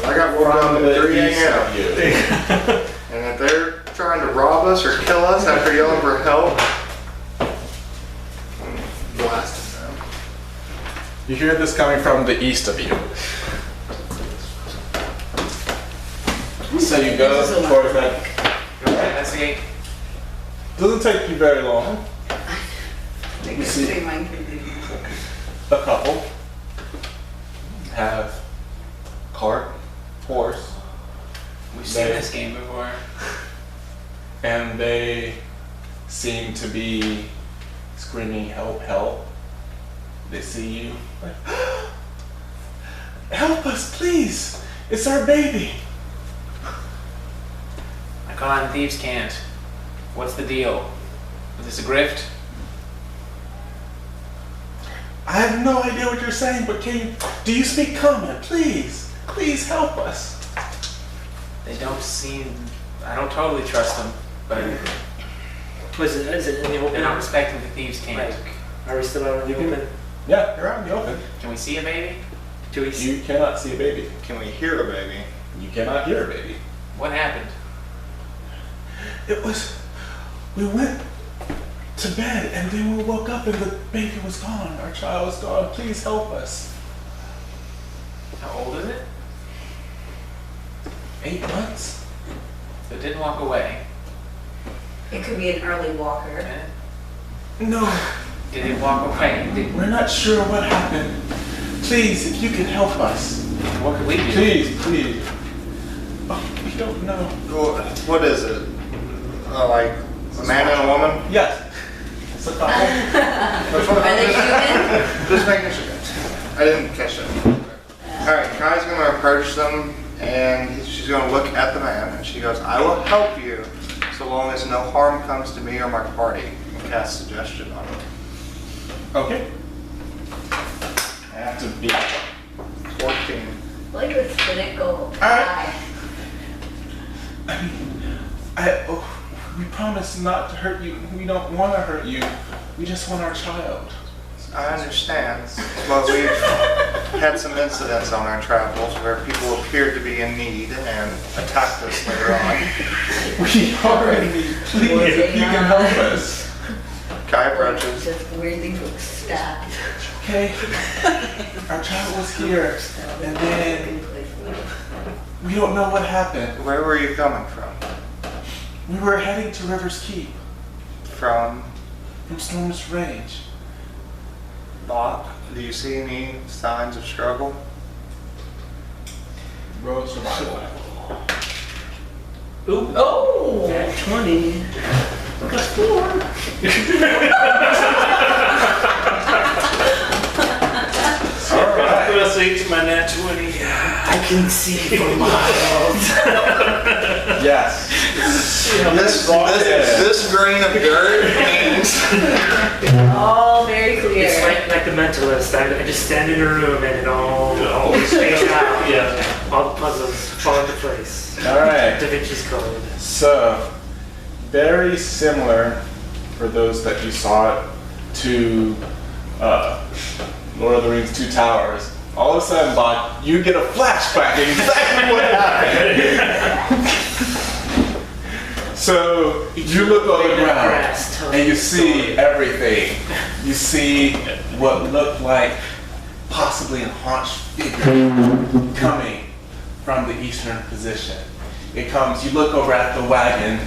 I got woke up from at the 3 east a.m. of you. And if they're trying to rob us or kill us after yelling for help, I'm blasting them. You hear this coming from the east of you. So you go This is a lot. towards that. Go investigate. Doesn't take you very long. I You could see- say mine could be. A couple have cart, horse, We've seen They- this game before. and they seem to be screaming, "Help, help." They see you. Like, "Help us, please! It's our baby!" I call on thieves' cant. What's the deal? Is this a grift? I have no idea what you're saying, but do you speak common? Please, please help us. They don't seem. I don't totally trust them, but Is it in the they're open? not respecting the thieves' cant. Like, are we still out in the open? Yeah, you're out in the open. Can we see a baby? Do we see? You cannot see a baby. Can we hear a baby? You cannot hear a baby. What happened? We went to bed and then we woke up and the baby was gone. Our child was gone. Please help us. How old is it? 8 months? So it didn't walk away. It could be an early walker. Eh? No, Did it walk away? we're not sure what happened. Please, if you can help us. What could we do? Please. Oh, we don't know. What is it? Like a man and a woman? Yes. It's a couple. Are they human? Just making sure. I didn't catch that. Alright, Kai's gonna approach them and she's gonna look at the man and she goes, "I will help you so long as no harm comes to me or my party." And cast suggestion on him. Okay. I have to be. 14. Like a cynical Alright. guy. We promise not to hurt you. We don't want to hurt you. We just want our child. I understand, but we've had some incidents on our travels where people appeared to be in need and attacked us later on. We are in need. Please, if you can help us. Kai approaches. Just weirdly stabbed. Okay. Our child was here, and then we don't know what happened. Where were you coming from? We were heading to River's Keep From from Storm's Range. Bocq? Do you see any signs of struggle? Roll survival. Ooh. Oh! That 20. Plus 4. All right. Plus 8 to my nat 20. I can see for miles. Yes. This grain of dirt means All very clear. It's like the mentalist. I just stand in a room and it all spaced out. Yeah. All the puzzles fall into place. All right. Da Vinci's Code. So, very similar for those that you saw it to Lord of the Rings Two Towers. all of a sudden, Bocq, you get a flashback of exactly what happened. So you look on the ground and you see everything. You see what looked like possibly a haunched figure coming from the eastern position. It comes, you look over at the wagon,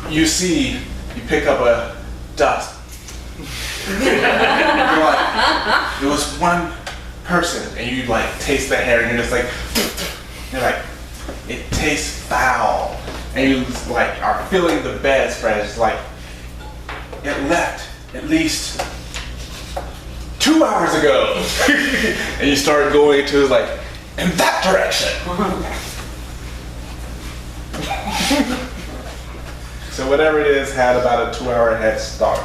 you see, you pick up a dust. You're like, it was one person, and you like taste the hair, and you're just like, you're like, it tastes foul, and you like are feeling the bed spread. It's like it left at least 2 hours ago, and you start going to like in that direction. So whatever it is had about a 2-hour head start.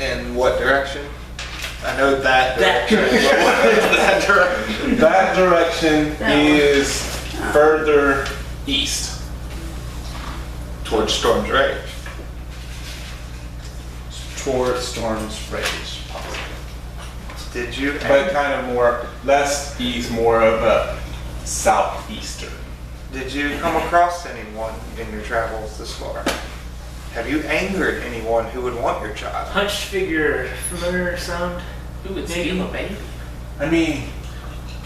In what direction? I know that direction. But what is that direction? That direction is further east. Towards Storm's Rage. Towards Storm's Rage, possibly. Did you? But kind of more, less east, more of a southeastern. Did you come across anyone in your travels this far? Have you angered anyone who would want your child? Hunched figure, familiar sound? Who would steal a baby? I mean,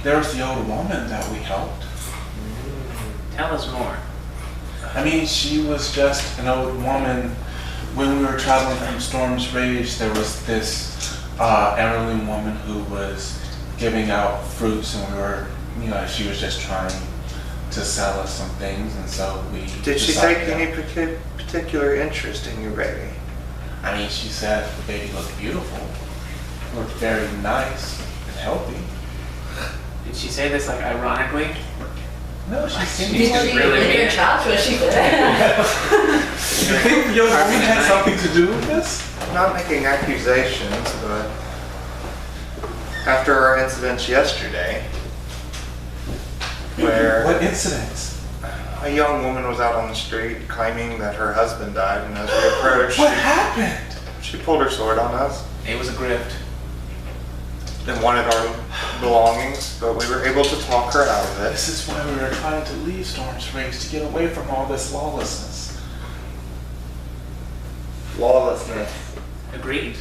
there's the old woman that we helped. Tell us more. I mean, she was just an old woman. When we were traveling from Storm's Rage, there was this heirloom woman who was giving out fruits, and we were, you know, she was just trying to sell us some things, and so we Did she decided take any particular interest in your baby? I mean, she said the baby looked beautiful, looked very nice and healthy. Did she say this like ironically? No, she seemed Did just she really lick her mean. chops? Was she good? You think the young woman had something to do with this? I'm not making accusations, but after our incidents yesterday, where What incidents? a young woman was out on the street claiming that her husband died, and as we approached, What happened? she pulled her sword on us It was a grift. and wanted our belongings, but we were able to talk her out of it. This is why we were trying to leave Storm's Rage, to get away from all this lawlessness. Lawlessness. Agreed.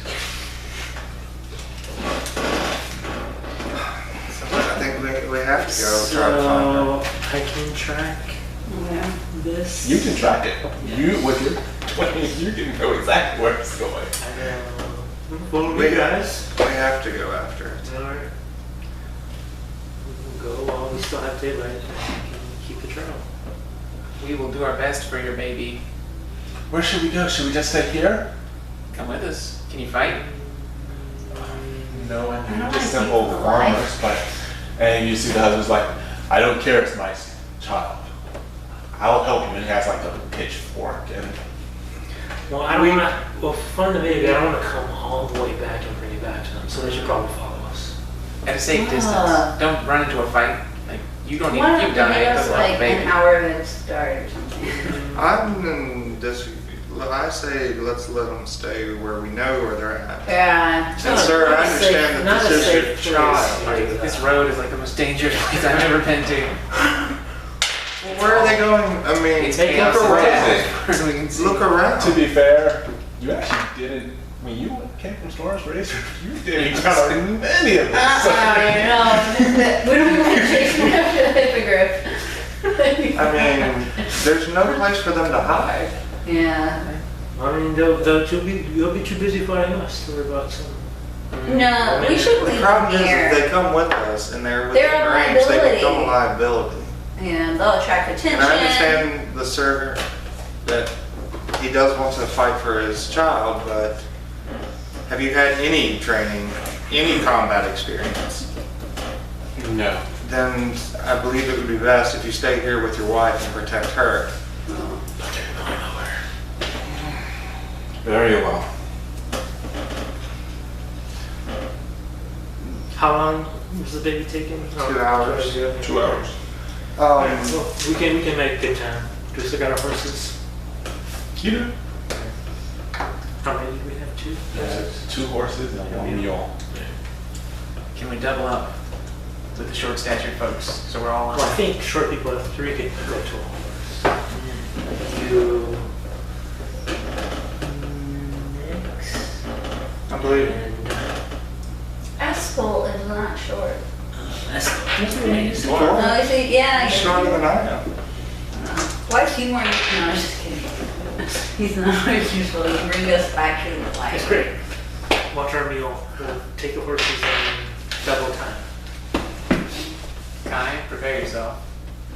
I think we have to go try to find her. So, I can track Yeah. this. You can track it. You, with your 20, you can know exactly where it's going. I know. Follow me, guys. We have to go after it. Alright. We can go while we still have daylight and we can keep the trail. We will do our best for your baby. Where should we go? Should we just stay here? Come with us. Can you fight? No, I I mean, don't just like simple people farmers, but, and you see the husband's like, I don't care, it's my child. I'll help you, and he has like a pitchfork, and Well, I don't want to. Well, fund the baby. I don't want to come all the way back and bring it back to them. So they should probably follow us. At a safe Ah. distance. Don't run into a fight. Like, you don't need Why to don't keep down they it. give It us doesn't help like the baby. an hour head start or something? I'm in this. I say let's let them stay where we know where they're at. Yeah. And sir, I understand that this is your child. Like, this road is like the most dangerous place I've ever been to. Well, where are they going? I mean, It's Take chaos it for and a death. As we can see. look around. to be fair, you actually didn't, when you came from Storm's Rage, you didn't encounter any of this. I know. We don't want to chase them after the hippogriff. I mean, there's no place for them to hide. Yeah. I mean, they'll be too busy fighting us to worry about some. No, we should The leave problem them is, here. if they come with us and they're They're within a range, they liability. become a liability. Yeah, they'll attract attention. And I understand the server that he does want to fight for his child, but have you had any training, any combat experience? No. Then I believe it would be best if you stay here with your wife and protect her. Very well. How long was the baby taking? 2 hours. 2 hours. Well, we can make good time. Do we still got our horses? You do? How many do we have? Two? 2 horses and 1 mule. Can we double up? with the short statured folks. So we're all on. Well, I think short people have 3 could go to a horse. You, Nyx, I believe and Eskel is not short. Eskel. No, you see, yeah. he's shorter than I am. Why is he more? No, I'm just kidding. He's not useful. He can bring us back to the It's light. great. Watch our mule. We'll take the horses in double time. Kai, prepare yourself.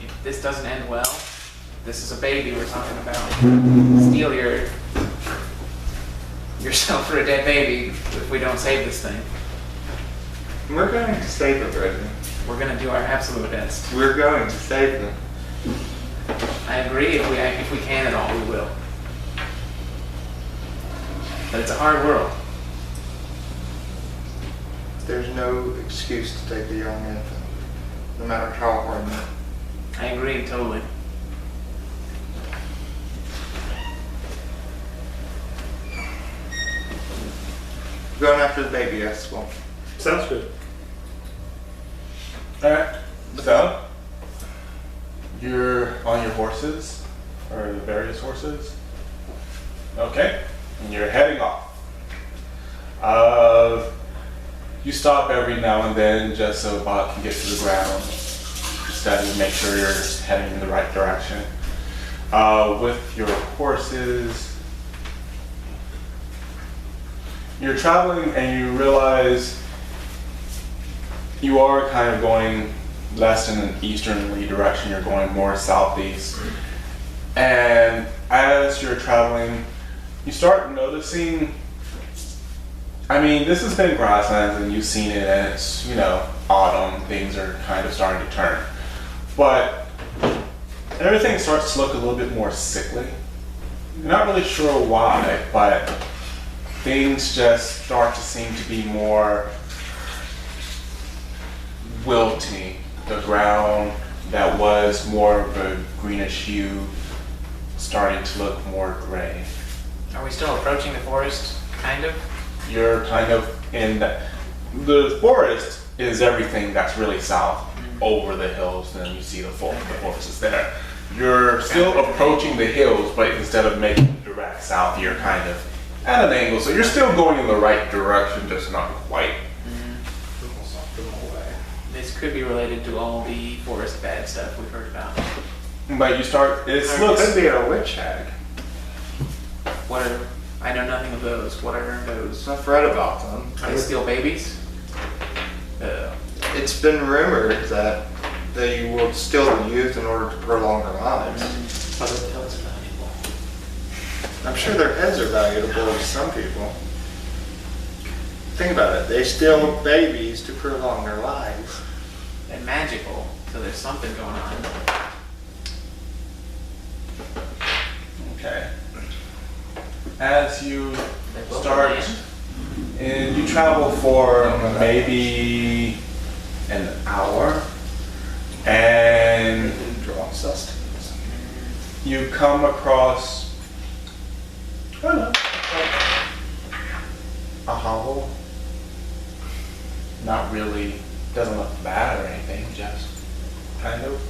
If this doesn't end well, this is a baby we're talking about. Steal yourself for a dead baby if we don't save this thing. We're going to save them, Reggie. We're gonna do our absolute best. We're going to save them. I agree, if we can at all, we will. But it's a hard world. There's no excuse to take a young infant, no matter how hard. I agree, totally. Going after the baby, Eskel. Sounds good. Alright, so you're on your horses, or the various horses. Okay, and you're heading off. You stop every now and then just so Bocq can get to the ground, just to make sure you're heading in the right direction. With your horses, you're traveling and you realize you are kind of going less in an easternly direction, you're going more southeast. And as you're traveling, you start noticing, I mean, this has been grasslands and you've seen it and it's, autumn, things are kind of starting to turn. But everything starts to look a little bit more sickly. You're not really sure why, but things just start to seem to be more wilty. The ground that was more of a greenish hue starting to look more gray. Are we still approaching the forest, kind of? You're kind of in the forest is everything that's really south over the hills, and then you see the forest is there. You're still approaching the hills, but instead of making direct south, you're kind of at an angle. So you're still going in the right direction, just not quite. This could be related to all the forest bad stuff we've heard about. But you start, it It looks, could be a witch hag. What are, I know nothing of those. What are those? I've read about them. They steal babies? It's been rumored that they will still be used in order to prolong their lives. But it feels valuable. I'm sure their heads are valuable to some people. Think about it. They steal babies to prolong their lives. They're magical, so there's something going on. okay. As you They both start, land. and you travel for maybe an hour, and Draw sustenance. you come across a hovel. Not really, doesn't look bad or anything, just kind of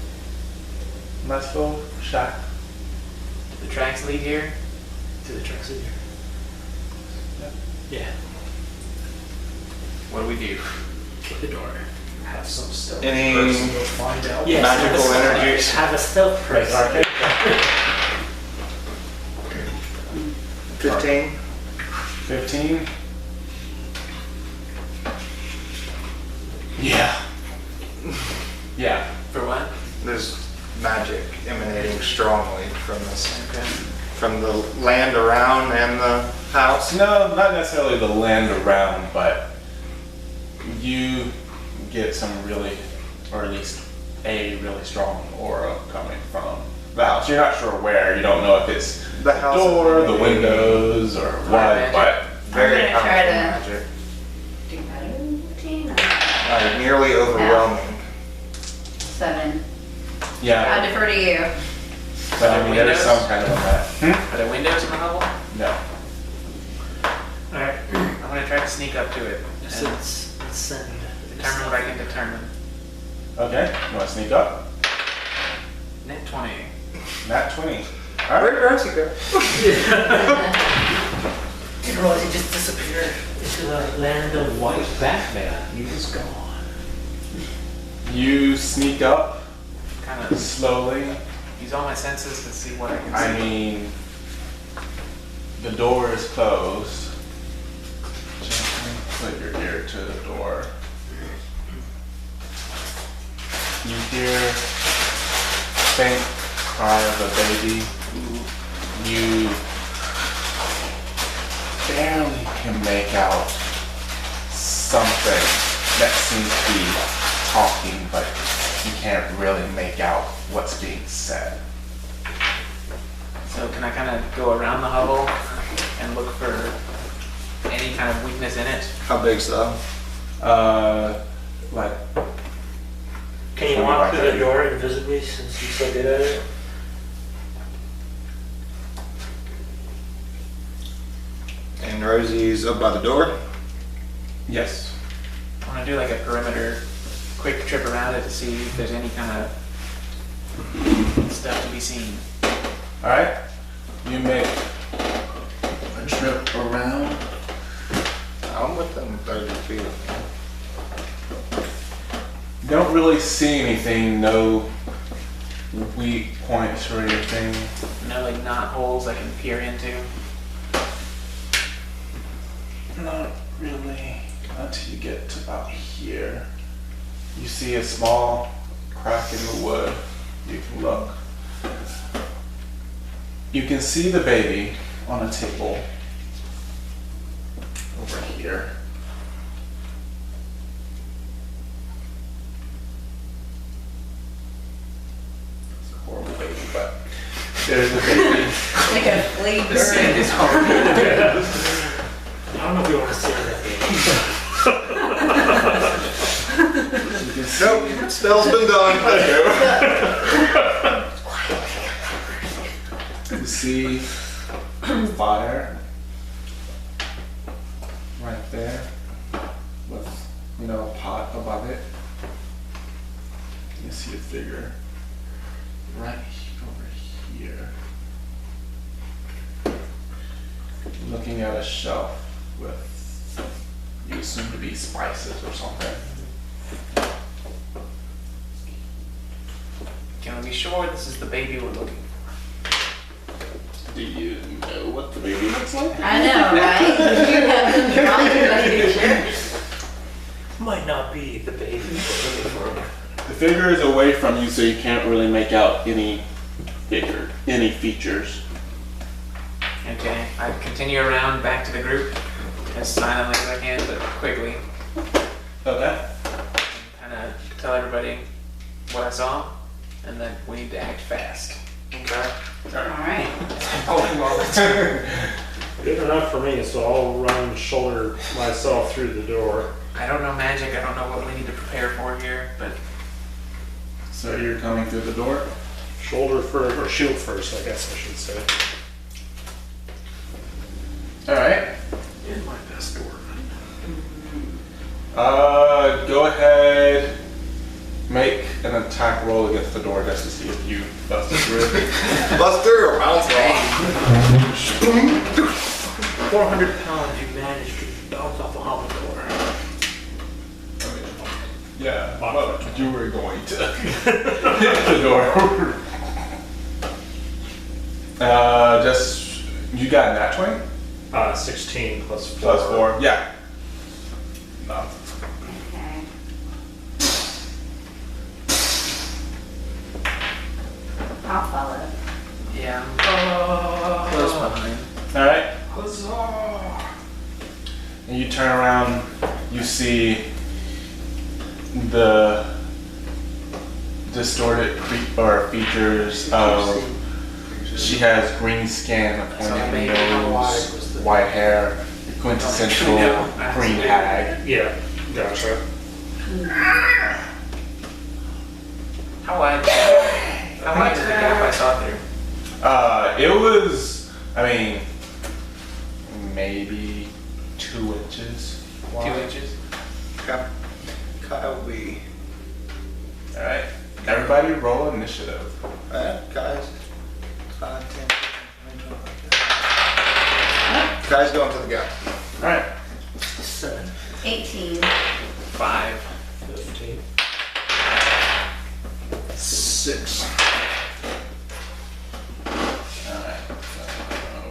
nice little shack. The tracks lead here. To the tracks in here. Yeah. What do we do? Kick the door. Have some stealth Any- person go find out. Yes, Magical have a- energies. Have a stealth person. 15. 15. Yeah. Yeah. For what? There's magic emanating strongly from this, Okay. from the land around and the house. No, not necessarily the land around, but you get some really, or at least a really strong aura coming from the house. You're not sure where. You don't know if it's The house is door, the emanating windows, or what, magic. but Very I'm gonna try powerful to- magic. Do better, 14? Nearly overwhelming. 7. yeah. I defer to you. But I mean, there's Windows? some kind of a map. Are there windows in the hovel? No. Alright. I'm gonna try to sneak up to it So and let's send. determine what I can determine. Okay, you want to sneak up? Net 20. Nat 20. Alright. Where'd Rosie go? Did Rosie just disappear into the land of white Batman? He was gone. You sneak up Kind of slowly. use all my senses to see what I can see. I mean, the door is closed. Gently put your ear to the door. You hear faint cry of a baby. You barely can make out something that seems to be talking, but you can't really make out what's being said. So can I kind of go around the hovel and look for any kind of weakness in it? How big's though? Like, Can you Something walk like through that. the door invisibly since you're so good at it? And Rosie's up by the door. yes. I want to do like a perimeter, quick trip around it to see if there's any kind of stuff to be seen. Alright. You make a trip around. I'm within 30 feet. Don't really see anything, no weak points or anything. No like knot holes I can peer into. Not really, until you get to about here. You see a small crack in the wood. You can look. You can see the baby on a table over here. It's a horrible baby, but there's a baby. Like a flea The scene bird. is horrible. I don't know if you want to sit in that game. You can see Nope, spell's been done. Let's go. You see fire right there with, a pot above it. You see a figure right over here looking at a shelf with, you assume to be spices or something. Can we be sure this is the baby we're looking for? Do you know what the baby looks like? I know, right? You have them drawing the picture. Might not be the baby we're looking for. The figure is away from you, so you can't really make out any features. Okay, I continue around back to the group as silently as I can, but quickly. Okay. Kind of tell everybody what I saw and that we need to act fast. Okay. Alright. Holding wallets. Good enough for me, so I'll run and shoulder myself through the door. I don't know magic, I don't know what we need to prepare for here, but So you're coming through the door? Shoulder first, or shield first, I guess I should say. Alright. In my best door. Go ahead. Make an attack roll against the door just to see if you busted through it. Buster or bounce off? 400 pounds, you managed to bounce off a hollow door. Yeah, well, you were going to hit the door. You got a nat 20? 16 plus 4. Plus 4? Yeah. No. Okay. I'll follow. yeah, I'm close behind. Alright. Huzzah! And you turn around, you see the distorted features of, she has green skin, a pointed nose, white hair, the quintessential green hag. Yeah, gotcha. How wide is the gap I saw through? It was, maybe 2 inches 2 wide. inches? Okay. Kyle, we Alright. Everybody roll initiative. Alright, guys. 5, 10, 15, 20, 25. Guys going to the gap. Alright. 7. 18. 5. 15. 6. Alright.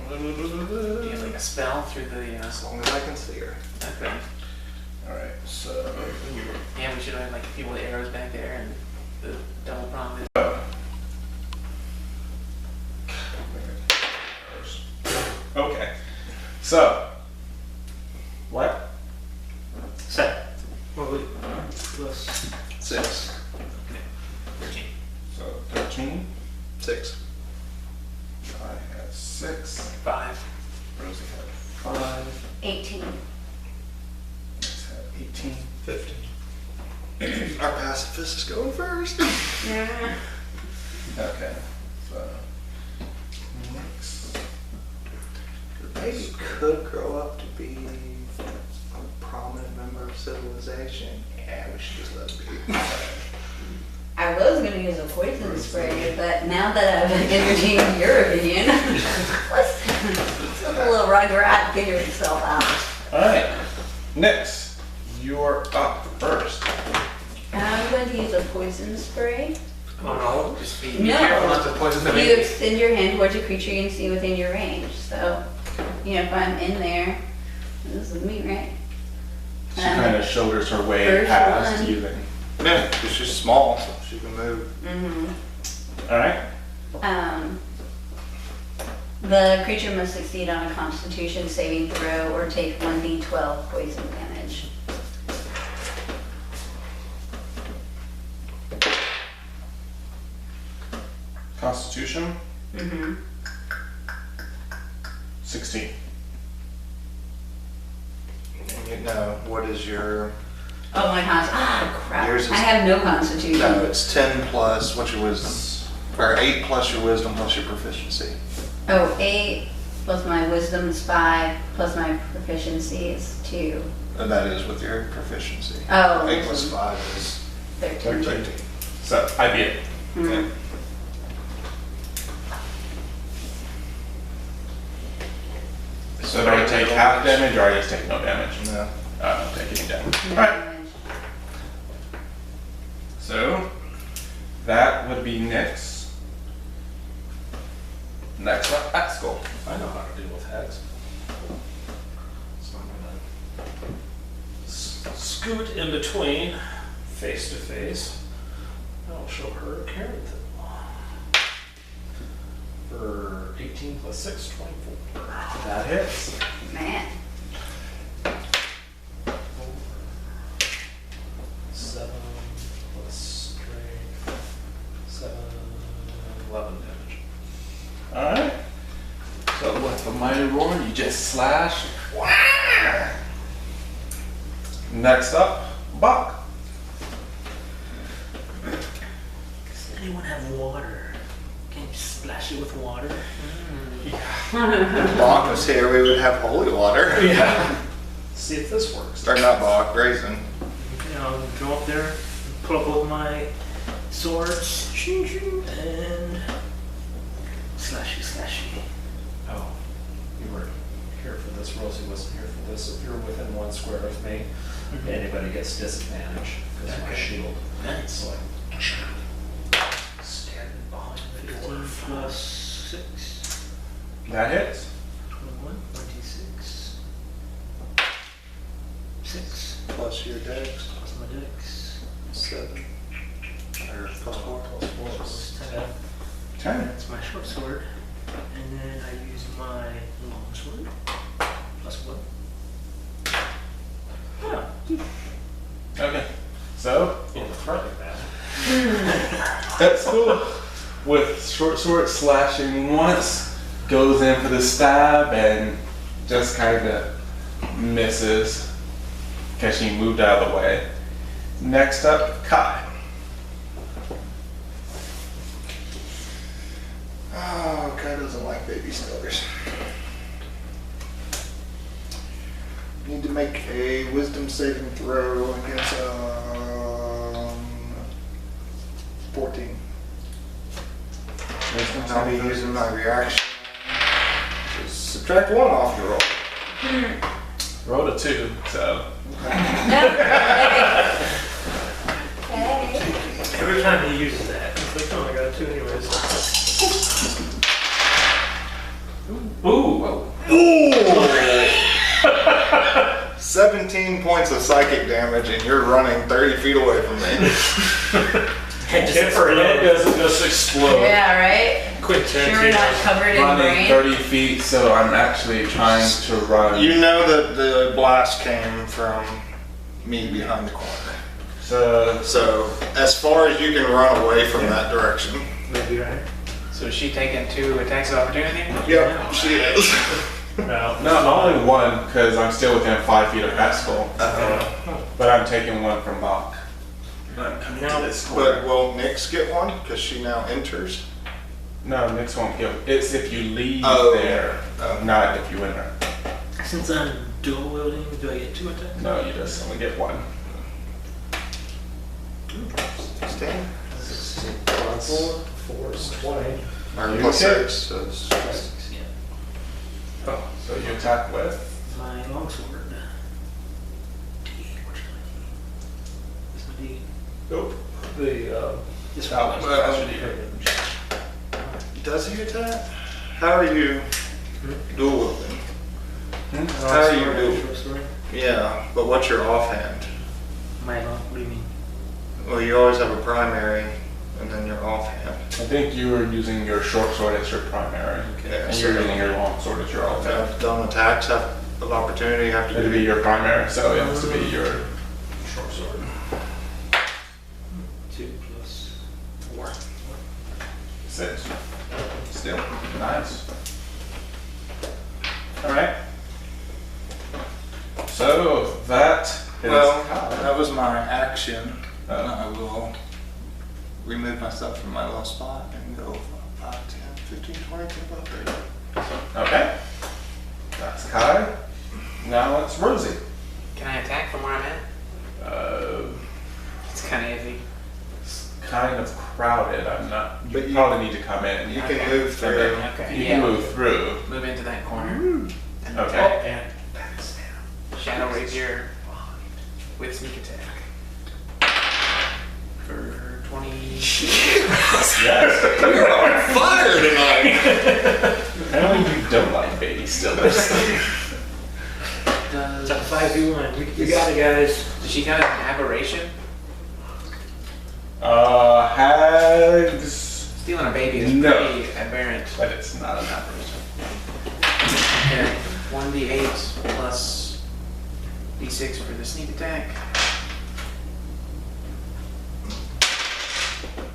Do you have like a spell through the, As long as I can see her. okay. Alright, so. Yeah, we should have like a few with arrows back there and the double prong. Okay. So. What? 7. Well, wait. Plus 6. 13. So 13. 6. I had 6. 5. Rosie had 5. 18. Nyx had 18. 15. Our pacifist is going first. Yeah. Okay. So. Nyx. Maybe could grow up to be a prominent member of civilization. Yeah, we should just let it be. I was going to use a poison spray, but now that I've entertained your opinion, let's let the little rugrat figure itself out. Alright. Nyx, you're up first. I'm going to use a poison spray. Oh no, just be No. careful not to poison the You baby. extend your hand towards a creature you can see within your range. So, you know, if I'm in there, this is me, right? She kind of shoulders her way First past one. you then. Yeah, because she's small, so she can move. Mm-hmm. Alright. The creature must succeed on a Constitution saving throw or take 1d12 poison damage. Constitution, Mm-hmm. 16. No, what is your... Oh, my crap. Yours is- I have no Constitution. No, it's 10 plus, what's your wisdom? Or 8 plus your wisdom plus your proficiency. Oh, 8 plus my wisdom is 5 plus my proficiency is 2. And that is with your proficiency. Oh, 8 plus wisdom. 5 is 13. 13. So, I beat it. Mhm. So do I take half damage or I just take no damage? No. I don't take any damage. No Alright. damage. So, that would be Nyx. Next up, Eskel. I know how to deal with heads. So I'm gonna scoot in between, face to face. I'll show her Carrington. For 18 plus 6, 24. That hits. Man. 7 plus strength. 7, 11 damage. Alright. So with the mighty roar, you just slash. Next up, Bocq. Does anyone have water? Can you splash it with water? If Bocq was here, we would have holy water. Yeah. See if this works. Or not Bocq, Raisin. Okay, I'll go up there, pull up both my swords, and slashy, slashy. Oh, you were here for this. Rosie wasn't here for this. If you're within 1 square of me, anybody gets disadvantage because of my Okay. shield. Nice. So I stand behind the 15 dwarf. plus 6, That hits. 21, 26, 6 Plus your dex. plus my dex, 7. Or plus 4. plus 10. 10. That's my short sword. And then I use my long sword, plus 1. Yeah. Okay. So, In the front of that. Eskel, with short sword slashing once, goes in for the stab and just kind of misses because she moved out of the way. Next up, Kai. Oh, Kai doesn't like baby stars. Need to make a wisdom saving throw against And I'll be using my reaction. Just subtract 1 off your roll. Rolled a 2, so. Okay. Every time he uses that, it's like, oh, I got a 2 anyways. Ooh. 17 points of psychic damage, and you're running 30 feet away from me. If her head doesn't just explode. Yeah, right? Quick Sure we're not covered in Running brain? 30 feet, so I'm actually trying to run. You know that the blast came from me behind the corner. So as far as you can run away from that direction. Maybe right. So is she taking 2 attacks of opportunity? Yep, she is. No. No, only 1, because I'm still within 5 feet of Eskel. But I'm taking 1 from Bocq. I'm coming to this But corner. will Nyx get 1? Because she now enters. No, Nyx won't kill. It's if you leave Oh. there, not if you enter. Since I'm dual wielding, do I get 2 attacks? No, you just only get 1. 16? 4 is 20. Or You plus okay? 6, so it's Yeah. Oh, so you attack with? My longsword. D8, where's my D8? Where's my D8? Nope. The, This That one. was actually Does he attack? How are you dual wielding? How are you dual? Yeah, but what's your offhand? My long, what do you mean? Well, you always have a primary and then your offhand. I think you were using your short sword as your primary, Yeah, and so you're using your long sword as your offhand. Don't attacks have of opportunity have to It'd be be your primary, so it has to be your short sword. 2 plus 4. 6. Still nice. All right. So that is Well, Kai. that was my action. Oh. I will remove myself from my little spot and go 5, 10, 15, 20, 25, 30. Okay. That's Kai. Now it's Rosie. Can I attack from where I'm at? It's kind of iffy. It's kind of crowded. I'm not. You But you- probably need to come in. You Okay. can move And through. then Okay. you Yeah. can move through. Move into that corner. And Okay. And Shadow Rapier with sneak attack. For 20. Yes. You're on fire tonight! Apparently you don't like baby stillers. Does, It's a 5v1. We got it, guys. does she count as an aberration? Hags, Stealing a baby is No. pretty aberrant. but it's not an apparition. Okay. 1d8 plus d6 for the sneak attack.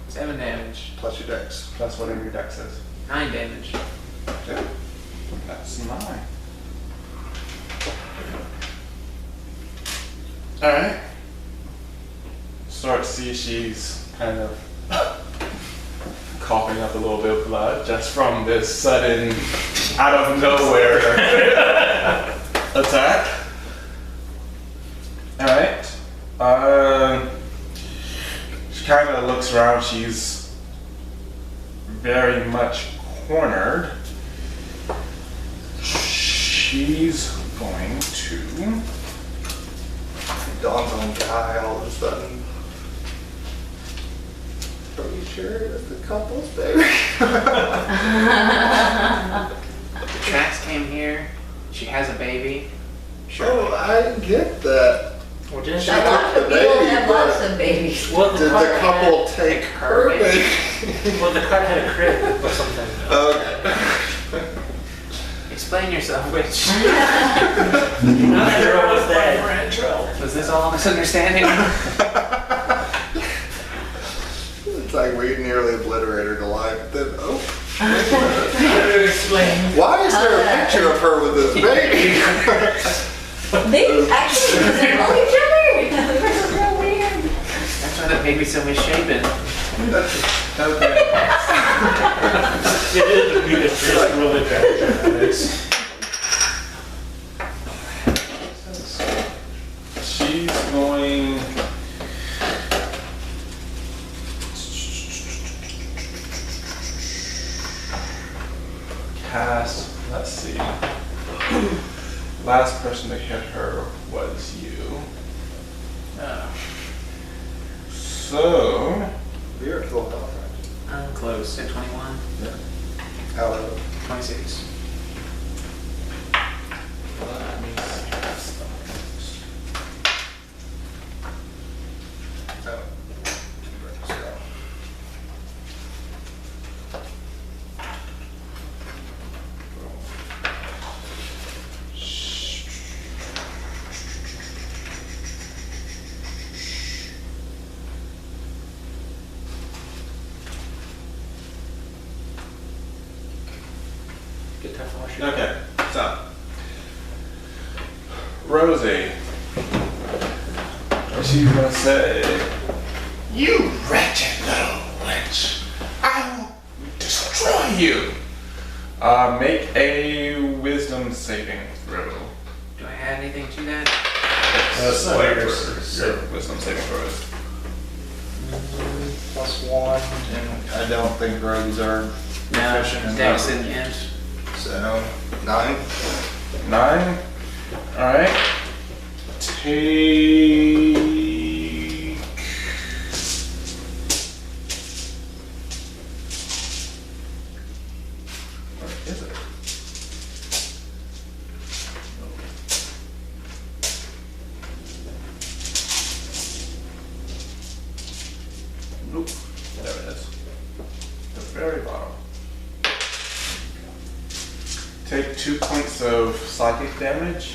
7 damage. Plus your dex. That's whatever your dex is. 9 damage. Yeah. That's 9. Alright. Start to see she's kind of coughing up a little bit of blood just from this sudden, out of nowhere attack. Alright. She kind of looks around. She's very much cornered. She's going to. Dawn's on Kai all of a sudden. Are you sure it's the couple's baby? The tracks came here. She has a baby. Sure. Oh, I get that. Well, didn't She they- Lots took of the people baby, have lots but of babies. Well, did the couple take her baby? Well, the card had a crit or something. Okay. Explain yourself, witch. Not sure what was that. Was this all a misunderstanding? It's like we nearly obliterated her life. Then, oh, Explain. why is there a picture of her with this baby? They actually resemble each other. This is real weird. That's why that baby's so misshapen. Okay. it is really bad genetics. She's going. last person to hit her was you. So, You're at full health, right? I'm close at 21. How low? 26. Oh. Good time to wash your okay, so. Rosie. She's gonna say, "You wretched little witch! I will destroy you!" Make a wisdom saving throw. Do I add anything to that? That's not like yours. your wisdom saving throws. +1, and I don't think rogues are proficient in Dex that. and int. So, 9. 9. Alright. Take. Where is it? Nope. There it is. The very bottom. Take 2 points of psychic damage,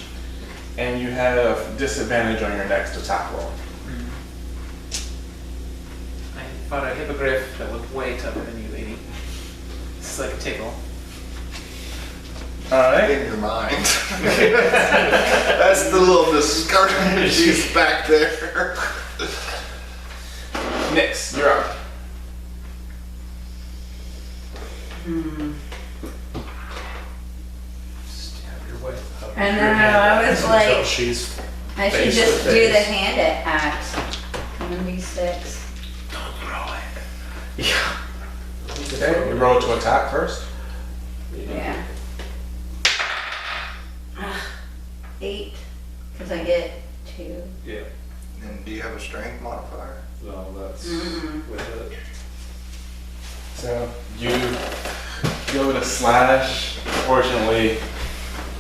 and you have disadvantage on your next attack roll. I fought a hippogriff that looked way tougher than you, lady. It's like a tickle. Alright. In your mind. That's the little discouragement she's back there. Nyx, you're up. Stab your way up. I know, I was Until like- she's I should Face just to do the face. hand axe. Come on, these sticks. Okay, you roll to attack first. Yeah. 8, because I get 2. Yeah. And do you have a strength modifier? No, that's Mm-mm. with it. So you go to slash. Fortunately,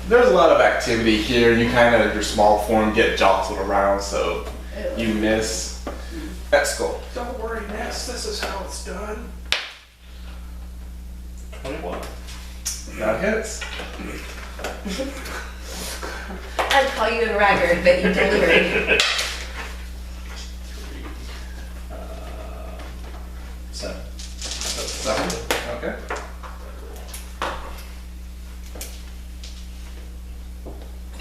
there's a lot of activity here. You kind of, your small form, get jostled around, so you miss. Eskel. Don't worry, Ness. This is how it's done. 21. That hits. I'd call you a ragged, but you delivered. 7. 7. Okay.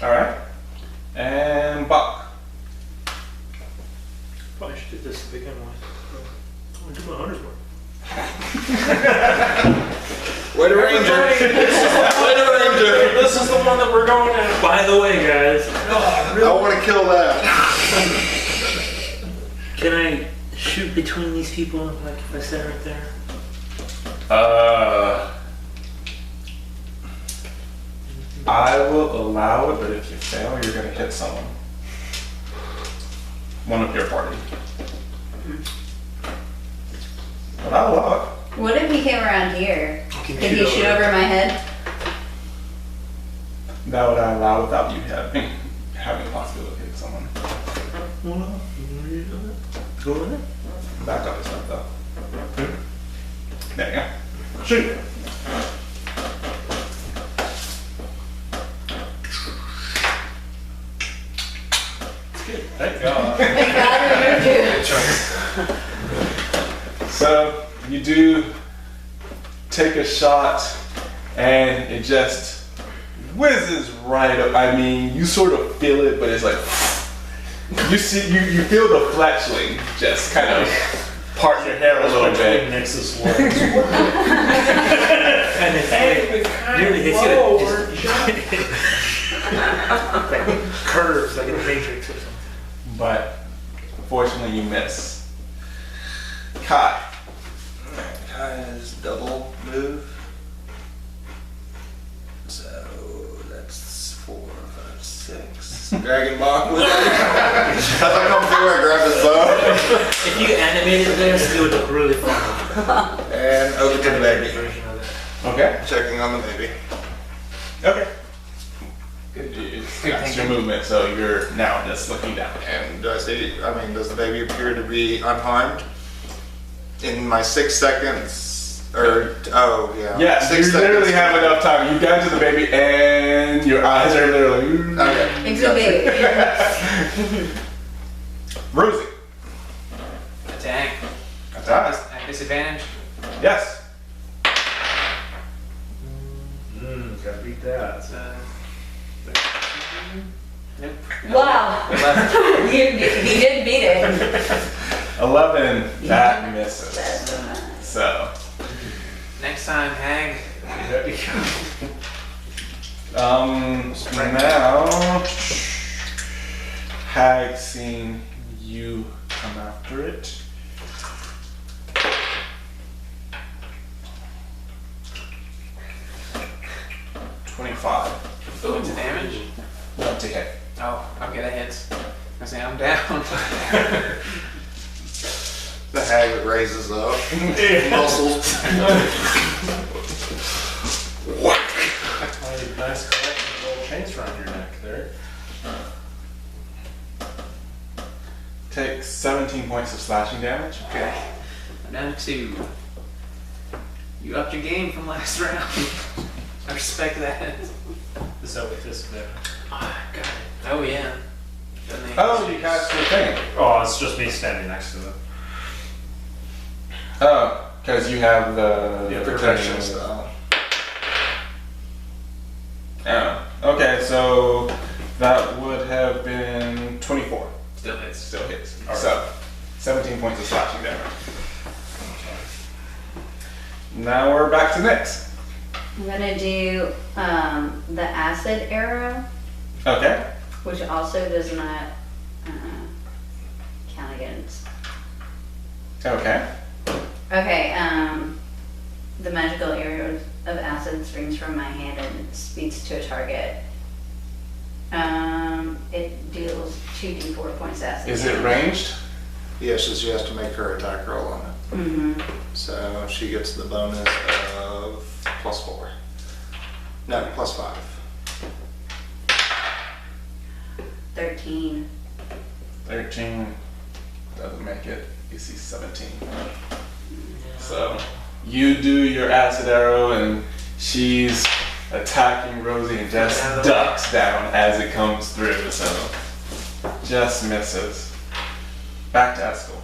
Alright. And Bocq. Probably should do this to begin with. I'm gonna do my hunter's work. Way to ranger! Way to ranger! This is the one that we're going at. By the way, guys. I want to kill that. Can I shoot between these people, like if I sit right there? I will allow it, but if you fail, you're gonna hit someone. One of your party. But I'll allow it. What if he came around here? can Did he shoot over my head? That would I allow without you having the possibility of hitting someone. Go with it. Back up a step though. There you go. Shoot. Thank God. Thank God we moved you. So you do take a shot and it just whizzes right up. I mean, you sort of feel it, but it's like you see, you feel the fletchling just kind of part your hair a little bit. Nix's legs. And if it nearly hits you, like curves like in the Matrix or something. But fortunately, you miss. Kai. Kai's double move. So that's 4, 5, Dragon Bocq with it. As I come through, I grab his bow If you animated this, it would look really fun. and over to the baby. Version of it. Okay. Checking on the baby. Okay. Good. It's your movement, so you're now just looking down. And does the baby appear to be unharmed? In my 6 seconds, oh yeah. Yes, 6 you seconds. literally have enough time. You get to the baby and your eyes are literally... Okay. Into the baby. Rosie. Attack. Attack. At disadvantage. Yes. Gotta beat that. It's, nope. Wow. 11. You did beat it. 11. That misses. So, Next time, Hag. now Hag seeing you come after it. Ooh, to damage? Not to hit. Oh, okay, that hits. I say I'm down. The hag raises up. Muscles. Nice collection of little chains around your neck there. Take 17 points of slashing damage. Okay. I'm down to 2. You upped your game from last round. I respect that. Is that with this there? Ah, got it. Oh, yeah. Oh, you cast your thing. Oh, it's just me standing next to it. Oh, because you have the Protection spell. Oh, okay, so that would have been 24. Still hits. Still hits. All right. So, 17 points of slashing damage. Now we're back to Nyx. I'm gonna do the acid arrow, Okay. which also does not count against. Okay. Okay, the magical arrow of acid springs from my hand and speeds to a target. It deals 2d4 points of acid. Is it ranged? Yes, she has to make her attack roll on it. Mm-hmm. So she gets the bonus of +4. No, +5. 13. 13 doesn't make it. You see 17. So you do your acid arrow and she's attacking Rosie and just ducks down as it comes through. So just misses. Back to Eskel.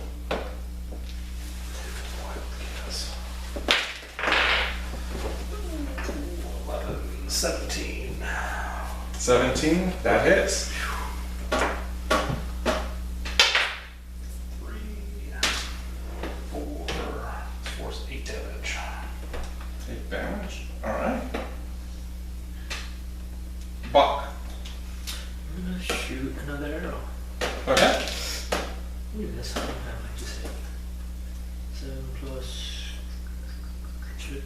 17. 17, that hits. 3, 4, 4's 8 damage. 8 damage. Alright. Bocq. I'm gonna shoot another arrow. Okay. Ooh, this one I like to say. 7 plus 6,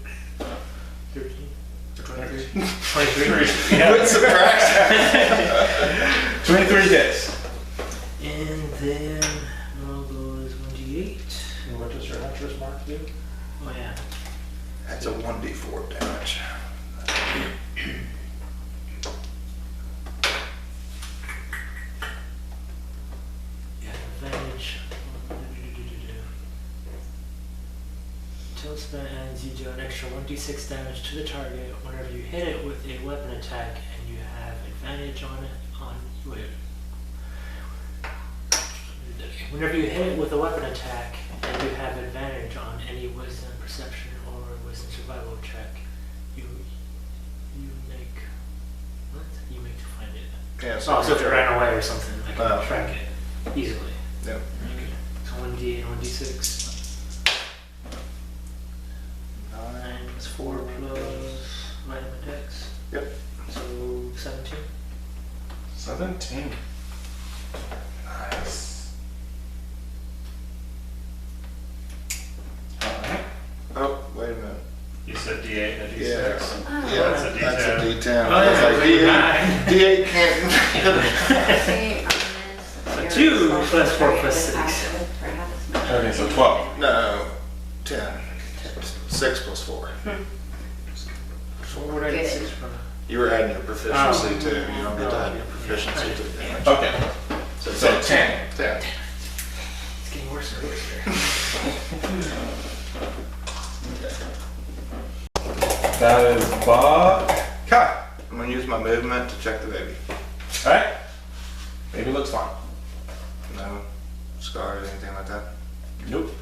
13. 23. Good subtraction. 23 hits. And then I'll go as 1d8. And what does your hunter's mark do? Oh yeah. That's a 1d4 damage. Yeah, advantage. Until spell ends, you do an extra 1d6 damage to the target whenever you hit it with a weapon attack, and you have advantage on it. Whenever you hit it with a weapon attack, and you have advantage on any wisdom, perception, or wisdom survival check, you make what? You make to find it. Yeah, So if it ran away or something, I can Oh. track it easily. Yep. Okay. So 1d8 and 1d6. 9 is 4 plus random attacks. Yep. So 17. 17. Nice. Alright. Oh, wait a minute. You said D8 and a Yeah. D6. Yeah, That's a that's a D10. D10. Oh, I was yeah, like, pretty D8 can't. See, on this, So you're 2 supposed plus to 4 carry plus this 6. active for half as much. Okay, so 12. No, 10. 6 plus 4. Where would I get Good. 6 from? You were adding your proficiency too. You don't get to add your proficiency to the damage. Okay, So so 10. 10. It's getting worse and worse here. That is Bocq. Kai. I'm gonna use my movement to check the baby. Alright. Baby looks fine. No scars, anything like that. Nope.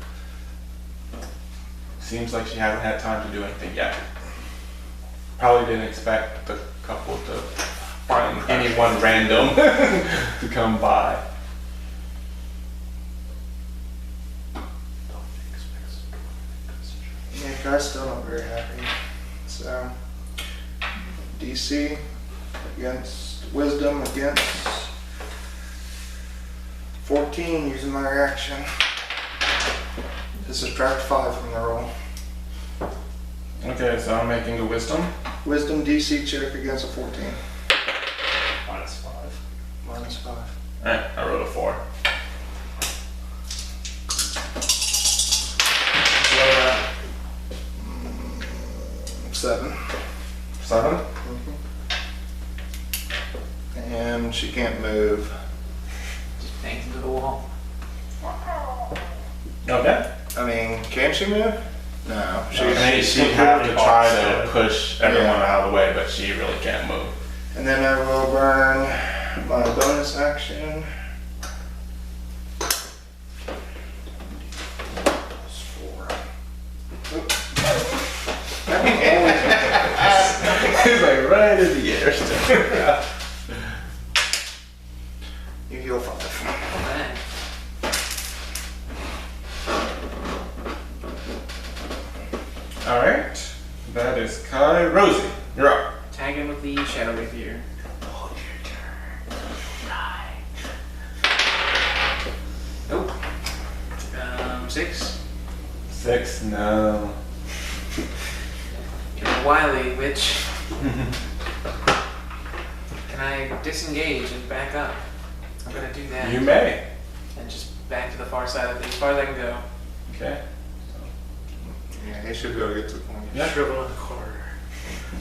Seems like she hasn't had time to do anything yet. Probably didn't expect the couple to find anyone random to come by. Yeah, guy's still not very happy. So, DC against Wisdom against 14 using my reaction. To subtract 5 from the roll. Okay, so I'm making a wisdom. Wisdom DC check against a 14. -5. Minus 5. Alright, I rolled a 4. So, 7. 7? And she can't move. Just bangs into the wall. Okay. I mean, can she move? No. I mean, she'd have to try to push everyone Yeah. out of the way, but she really can't move. And then I will burn my bonus action. That's 4. He's like right in the air still. You heal 5. Alright. Alright. That is Kai. Rosie, you're up. Tag him with the Shadow Rapier. Hold your turn. Die. Nope. 6. 6, no. You're a wily witch. Can I disengage and back up? I'm gonna do that. You may. And just back to the far side of the, as far as I can go. Okay. Yeah, he should be able to get to the corner. Yeah. Shrivel in the corner.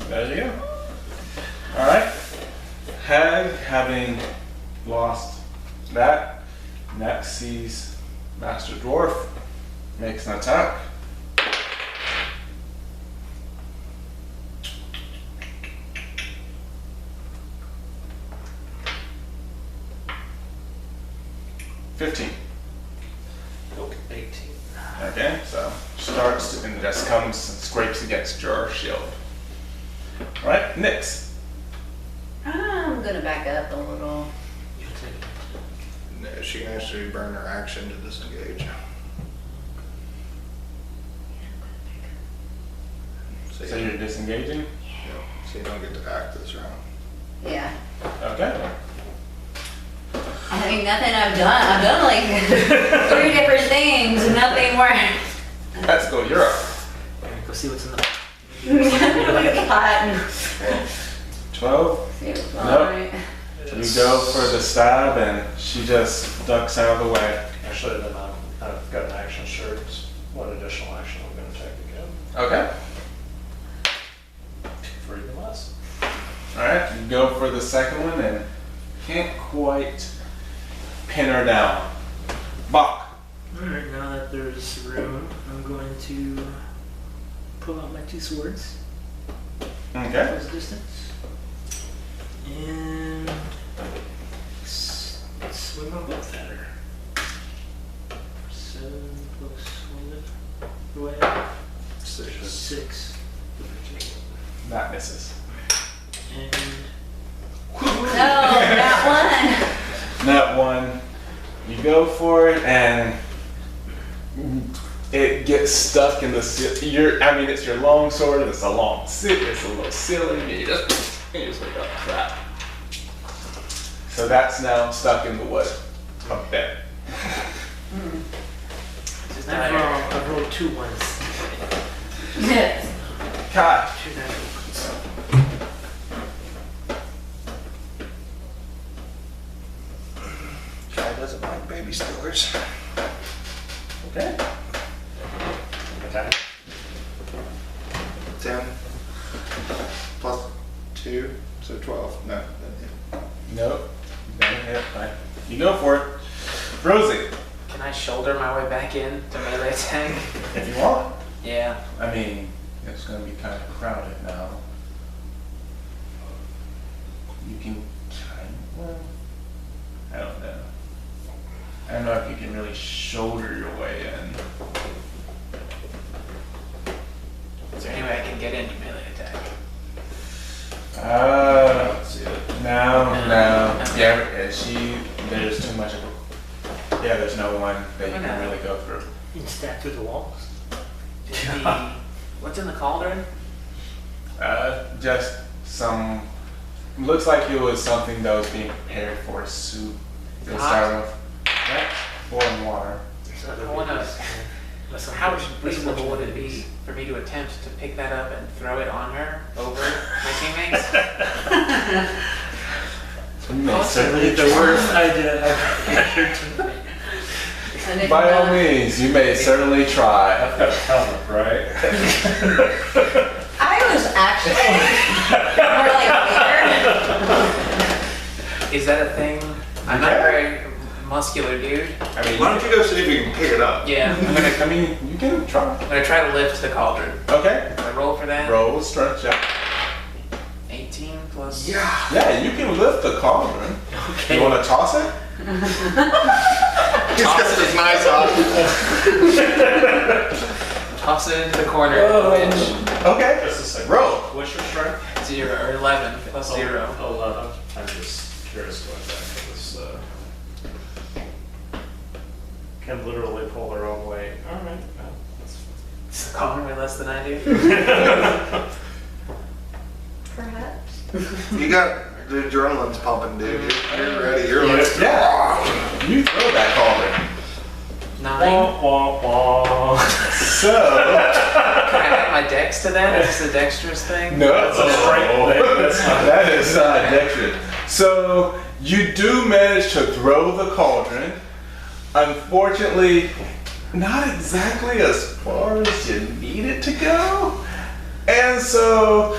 There you go. Alright. Hag, having lost that, next sees Master Dwarf, makes an attack. $15. Nope. 18. Okay, so starts and just comes and scrapes against your shield. Alright, Nyx. I'm gonna back up a little. You'll take it. No, she can actually burn her action to disengage. So, So you're disengaging? so you don't get to act this round. Yeah. Okay. I mean, nothing I've done like 3 different things, and nothing works. Let's go, you're up. Alright, go see what's in the. Hot. 12. See what's Nope. alright. You go for the stab and she just ducks out of the way. Actually, then I've got an action surge. One additional action I'm going to take again. Okay. For even less. Alright, you go for the second one and can't quite pin her down. Bocq. Alright, now that there's room, I'm going to pull out my 2 swords. Okay. Close distance. And swing them both at her. 7 plus 1. What? 6. That misses. And No, that That one, you go for it and it gets stuck in the I mean, it's your long sword, it's a long it's a little silly, and you just like, oh crap. So that's now stuck in the wood up there. Just I've rolled 2 ones. one. Kai. 2 natural ones. Guy doesn't like baby stealers. Okay. Attack. 10 plus 2, so 12. No, doesn't hit. Nope. Doesn't hit. Fine. You go for it. Rosie, Can I shoulder my way back in to melee attack? if you want. Yeah. I mean, it's going to be kind of crowded now. You can try. Well, I don't know. I don't know if you can really shoulder your way in. Is there any way I can get into melee attack? Let's see it. No. Okay. Yeah, there's too much of a. Yeah, there's no one that you can Okay. really go through. You can stab through the walls. Is what's in the cauldron? Just some. Looks like it was something that was being prepared for a soup. To Hot? start with. Yeah, boiling water. There's I other wanna- videos. Unless I'm How pushing- reasonable would it be for me to attempt to pick that up and throw it on her over my teammates? You may Certainly certainly the worst idea I've heard to And if By all not- means, you may certainly try. I've got a helmet, right? I was actually more like Is that a thing? I'm not a very muscular dude. I mean, Why don't you go see if you can pick it up? Yeah, I mean, you can try. I'm gonna try to lift the cauldron. Okay. Do I roll for that? Roll strength check. 18 plus. Yeah, you can lift the cauldron. Okay. You want to toss it? He's got his knives off. Toss it into the corner of the bench. Okay. Just a second. Roll. What's your strength? 0 or 11 plus 0. 11. I'm just curious going back to this. Can literally pull their own weight. All right. Well, that's Does the cauldron weigh less than I do? perhaps. You got the adrenaline's pumping, dude. You're ready. You're like, Yeah. You throw that cauldron. 9. wah, wah, wah. So. Can I add my dex to that? Is this a dexterous thing? No. That's a strength thing. That's not- That is dexterous. So you do manage to throw the cauldron. Unfortunately, not exactly as far as you need it to go. And so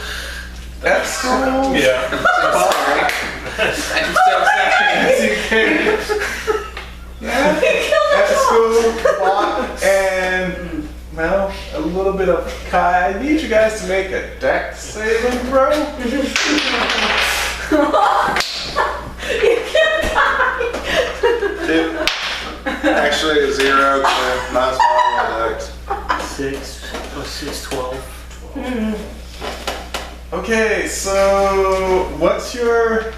Eskel. Yeah. I'm so sorry. As you can. Yeah. Eskel, Bocq, and well, a little bit of Kai. I need you guys to make a dex saving throw. You can't die. 2. Actually, a 0. So nice one, Dex. 6 plus 6, 12. Okay, so what's your?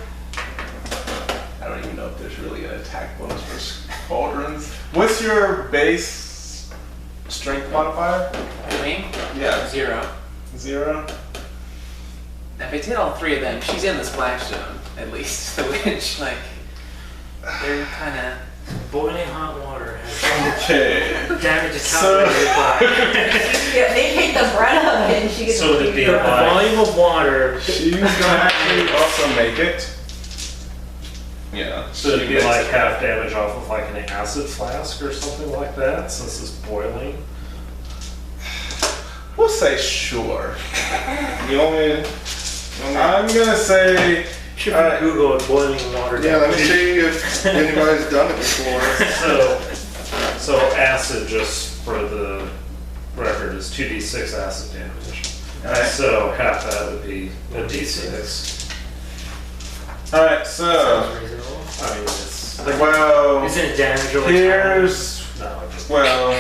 I don't even know if there's really an attack bonus for cauldrons. What's your base strength modifier? Me? Yeah, 0. 0. If it's hit all 3 of them, she's in the splash zone, at least. The witch, like, they're kind of. Boiling hot water has Okay. damage is So- calculated by Yeah, they take the bread of it and she gets So it'd be the like- volume of water. She's gonna actually also make it. Yeah. So it'd be she like makes it. half damage off of like an acid flask or something like that, since it's boiling. We'll say sure. You want me to? I'm gonna say. Should Alright. Google it, boiling water. Yeah, let me damage. see if anybody's done it before. So acid, just for the record, is 2d6 acid damage. Alright. So half that would be a d6. Alright, so. Sounds reasonable. I mean, it's Well. Isn't it damage over time? Here's. no, just Well.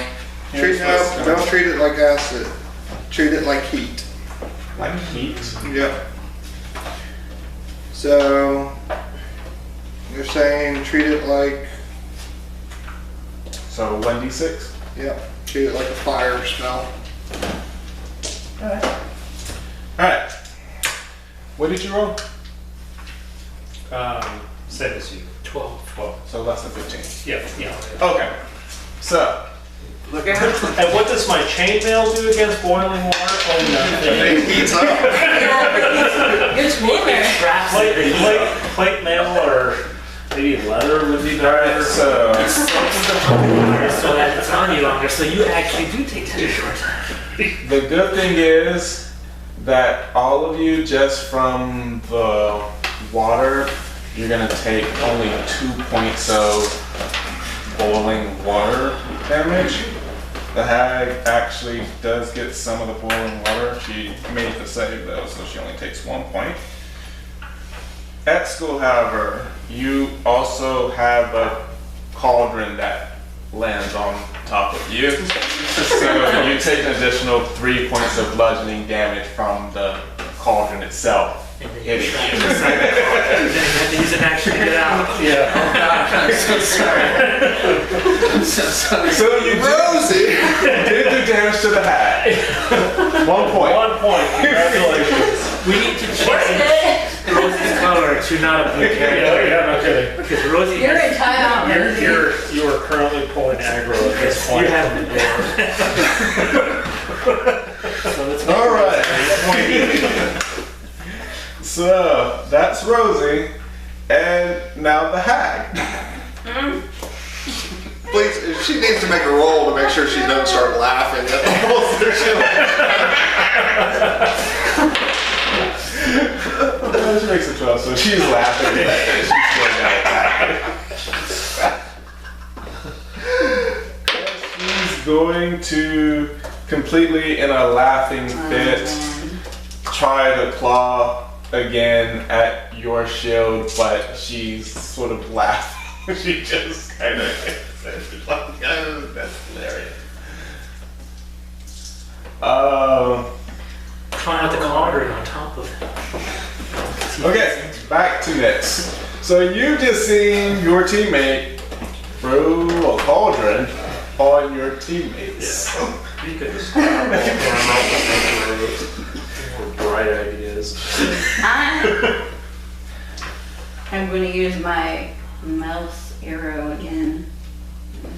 here's what's gonna- Don't treat it like acid. Treat it like heat. Like heat. Yep. So you're saying treat it like, So 1d6. yep, treat it like a fire smell. Alright. What did you roll? same as you. 12. 12. So less than 15. Yeah, yeah. Okay. So, Look out. And what does my chainmail do against boiling water? Oh, nothing. It heats up. It's warmer. Traps Plate mail or maybe leather would be better. Alright, so so that it's on you longer, so you actually do take such a short time. the good thing is that all of you, just from the water, you're gonna take only 2 points of boiling water damage. The hag actually does get some of the boiling water. She made the save though, so she only takes 1 point. At school, however, you also have a cauldron that lands on top of you. So you take an additional 3 points of bludgeoning damage from the cauldron itself hitting you. Then you have to use an action to get out. Yeah. Oh gosh, I'm so sorry. I'm so sorry. So you Rosie! did do damage to the hag. 1 point. 1 point. Congratulations. We need to change Rosie's color to not a blue character. Yeah, no kidding. Because Rosie You're has... in timeout, Rosie. You are currently pulling aggro at this point. You have from the door. So let's All right. So that's Rosie, and now the hag. Please, she needs to make a roll to make sure she doesn't start laughing at the whole She makes a 12, so she's laughing at that. She's still got attack. She's going to completely, in a laughing fit, try to claw again at your shield, but she's sort of laughing. She just kind of she's like, oh, that's hilarious. try not to cauldron on top of him. Okay, back to Nyx. So you just seen your teammate throw a cauldron on your teammates. You could just grab for bright ideas. I'm going to use my mouse arrow again.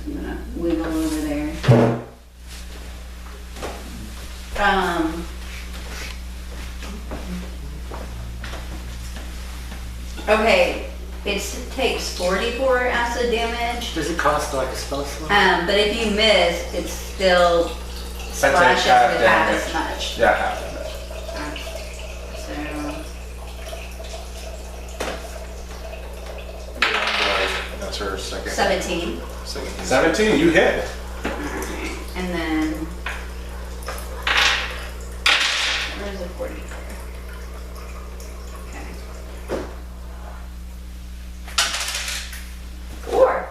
I'm going to wiggle over there. Okay, it takes 44 acid damage. Does it cost like a spell slot? But if you miss, it still splashes half with half damage. as much. Yeah, half damage. So That's her second. 17. 17, you hit. And then where's the 44? Okay. 4.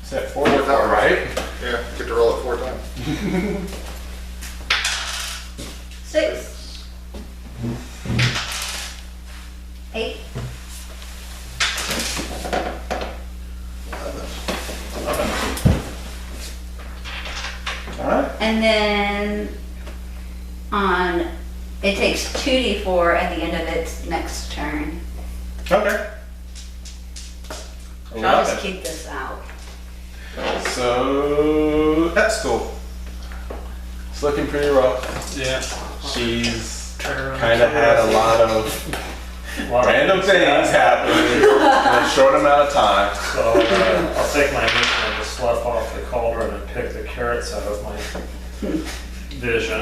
Is that 4 with that right? Yeah, get to roll it 4 times. 6. 8. Alright. And then it takes 2d4 at the end of its next turn. Okay. So I'll just keep this out. So, that's cool. It's looking pretty rough. Yeah. She's Turn around. kind of had a lot of random things happen in a short amount of time. So I'll take my mission and just slough off the cauldron and pick the carrots out of my vision.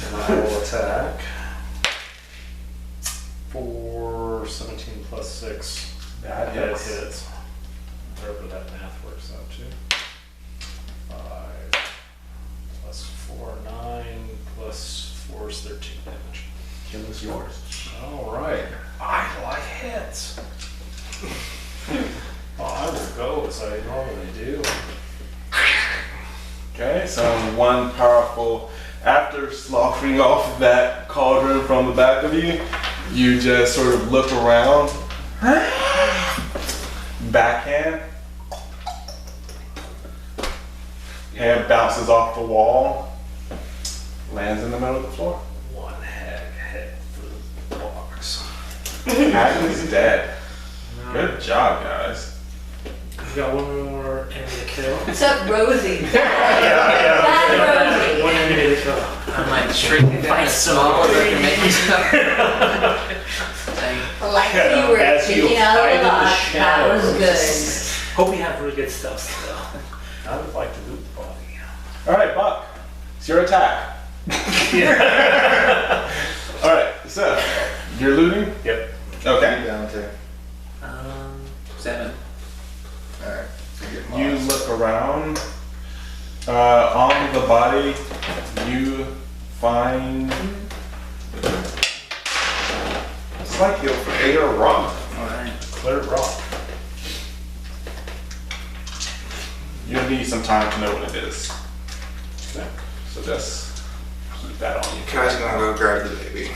And I will attack for 17 plus 6. That That hits. hits. Wherever that math works out to. 5 plus 4, 9 plus 4 is 13 damage. Kill is yours. All right. I like hits. Well, I will go as I normally do. Okay, so one powerful, after sloughing off that cauldron from the back of you, you just sort of look around, backhand, hand bounces off the wall, lands in the middle of the floor. One hag hit for the box. Hag is dead. Good job, guys. We've got one more enemy to kill. What's up, Rosie? Yeah. Bad Rosie. One enemy to kill. I'm like shrinking down Fight as small as I can make myself. Like you were As you peeking out hide of in the the lock. That was shadows. good. Hope you have really good stuff still. I would like to loot the body. All right, Bocq. It's your attack. All right, so you're looting. Yep. Okay. Down to. 7. Alright. You look around. On the body, you find. It's like you'll create a rock. Alright. Clear rock. You'll need some time to know what it is. Okay. So just keep that on you. Kai's gonna go grab the baby.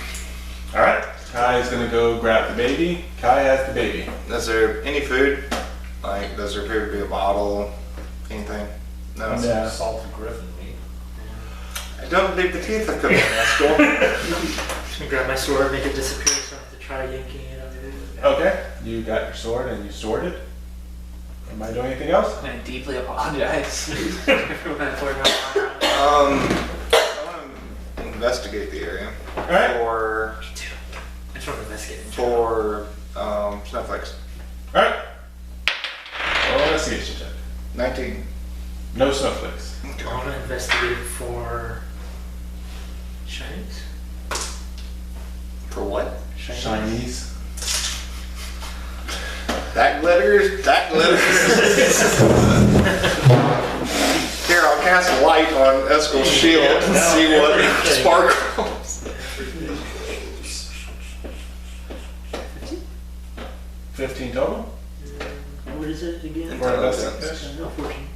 All right. Kai is gonna go grab the baby. Kai has the baby. Is there any food? Like, does there appear to be a bottle? Anything? No. Yeah. Salted griffin meat. I don't believe the teeth are coming. That's cool. Just gonna grab my sword, make it disappear, so I have to try yanking it out of it. Okay. You got your sword and you stored it. Am I doing anything else? I deeply apologize. Everyone had poured out. I want to investigate the area All right. for Me too. I just want to investigate. snowflakes. All right. Roll an investigation check. 19. No snowflakes. I want to investigate for shinies. For what? Chinese. That glitters. That glitters. Here, I'll cast light on Eskel's shield and see what sparkles. 15 total. What is it again? For investigation. No, 14.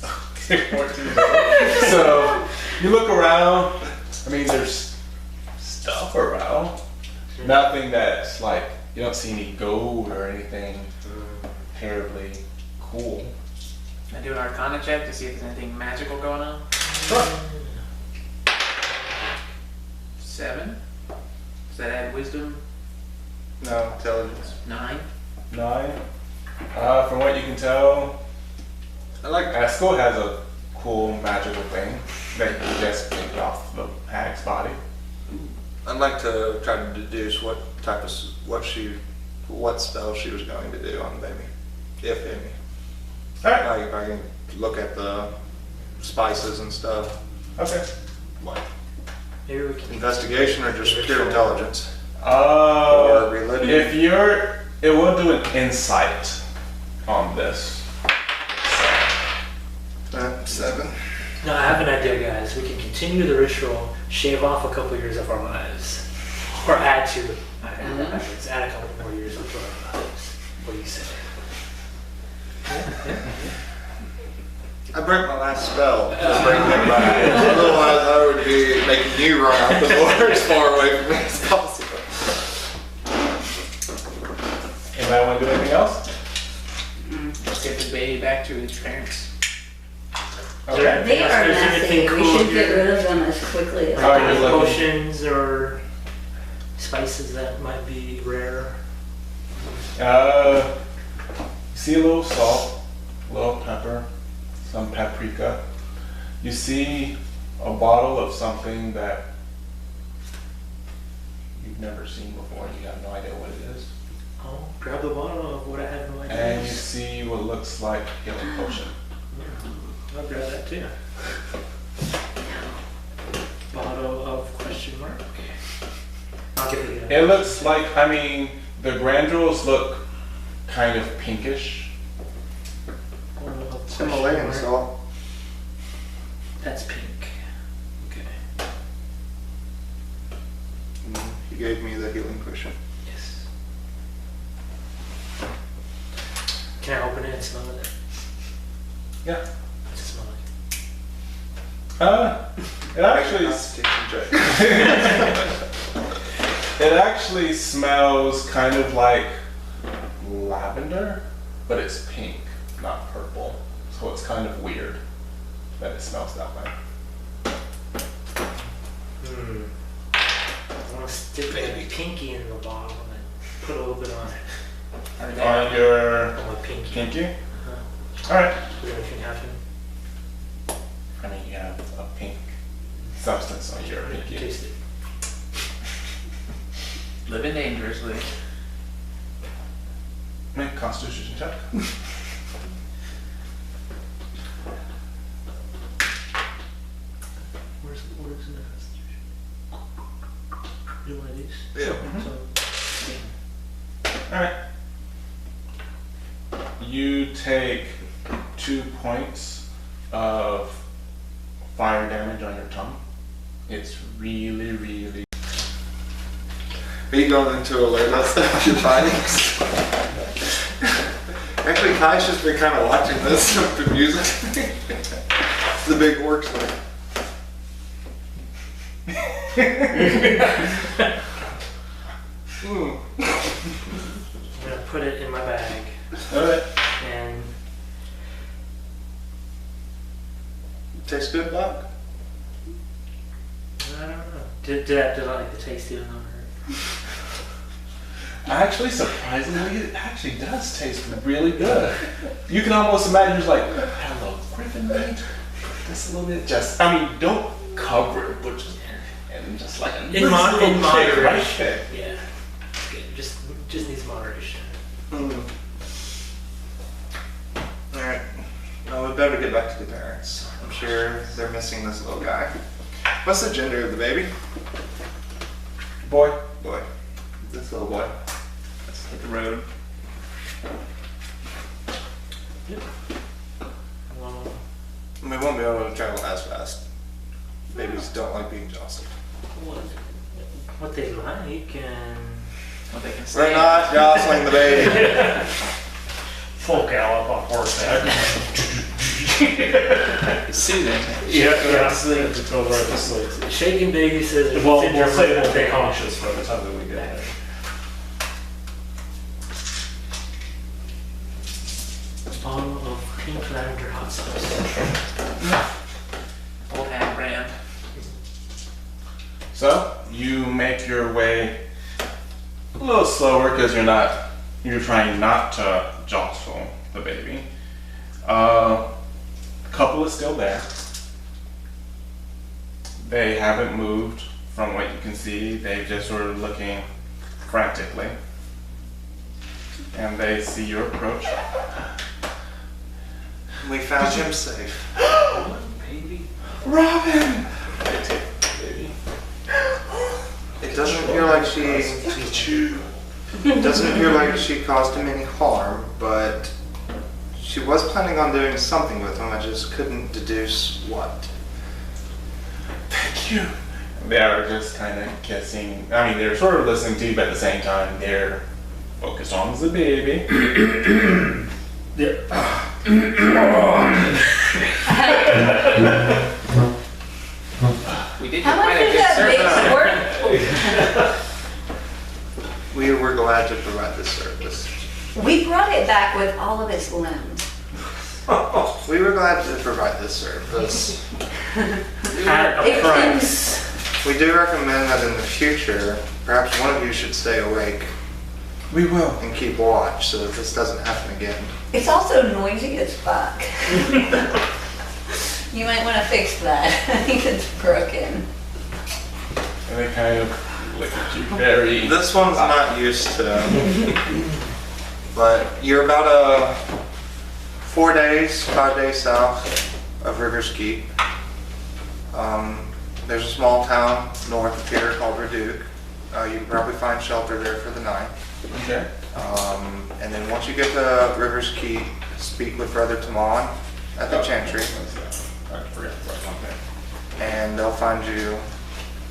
14 total. So you look around. I mean, there's stuff around. Nothing that's like, you don't see any gold or anything terribly cool. I do an Arcana check to see if there's anything magical going on. Sure. 7. Does that add wisdom? No, intelligence. 9. 9. From what you can tell, I like Eskel has a cool magical thing that you just picked off the hag's body. I'd like to try to deduce what type of what spell she was going to do on the baby, if any. Alright. Like if I can look at the spices and stuff. Okay. What? Maybe we can Investigation or just pure intelligence? Uh, Or religion? if you're, it will do an insight on this. 7. No, I have an idea, guys. We can continue the ritual, shave off a couple years of our lives, or add to. Add a couple more years onto our lives. What do you say? I broke my last spell to bring him back. Otherwise, I would be making you run out the door as far away from me as possible. Anybody want to do anything else? Let's get the baby back to its parents. Okay. They are Is there anything messy. We cool should get here? rid of them as quickly as Oh, you're Any looking- potions or spices that might be rare? See a little salt, a little pepper, some paprika. You see a bottle of something that you've never seen before and you have no idea what it is. Oh, grab the bottle of what I have no idea. And you see what looks like a healing potion. I'll grab that too. Bottle of question mark. I'll give it It looks like, I mean, the granules look kind of pinkish. Some Himalayan salt. That's pink. Okay. He gave me the healing potion. Yes. Can I open it and smell it? Yeah. What's it smell like? It actually, Constitution check. it actually smells kind of like lavender, but it's pink, not purple. So it's kind of weird that it smells that way. I want to stick my pinky in the bottle and put a little bit on it. Are they- On your On my pinky. pinky? Uh-huh. Alright. Pretty much can happen. I mean, you have a pink substance on your pinky. Taste it. Living dangerously. Make a constitution check. Where's in the Constitution? You know what it is? Yeah. So, Alright. You take 2 points of fire damage on your tongue. It's really, really. Are you going to alert us of your findings? Actually, Kai's just been kind of watching this, amusing. The big orcs like. I'm gonna put it in my bag Alright. and Tastes good, Bocq? I don't know. Did I like the taste even though it Actually, surprisingly, it actually does taste really good. You can almost imagine just like, hello, Griffin meat. Just a little bit. Just, I mean, don't cover it, but just, and just like a In little kick moderation. right there. hurt? Yeah. It's good. Just needs moderation. Alright. Well, we better get back to the parents. I'm sure they're missing this little guy. What's the gender of the baby? Boy. Boy. This little boy. Let's hit the road. Yep. We won't be able to travel as fast. Babies don't like being jostled. What they like and What they can We're say. not jostling the baby. Full gallop on horseback. Soothing. Yeah, sleep. It goes right to sleep. shaking baby says it's Well, in we'll your say room. we'll be conscious by the time that we get there. Bottle of pink lavender hot sauce. Old hat brand. So, you make your way a little slower because you're trying not to jostle the baby. Couple is still there. They haven't moved from what you can see. They're just sort of looking frantically. And they see you approach. We found him safe. Baby. Robin! They take the baby. It doesn't appear like it doesn't appear like she caused him any harm, but she was planning on doing something with him. I just couldn't deduce what. Thank you. They are just kind of kissing. I mean, they're sort of listening to you, but at the same time, they're focused on the baby. We did How get much quite a is good that service. base worth? We were glad to provide this service. We brought it back with all of its limbs. We were glad to provide this service. At a It price. We do recommend that in the future, perhaps one of you should stay awake We will. and keep watch so that this doesn't happen again. It's also noisy as fuck. You might want to fix that. I think it's broken. And they kind of look at you very. This one's not used to, but you're about 5 days south of Rivers Keep. There's a small town north of here called Reduke. You can probably find shelter there for the night. Okay. And then once you get to Rivers Keep, speak with Brother Tamon at the Chantry, I forgot the right one there. and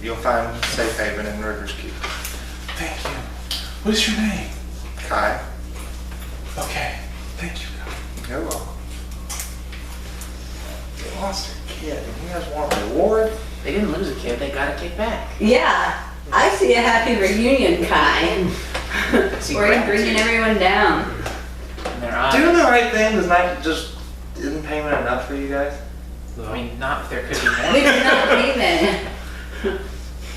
you'll find safe haven in Rivers Keep. Thank you. What's your name? Kai, Okay. Thank you. you're welcome. You lost your kid, and you guys want a reward? They didn't lose a kid, they got a kid back. Yeah, I see a happy reunion, Kai. See We're gratitude bringing everyone down. in their eyes. Doing the right thing does not just isn't payment enough for you guys? I mean, not if there could be We more. did not pay them.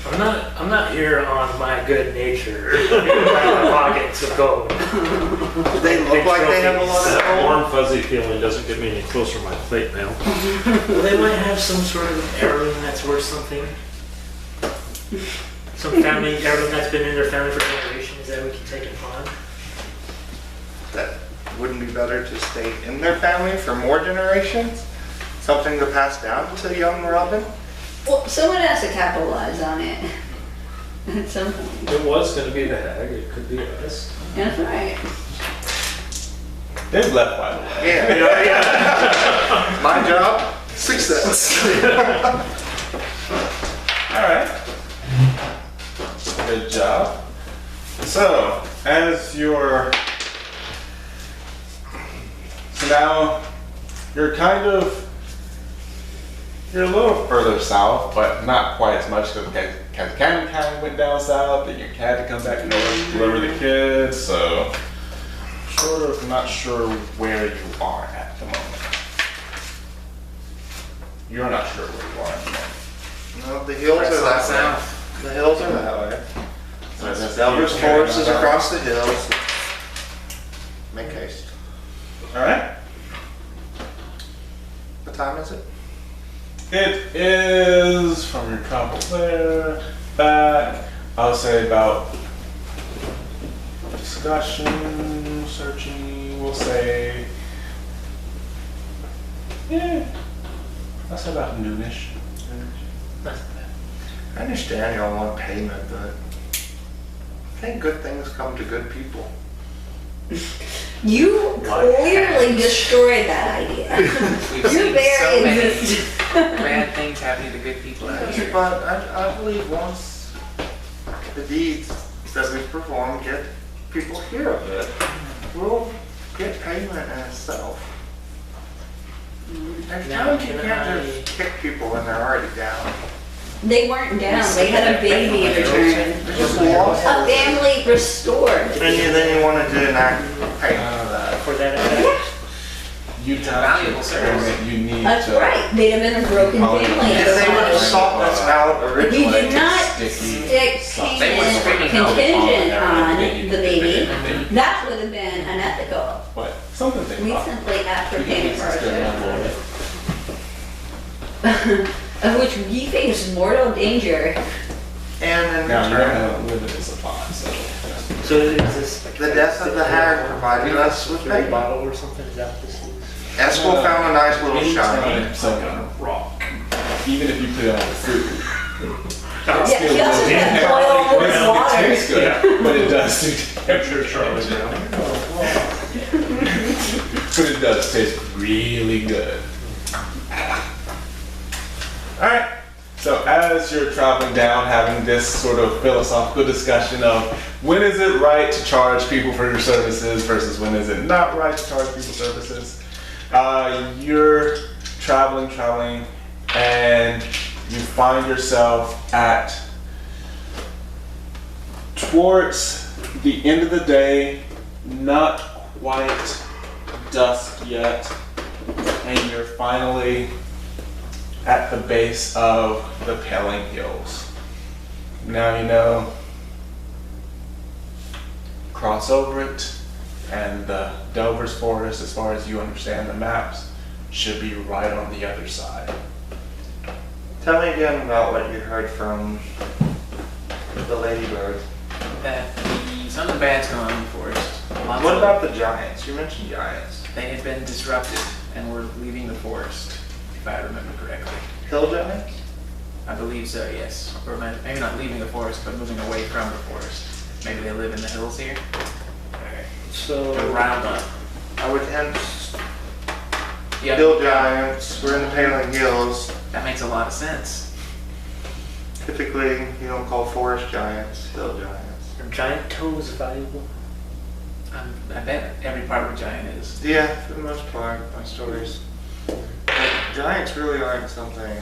I'm not here on my good nature. My pockets of gold. Do they look like they have a lot of That gold? warm fuzzy feeling doesn't get me any closer to my plate mail. Well, they might have some sort of heirloom that's worth something. Some family heirloom that's been in their family for generations that we can take and pawn. That wouldn't be better to stay in their family for more generations? Something to pass down to young Robin? Well, someone has to capitalize on it at some point. It was going to be the hag. It could be us. That's right. They've left, by the way. Yeah. My job, success. All right. Good job. So, so now you're you're a little further south, but not quite as much because Cannon kind of went down south, and you had to come back north to deliver the kids, so not sure where you are at the moment. You're not sure where you are at the moment. No, the hills Press are on that south. way. The hills are that way. So that's Delver's you Forest is carrying on across the hills. Make haste. All right. What time is it? It is from your travel there back. I'll say about discussion, searching. We'll say, yeah. I'll say about noonish. I understand y'all want payment, but I think good things come to good people. You clearly destroyed that idea. We've You're seen very so many existent. bad things happening to good people out here. But I believe once the deeds that we perform get people hear of it, we'll get payment in itself. There's Now, times you can can't I- just kick people when they're already down. They weren't down. They had a baby in return. They just lost A family restored. And then you wanted to enact payment for that. For that, You It's a valuable service. You need That's to. right. They'd have been a broken family. If they would have sought this out If originally. you did not Sticky stick sauce. They would payment scream out contingent on on everything. the baby, that would have been unethical. What? Something to think We about. simply asked for You can payment for our still services. have one. Of which we face mortal danger. And in Now, you don't return, have a limited supply, so. so is this like the death of the hag provided us with straight payment. bottle or something? Is that what this is? Eskel found a nice little shiny. So, Rock. even if you put it on the food, Yeah, still he also will had taste- oil it with doesn't water. taste good, but it does do Capture Charlie now. but it does taste really good. Alright, so as you're traveling down, having this sort of philosophical discussion of when is it right to charge people for your services versus when is it not right to charge people services, you're traveling, and you find yourself at towards the end of the day, not quite dusk yet, and you're finally at the base of the Paling Hills. Now you know, cross over it, and the Delver's Forest, as far as you understand the maps, should be right on the other side. Tell me again about what you heard from the ladybird. That something bad's going on in the forest. Lots What of- about the giants? You mentioned giants. They had been disrupted and were leaving the forest, if I remember correctly. Hill giants? I believe so, yes. Or maybe not leaving the forest, but moving away from the forest. Maybe they live in the hills here. So They're riled up. I would hint Yeah, hill giants. We're in the Paling Hills. that makes a lot of sense. Typically, you don't call forest giants hill giants. are giant toes valuable? I bet every part of a giant is. Yeah, for the most part, my stories. But giants really aren't something.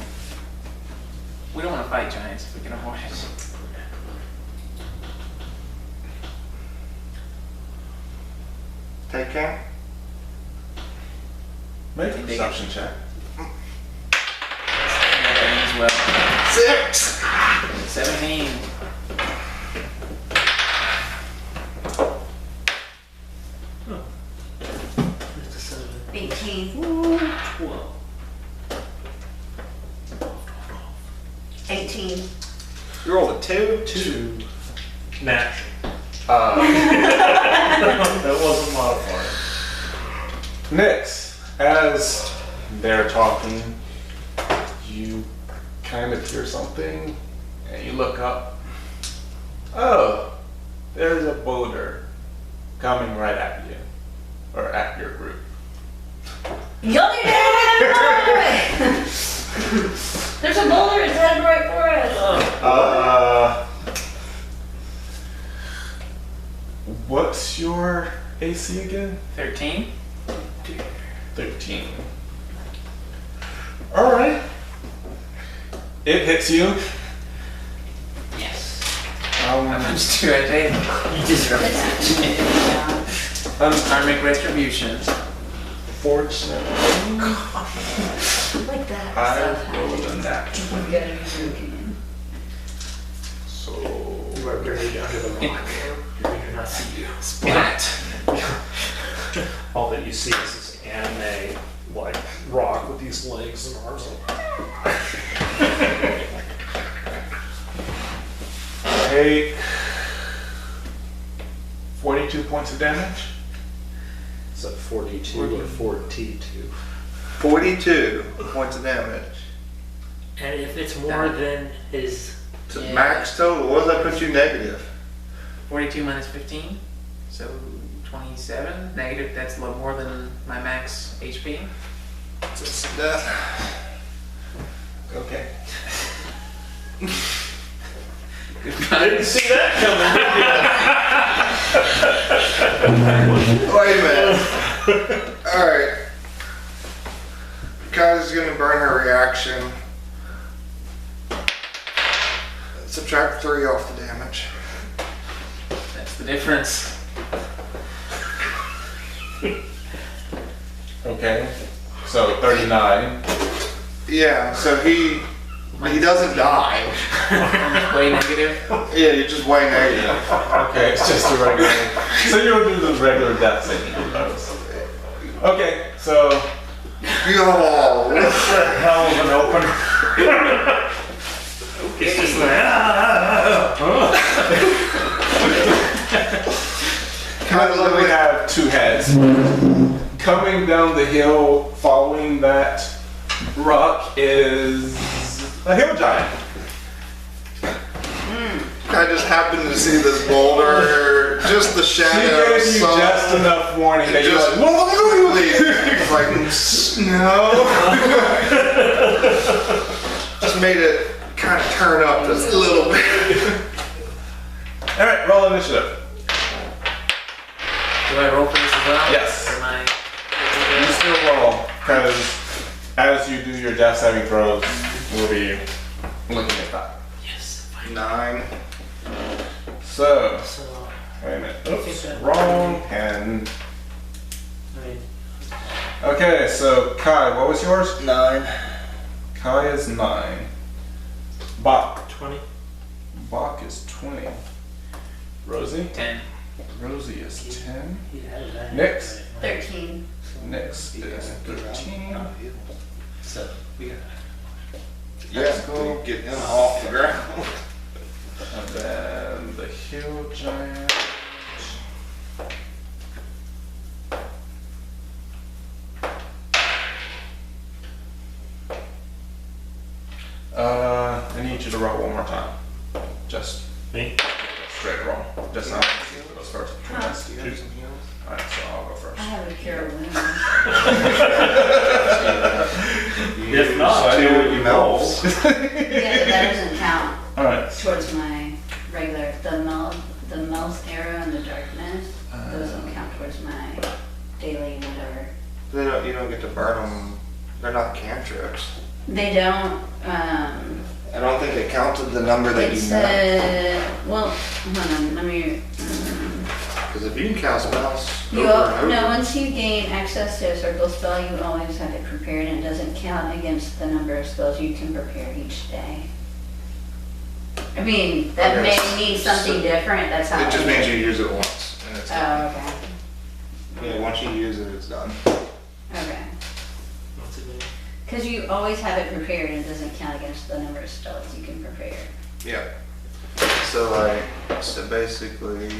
We don't want to fight giants if we can avoid it. Take care. Make a perception check. You know, that means well. 6. 17. Just a 7. 18. 12. 18. You rolled a 2? 2. Natural. Uh, That wasn't modified. Nyx, as they're talking, you kind of hear something and you look up. Oh, there's a boulder coming right at you, or at your group. Yummy day! There's a boulder, it's headed right for us. What's your AC again? 13. 13. Alright. It hits you. Yes. Much too irritated. You deserve it. Karmic retribution. Fortunately, Like that I stuff rolled a happens. natural. You gotta be joking. So, You are buried under the rock. We do not see you. Splat. All that you see is this anime, like, rock with these legs and arms. take 42 points of damage. Is that 42 or 42? 42 points of damage. And if it's more than his, So Yeah. max total, what does that put you negative? 42 minus 15, so 27. Negative, that's a little more than my max HP. Just death. Okay. Goodbye. Didn't see that coming. Wait a minute. Alright. Kai's gonna burn her reaction. Subtract 3 off the damage. That's the difference. Okay. So 39. Yeah, so he doesn't die. Way negative. Yeah, you're just way negative. Okay, it's just a regular. So you'll do the regular death saving throws. Okay, so Yo. Hell of an opener. It's just like, kind of like we have two heads. Coming down the hill, following that rock is a hill giant. I just happened to see this boulder, just the She shadow. gave you just enough warning that you're just like, no. Just made it kind of turn up just a little bit. all right, roll initiative. Do I roll for this as well? Yes. For my You still roll, because as you do your death saving throws, we'll be looking at that. yes, fine. 9. So, So, wait a minute. I think Oops, that- wrong pen. I mean, Okay, so Kai, what was yours? 9. Kai is 9. Bocq. 20. Bocq is 20. Rosie? 10. Rosie is 10. He had that. Nyx? 13. Nyx is 13. So, we got Yeah, go get him off the ground. And then the hill giant. I need you to roll one more time. Just me? straight roll. Just not goes first. Huh. Alright, so I'll go first. I have a cure wound. If not, Two you roll. Yeah, but that doesn't count Alright. towards my regular, the mouth arrow and the darkness. Those don't count towards my daily whatever. You don't get to burn them. They're not cantrips. They don't, I don't think it counted the number that it you met. said, well, hold on, let me, Because Because if you can cast spells You, over and no, over, once you gain access to a circle spell, you always have it prepared and it doesn't count against the number of spells you can prepare each day. I mean, that Okay, may mean something different, that's how. it just means you use it once and it's done. Oh, okay, Yeah, once you use it, it's done. okay. What's it mean? Because you always have it prepared and it doesn't count against the number of spells you can prepare. Yeah. So so basically,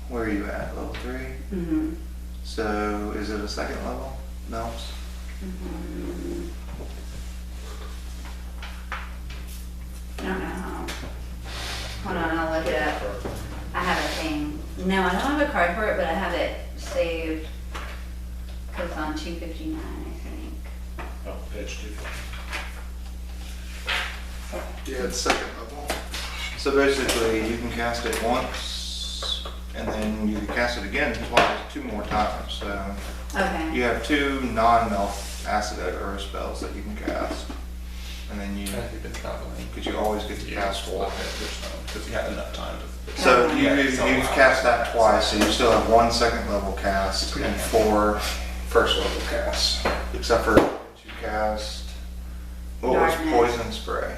where are you at? Level 3? Mm-hmm. So is it a second level? No. Mm-hmm. I don't know. Hold on, I'll look it up. I have a thing. No, I don't have a card for it, but I have it saved. Cause it's on 259, I think. Oh, page 250. Yeah, it's second level. So basically, you can cast it once, and then you can cast it again twice, 2 more times. So Okay. you have 2 non-melt acid aggro spells that you can cast, and then you, You've been traveling. because you always get to cast 4. Because you had enough time to. So Yeah, you've so loud. cast that twice, so you still have 1 second level cast and 4 first level casts, except for what you cast. What was Darkness. poison spray?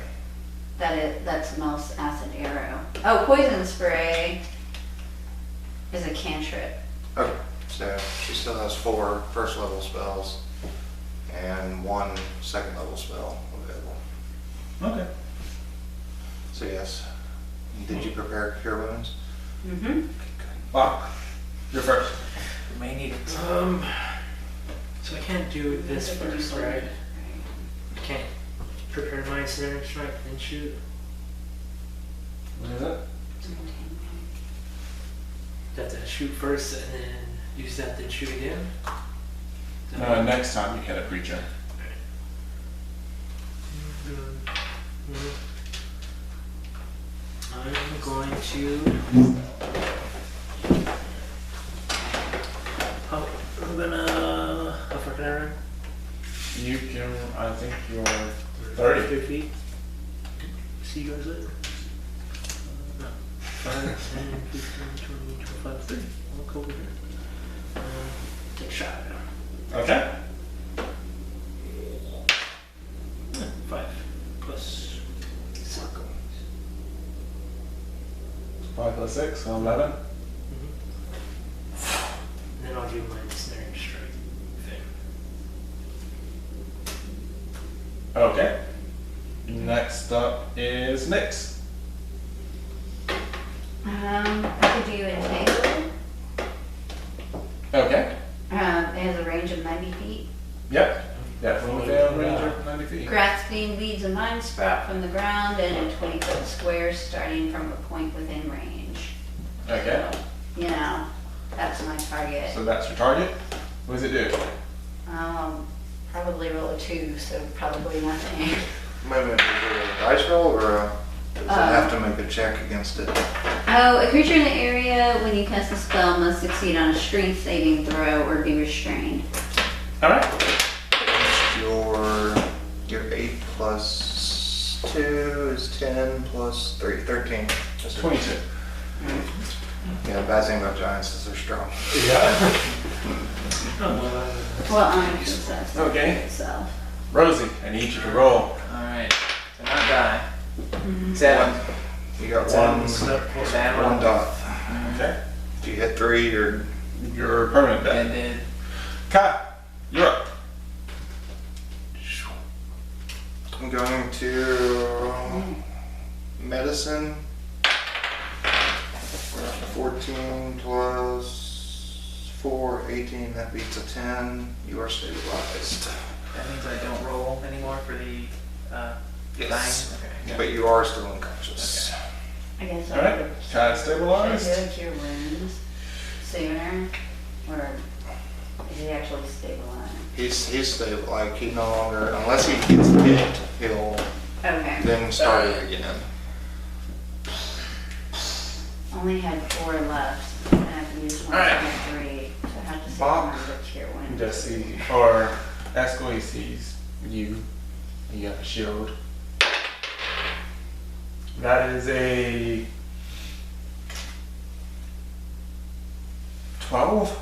That's most acid arrow. Oh, poison spray is a cantrip. Okay, so she still has 4 first level spells and 1 second level spell available. Okay. So yes, did you prepare cure wounds? Mm-hmm. Bocq, you're first. We may need it. So I can't do this first, right? I can't prepare my ensnaring strike and shoot. What is it? You have to shoot first and then use that, then shoot again? Is that right? Next time you hit a creature. I'm going to. Oh, I'm gonna. How far can I run? You can, I think you're 30. feet. See you guys later. No. 5, 10, 15, 20, 25, 30. I'll go over here. Take a shot. Okay. 5 plus 6. 5 plus 6, so 11. Then I'll do my ensnaring strike thing. Okay. Next up is Nyx. I could do entangle. Okay. It has a range of 90 feet. Yep. Definitely within range of 90 feet. Grasping weeds and vines sprout from the ground and in 20-foot squares starting from a point within range. Okay. So, you know, that's my target. So that's your target. What does it do? Probably roll a 2, so probably nothing. Wait a minute, is it a dice roll or does it have to make a check against it? Oh, a creature in the area when you cast a spell must succeed on a strength saving throw or be restrained. Alright. Your 8 plus 2 is 10 plus 3, 13. That's 22. Yeah, the bad thing about giants is they're strong. Yeah. Well, I'm obsessed with Okay. itself. Rosie, I need you to roll. Alright, so not die. Mm-hmm. 7. You got Bad one one. dot. Okay. If you hit 3, You're permanent dead. Jaded. Kai, you're up. I'm going to medicine. 14 plus 4, 18, that beats a 10. You are stabilized. That means I don't roll anymore for the Yes. dying? Okay. Yeah. But you are still unconscious. I guess I Alright. would. Kai Should I stabilized. do a cure wounds sooner? Or is he actually stabilized? He's stable, like he no longer, unless he gets hit, he'll Okay. then start it again. Only had 4 left. I have to use one, so I Alright. have 3. So I have to save Bocq. one to cure wounds. Jesse, or Eskel, he sees you. You got a shield. That is a 12.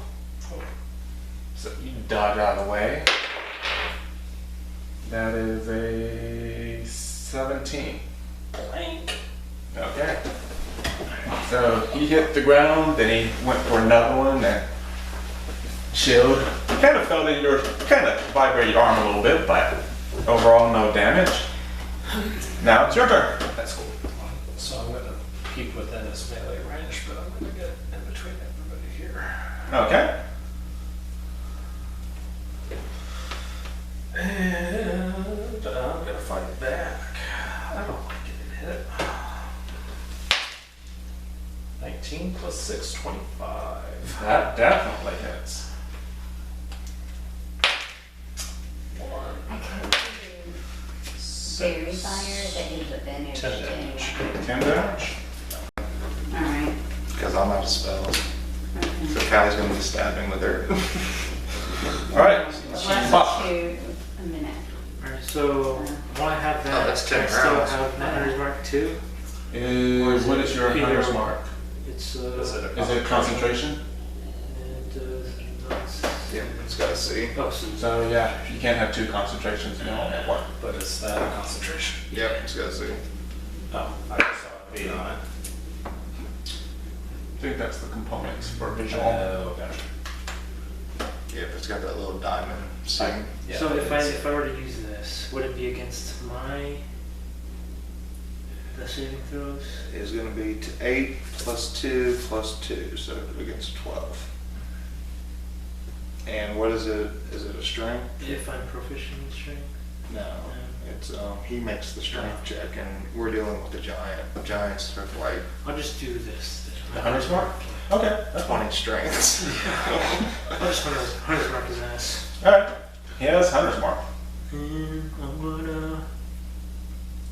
So you dodge out of the way. That is a 17. Blank. Okay. So he hit the ground, then he went for another one and chilled. You kind of felt in your, kind of vibrate your arm a little bit, but overall no damage. Now it's your turn. That's cool. So I'm gonna keep within his melee range, but I'm gonna get in between everybody here. Okay. And I'm gonna fight back. I don't like getting hit. 19 plus 6, 25. That definitely hits. 1, I could do fairy fire that gives advantage 10 to damage. anyone. 10 damage. Alright. Because I'm out of spells. Okay. So Callie's gonna be stabbing with her. Alright. Last to a minute. Alright, so while I have that, Oh, that's 10 I still rounds. have my hunter's mark too. What is your Either- hunter's mark? It's Is it concentration? Yeah, it's got a C. Oh, so So yeah, you can't have two concentrations, you only have one. But is that a concentration? Yep, it's got a C. Oh, I just saw a V on it. I think that's the components for visual. Oh, gotcha. Yep, it's got that little diamond C. Yeah, so if it's- I were to use this, would it be against the saving throws? Is gonna be 8 plus 2 plus 2, so against 12. And what is it? Is it a strength? If I'm proficient in strength? No. It's he makes the strength check, and we're dealing with the giant. Giants are like I'll just do this. The hunter's mark? Okay, that's fine. 20 strengths. I'll just hunter's mark his ass. Alright. He has hunter's mark. And I'm gonna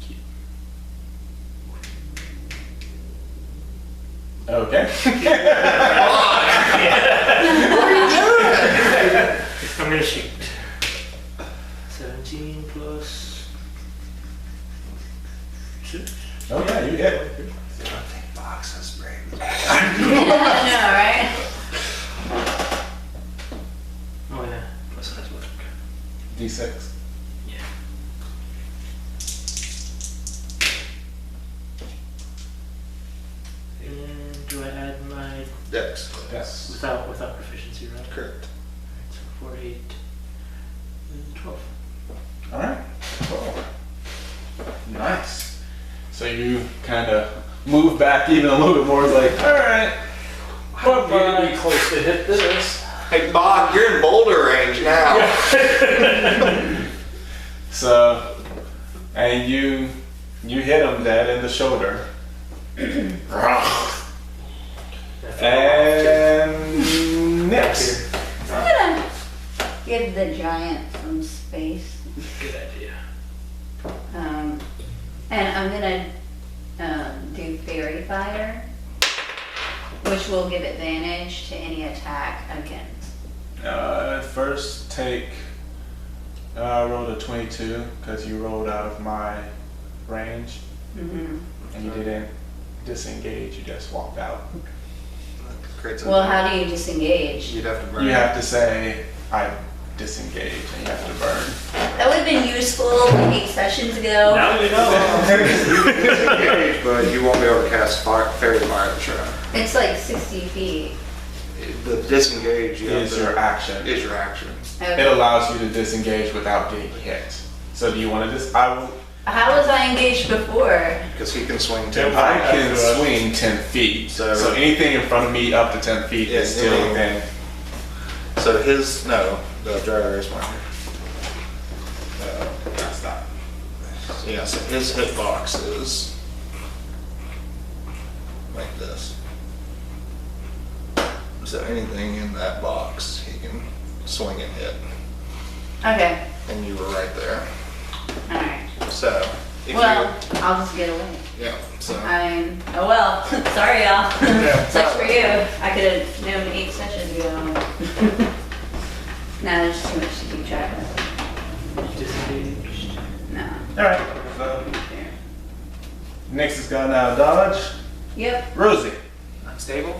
keep. Okay. I'm gonna shoot. 17 plus 6. Oh yeah, you hit. I think Bocq has brave. I know, right? Oh yeah, plus that's what. D6. Yeah. And do I add my Dex. Yes. without proficiency, right? Correct. So 4, 8, and 12. Alright. Cool. Nice. So you kind of move back even a little bit more. It's like, alright. I'm gonna be close to hit this. Hey, Bocq, you're in boulder range now. So, and you hit him dead in the shoulder. And next. I'm gonna give the giant some space. Good idea. And I'm gonna do fairy fire, which will give advantage to any attack against. First take, I rolled a 22 because you rolled out of my range Mm-hmm. and you didn't disengage, you just walked out. Creates a- Well, how do you disengage? You'd have to burn. You have to say, I disengage, and you have to burn. That would have been useful 8 sessions ago. Now you know. You can disengage, but you won't be able to cast fairy fire at the shrine. It's like 60 feet. The disengage you have Is to- your action. Is your action. It Okay. allows you to disengage without getting hit. So do you want to How was I engaged before? Because he can swing 10 I feet. can swing 10 feet. So- So anything in front of me up to 10 feet Yeah, is still yeah. within. So the dry erase marker. That's not. Yeah, so his hitbox is like this. So anything in that box, he can swing and hit. Okay, And you were right there. alright. So, if Well, I'll just get away. yeah, so. Oh well, sorry y'all. Yeah. Sucks for you. I could have known 8 sessions ago. No, there's too much to keep track of. Disengaged. No. Alright. So Nyx has got now dodge. Yep. Rosie. Unstable.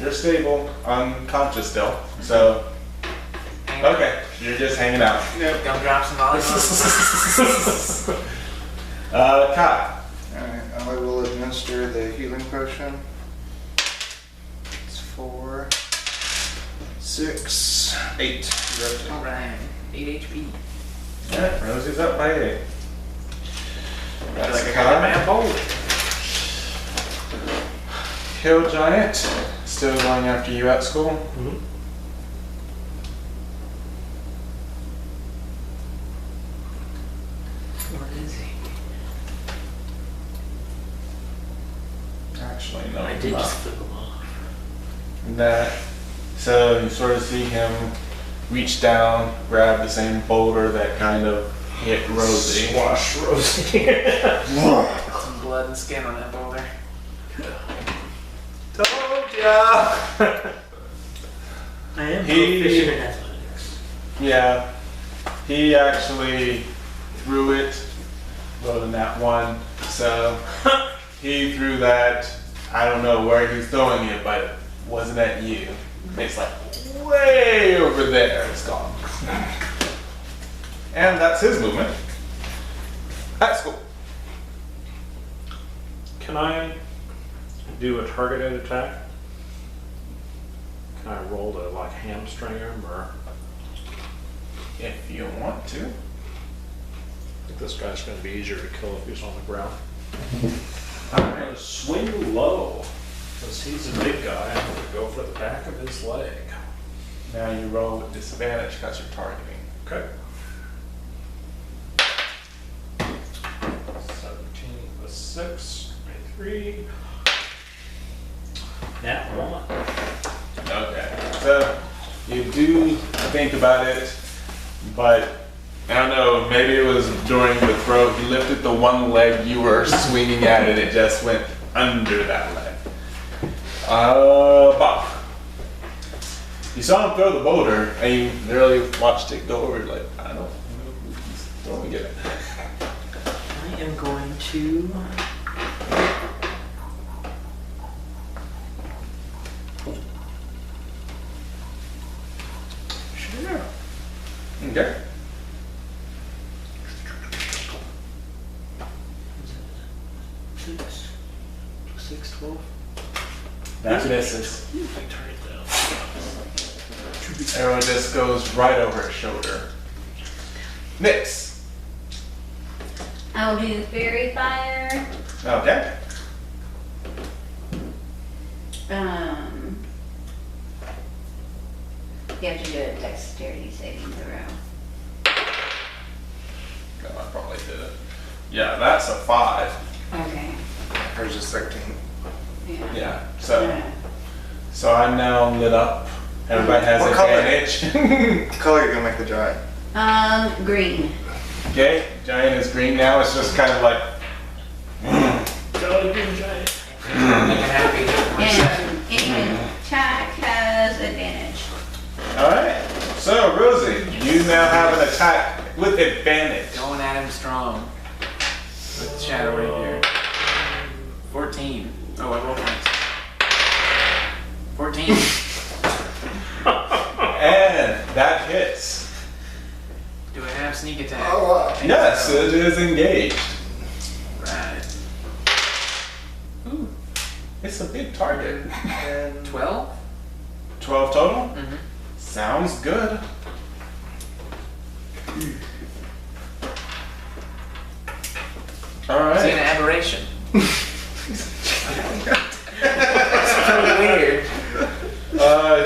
You're stable, unconscious still. So, Hang on. okay, you're just hanging out. Don't drop some volleyball. Kai. Alright, I will administer the healing potion. It's 4, 6, 8. You're up to Alright, 8 HP. Alright, Rosie's up by 8. I feel That's like I got my Kai. opponent. Hill Giant, still going after you at school. Mhm. Where is he? Actually, no. I did not. just flip him off. That. So you sort of see him reach down, grab the same boulder that kind of hit Rosie. Squash Rosie. Some blood and skin on that boulder. Told ya! I am He- proficient in athletics. Yeah, he actually threw it, rolled in that one. So he threw that. I don't know where he's throwing it, but it wasn't at you. It's like way over there. It's gone. And that's his movement. At school. Can I do a targeted attack? Can I roll to like hamstring him, or If you want to. I think this guy's going to be easier to kill if he's on the ground? All I'm right. going to swing low, because he's a big guy. I'm going to go for the back of his leg. Now you roll with disadvantage because you're targeting. Okay. 17 plus 6, 23. Nat 1. Okay. So you do think about it, but I don't know, maybe it was during the throw. You lifted the one leg you were swinging at and it just went under that leg. Bocq. You saw him throw the boulder and you literally watched it go over like, I don't know who's throwing it. I am going to. Sure. Okay. Six. 6, 12. That misses. I turn it down. Arrow just goes right over his shoulder. Nyx. I will do fairy fire. Okay. You have to do a dexterity saving throw. No, I probably did it. Yeah, that's a 5. Okay. Hers is 13. Yeah. Yeah, so I'm now lit up. Everybody has What color? advantage. What color are you gonna make the giant? Green. Okay, giant is green now. It's just kind of like, Jolly green giant. Make it happy. And any attack has advantage. all right. So Rosie, you now have an attack with advantage. Going at him strong. With Shadow Rapier. 14. Oh, I rolled once. 14. And that hits. Do I have sneak attack? Yes, it is engaged. Right. Ooh. It's a big target. 12? 12 total? Mm-hmm. Sounds good. All Is he an right. aberration? It's pretty weird.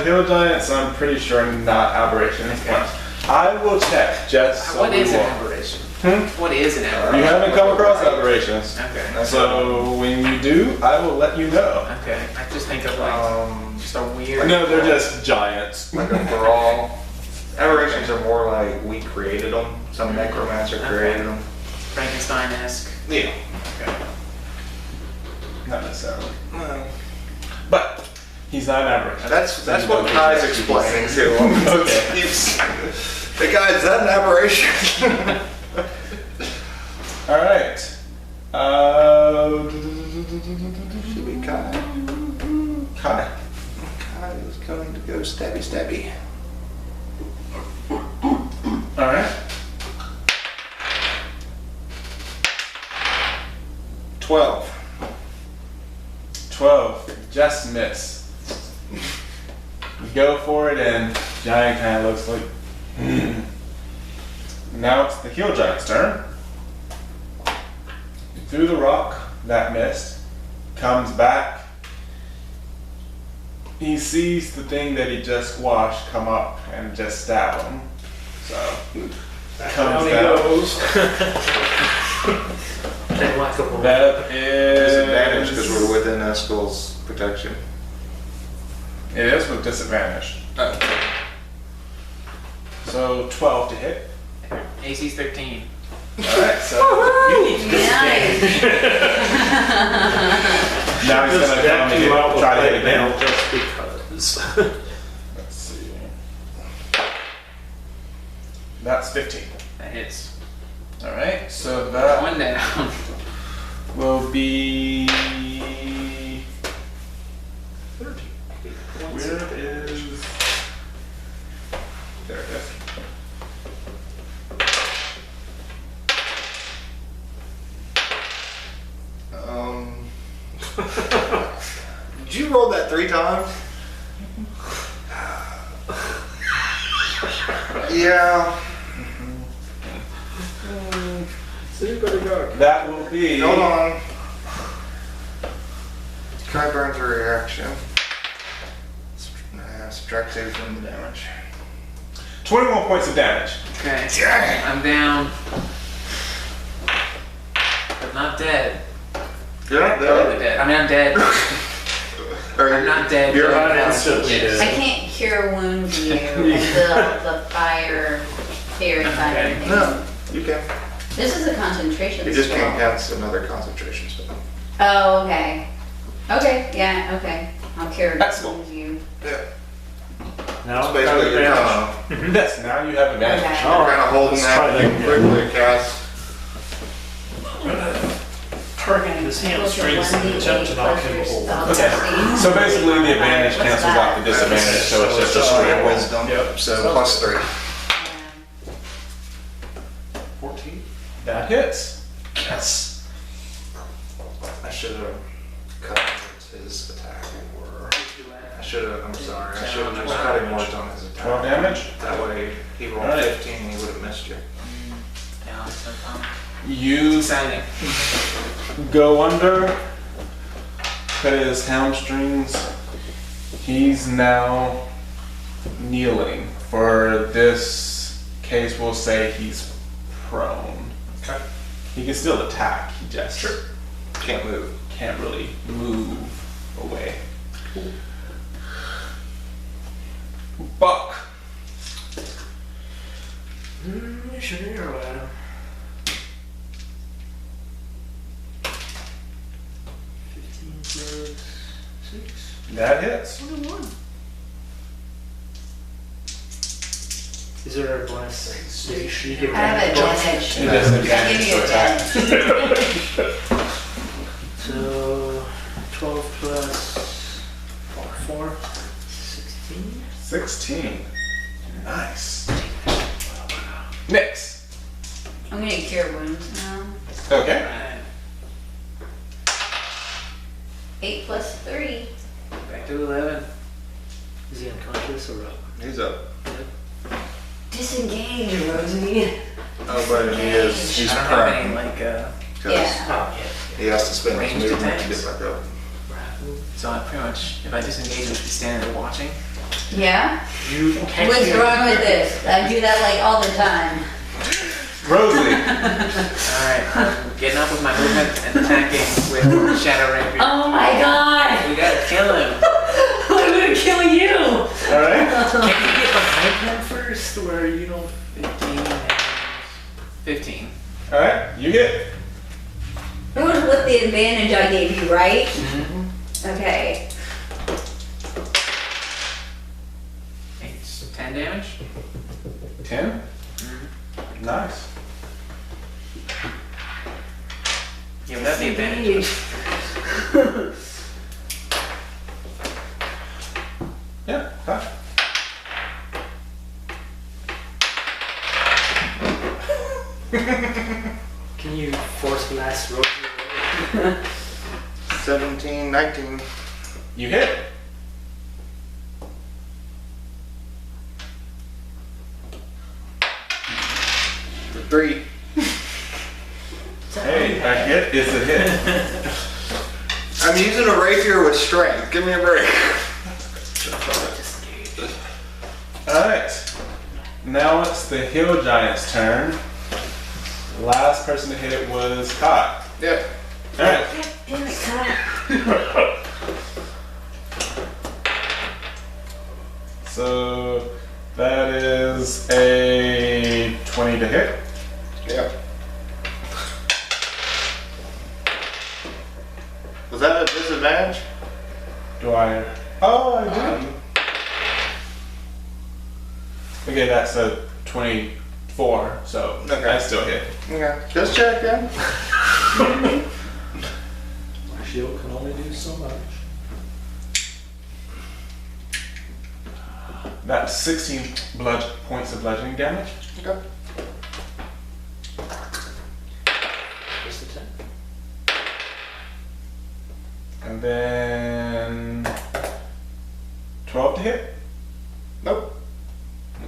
Hill Giants, I'm pretty sure not aberrations. I will check just so What we is an will. aberration? Hmm? What is an aberration? You haven't come across aberrations. Okay. So when you do, I will let you know. Okay. I just think of like just a weird. No, they're just giants. Like a brawl. Aberrations are more like we created them. Some necromancer created them. Frankenstein-esque. Yeah. Okay. Not necessarily. But he's not an aberration. That's what Kai's explaining to him. Okay. Hey guys, is that an aberration? All right. Should be Kai. Kai. stabby. Alright. 12. 12. Just miss. You go for it and giant kind of looks like, Now it's the heel giant's turn. Through the rock, that missed. Comes back. He sees the thing that he just squashed come up and just stab him. So, comes he down. goes. Unlockable. That is... Disadvantage because we're within Eskel's protection. It is with disadvantage. So 12 to hit. AC's 13. Alright, so Nice. now he's Just gonna deck come you out and with try to hit light again. mail just because. Let's see. That's 15. That hits. Alright, so that One down. will be... 13. Where is... There it is. Did you roll that 3 times? Yeah. That will be... Hold on. Can I burn through reaction? Subtract 2 from the damage. 21 points of damage. Okay. I'm down. But not dead. You're not Totally dead. I mean, I'm dead. I'm not dead. You're but not I'm instantly yes. dead. I can't cure wounds you until the fire fairy fire Okay. thing. No, you can. This is a concentration You just spell. can't cast another concentration spell. Oh, okay. Okay, yeah, okay. I'll cure Excellent. wounds you. Yeah. Now, It's basically you're kind of Yes, now you have advantage. Okay. holding Let's try that that thing quickly cast. targeting his hamstrings in an attempt to knock him over. Okay. So basically the advantage cancels out the disadvantage, so it's just a straight roll. Wisdom. Yep. So plus 3. 14. That hits. Yes. I should have cut his attack. I should have, I'm sorry, I should have just cut him more on his attack. 12 damage. That way, he rolled Alright. 15, he would have missed you. Yeah, it's so fun. You Exciting. go under, cut his hamstrings. He's now kneeling. For this case, we'll say he's prone. Okay. He can still attack, he just Can't move. can't really move away. Bocq. Shoot an arrow at him. 15 plus 6. That hits. 21. Is there a bonus? You give I have advantage. He does I advantage give you to attack. advantage. So 12 plus 4. 16. 16. Nice. Nyx. I'm gonna cure wounds now. Okay. Alright. 8 plus 3. Back to 11. Is he unconscious or up? He's up. Disengage, Rosie. Oh, but he is, he's I don't have any, prone. like, Because Yeah. Oh, yes. he has to spend his Ranged movement to attacks. get back up. so I pretty much, if I disengage, I should be standing there watching. Yeah? You can't What's hear- wrong with this? I do that like all the time. Rosie. Alright, I'm getting up with my movement and attacking with Shadow Rapier. Oh my god! We gotta kill him. I'm gonna kill you! Alright. Can you get behind him first where you don't... 15 and 15. Alright, you hit. It was with the advantage I gave you, right? Mm-hmm. Okay. 10 damage. 10. Nice. Yeah, without the advantage. Yeah, fine. Can you force blast Rosie away? 17, 19. You hit. For 3. Hey, a hit is a hit. I'm using a rapier with strength. Give me a break. Alright. Now it's the hill giant's turn. The last person to hit it was Kai. Yep. Alright. Damn it, Kai. So that is a 20 to hit. Yep. Was that a disadvantage? Do I? Oh, I do. Okay, that's a 24, so Okay. I still hit. Okay. Just checking. My shield can only do so much. That's 16 points of bludgeoning damage. Okay. Just a 10. And then 12 to hit. Nope.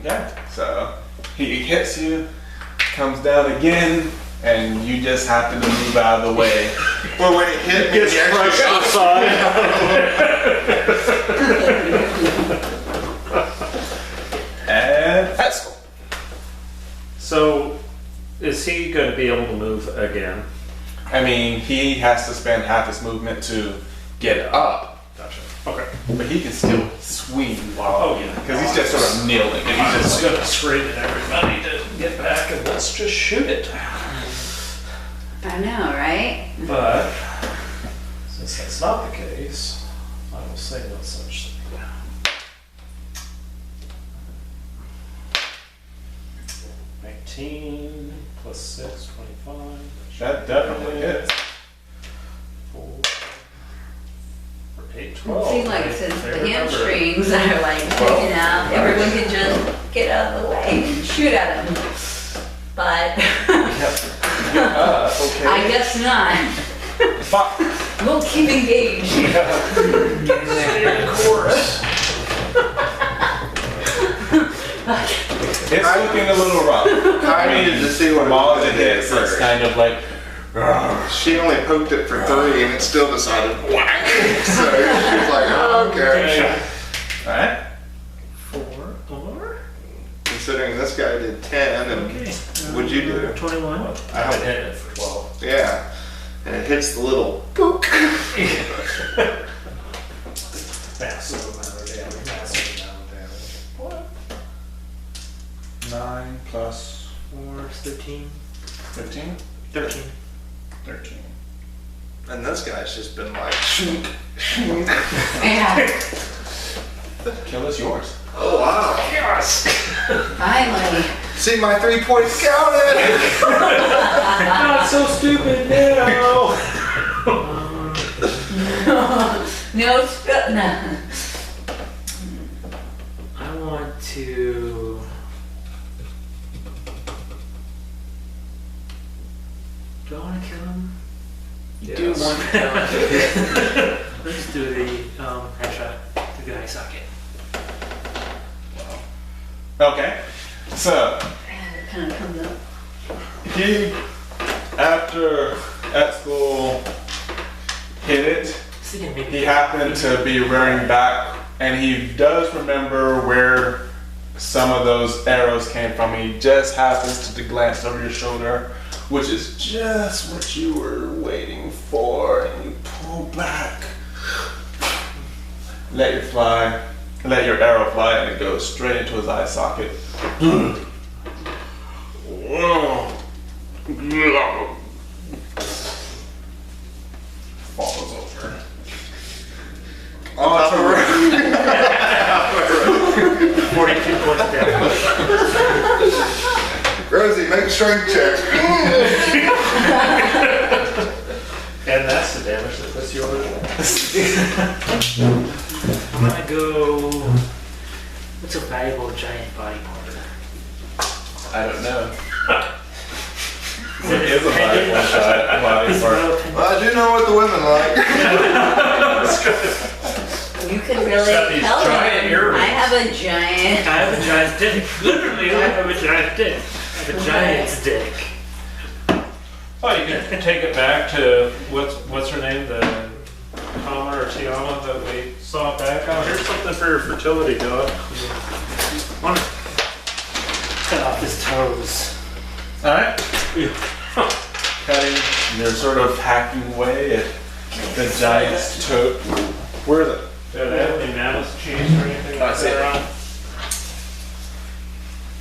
Okay, so he hits you, comes down again, and you just happen to move out of the way. Well, when it hit me, Gets it actually crushed shot. And Eskel. So, is he going to be able to move again? I mean, he has to spend half his movement to get up, Gotcha. Okay. but he can still swing while. Oh, yeah. Because he's just sort of kneeling, and I'm he's just just. going to scream at everybody to get back and let's just shoot it. I know, right? But, since that's not the case, I will say no such thing. 19 plus 6, 25. That definitely hits. 4, 8, It 12. seems like right? since Fair the number. hamstrings are like sticking out, everyone can just get out of the way and shoot at them. But Okay. I guess not. Fuck. We'll keep engaged. Stay the course. It's looking a little rough. I needed to see what From it all was the gonna hit hits, it's first. kind of like. She only poked it for 3 and it still decided whack. So she's like, oh, okay. Alright. 4 or? Considering this guy did 10 and Okay. what'd you do? 21. I've been hitting it for 12. Yeah. And it hits the little poke. Massive amount of damage. Massive amount of damage. What? 9 plus 4 is 13. 15? 13. 13. And this guy's just been like, shunk, shunk. Yeah, Kill is yours. Oh wow. Yes! finally. See my 3 points counted. Not so stupid now! No, no. I want to. Do I want to kill him? You do want to kill Let's do the headshot to the eye socket. Okay. So, It kind of comes up. he, after Eskel hit it, Thinking maybe he happened to be rearing back, and he does remember where some of those arrows came from. He just happens to glance over your shoulder, which is just what you were waiting for, and you pull back. Let your arrow fly, and it goes straight into his eye socket. Falls over. On top of her. 42 points damage. Rosie, make a strength check. And that's the damage that puts you over the I'm gonna go. What's a valuable giant body part? I don't know. giant body He's part. real Well, I do know what the women like. You could really got these tell giant them. earrings. I have a giant. I have a giant dick. Literally, I have a giant dick. I have a giant's dick. Oh, you can take it back to, what's her name, the Kama or Tiana that we saw back on. Here's something for your fertility, dog. Want to cut off his toes. Alright. Cutting, and they're sort of hacking away at the giant's toe. Where is it? Do they have any mammoth cheese or anything I like see it. that?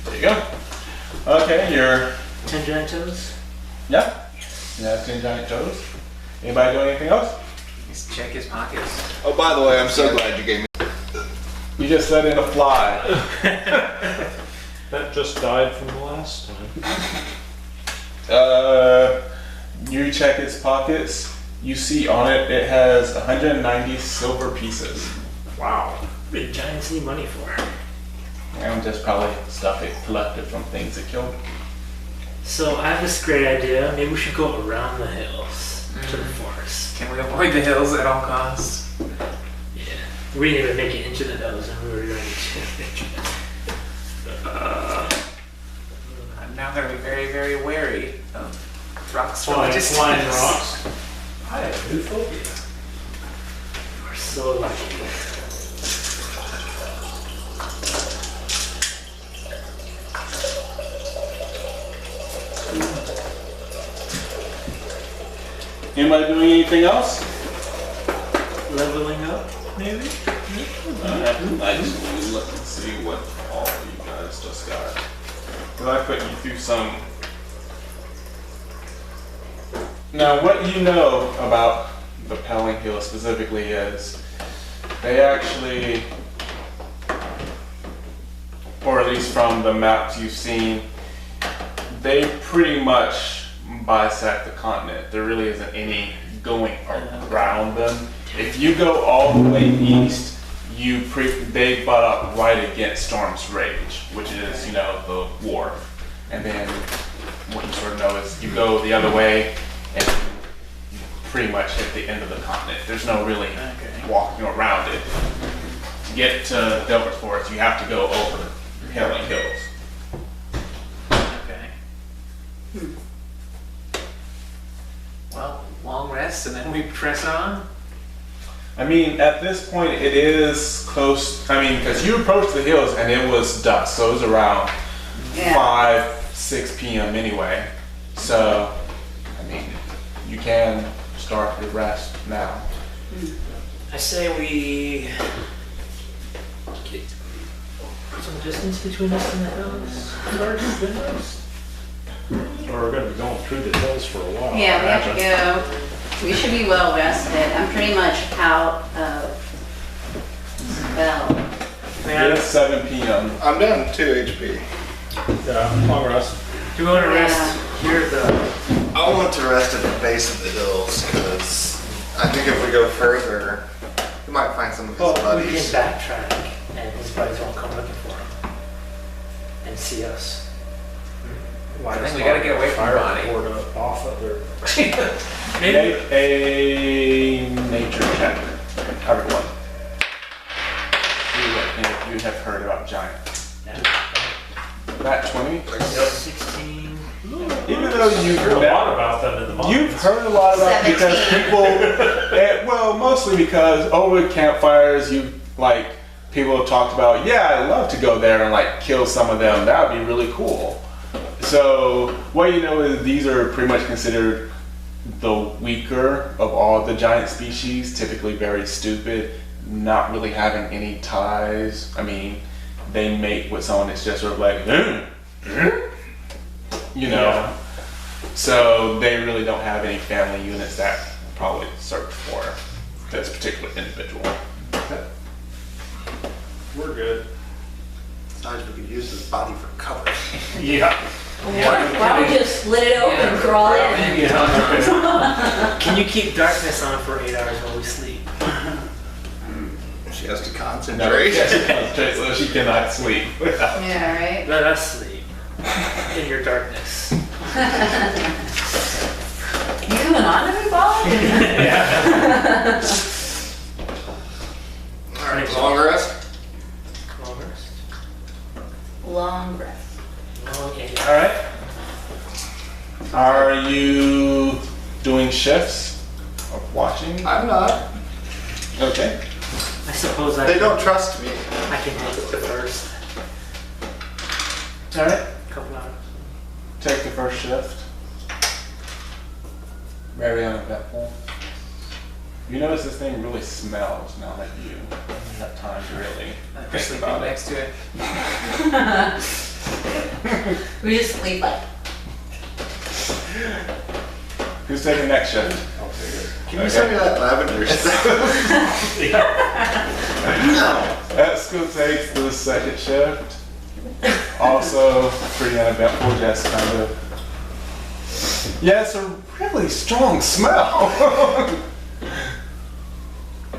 There you go. Okay, you're, 10 giant toes? yeah. You have 10 giant toes. Anybody doing anything else? Just check his pockets. Oh, by the way, I'm so glad you gave me. You just let in a fly. That just died from the last time. You check its pockets. You see on it, it has 190 silver pieces. Wow. What do giants need money for? And just probably stuff it collected from things it killed. So I have this great idea. Maybe we should go around the hills to the forest. Can we avoid the hills at all costs? Yeah. We didn't even make it into the hills, and we were going to. I'm now going to be very, very wary of rocks from a Flying distance. rocks. I have new phobia. We're so lucky. Anybody doing anything else? Leveling up, maybe? I just want to look and see what all you guys just got. Because I put you through some. Now, what you know about the Pelling Hill specifically is they actually, or at least from the maps you've seen, they pretty much bisect the continent. There really isn't any going around them. If you go all the way east, they butt up right against Storm's Rage, which is, you know, the Dwarf. And then what you sort of know is you go the other way and you pretty much hit the end of the continent. There's no really walking around it. To get to Delver's Forest, you have to go over Pelling Hills. Okay. Well, long rest and then we press on. I mean, at this point, it is close. I mean, because you approached the hills and it was dusk, so it was around Yeah. 5, 6 p.m. anyway. So, I mean, you can start your rest now. I say we put some distance between us and the hills first, then rest. Or we're going to be going through the hills for a while. Yeah, we I have to imagine. go. We should be well rested. I'm pretty much out of spell. It is 7 p.m. I'm down 2 HP. Yeah, long rest. Do we want to Yeah. rest here though? I want to rest at the base of the hills because I think if we go further, we might find some of his Well, we can buddies. backtrack and his buddies won't come looking for him and see us. Why I think does we gotta get away from fire Bonnie. poured off of there? Maybe. Make a nature check, everyone. You have heard about giants. That 20? 16. Even though You heard a lot about them in the mountains. You've heard a lot about it because 17. people, well, mostly because over campfires, people have talked about, yeah, I'd love to go there and like kill some of them. That would be really cool. So what you know is these are pretty much considered the weaker of all the giant species, typically very stupid, not really having any ties. I mean, they mate with someone that's just sort of like, you know. Yeah. So they really don't have any family units that probably search for this particular individual. We're good. Besides, we could use his body for cover. Yeah. Why don't we just split it open and crawl in? Can you keep darkness on for 8 hours while we sleep? She has to No, concentrate. so she cannot sleep. Yeah, right? Let us sleep in your darkness. Alright, long rest. Long rest. Long rest. Long and Alright. Are you doing shifts of watching? I'm not. Okay. I suppose They don't trust me. I can take the first Alright. couple hours. Take the first shift. Very uneventful. You notice this thing really smells now that you have time to really think Sleeping about it. next to it. We just sleep like. Who's taking next shift? Can you send me that lavender stuff? Eskel takes the second shift. Also pretty uneventful, just kind of. Yeah, it's a really strong smell.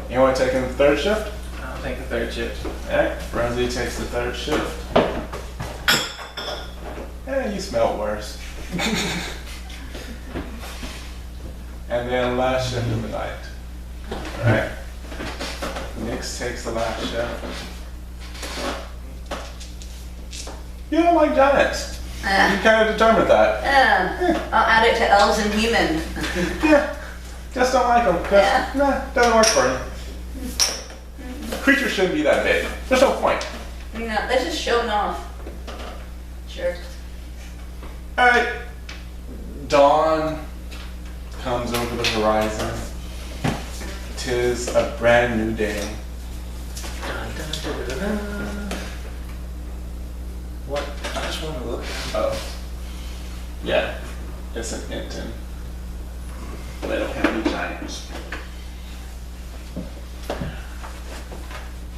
You want to take in the third shift? I'll take the third shift. Alright, Rosie takes the third shift. Yeah, you smell worse. And then last shift of the night. Alright. Nyx takes the last shift. You don't like giants. You kind of determined that. I'll add it to elves and human. Yeah. Just don't like them. Yeah. Nah, doesn't work for you. Creatures shouldn't be that big. There's no point. You know, that's just showing off. Sure. Alright. Dawn comes over the horizon. 'Tis a brand new day. Dun, dun, dun, dun, dun, dun. What? I just want to look. Oh. Yeah. It's an Inton. They don't have any giants.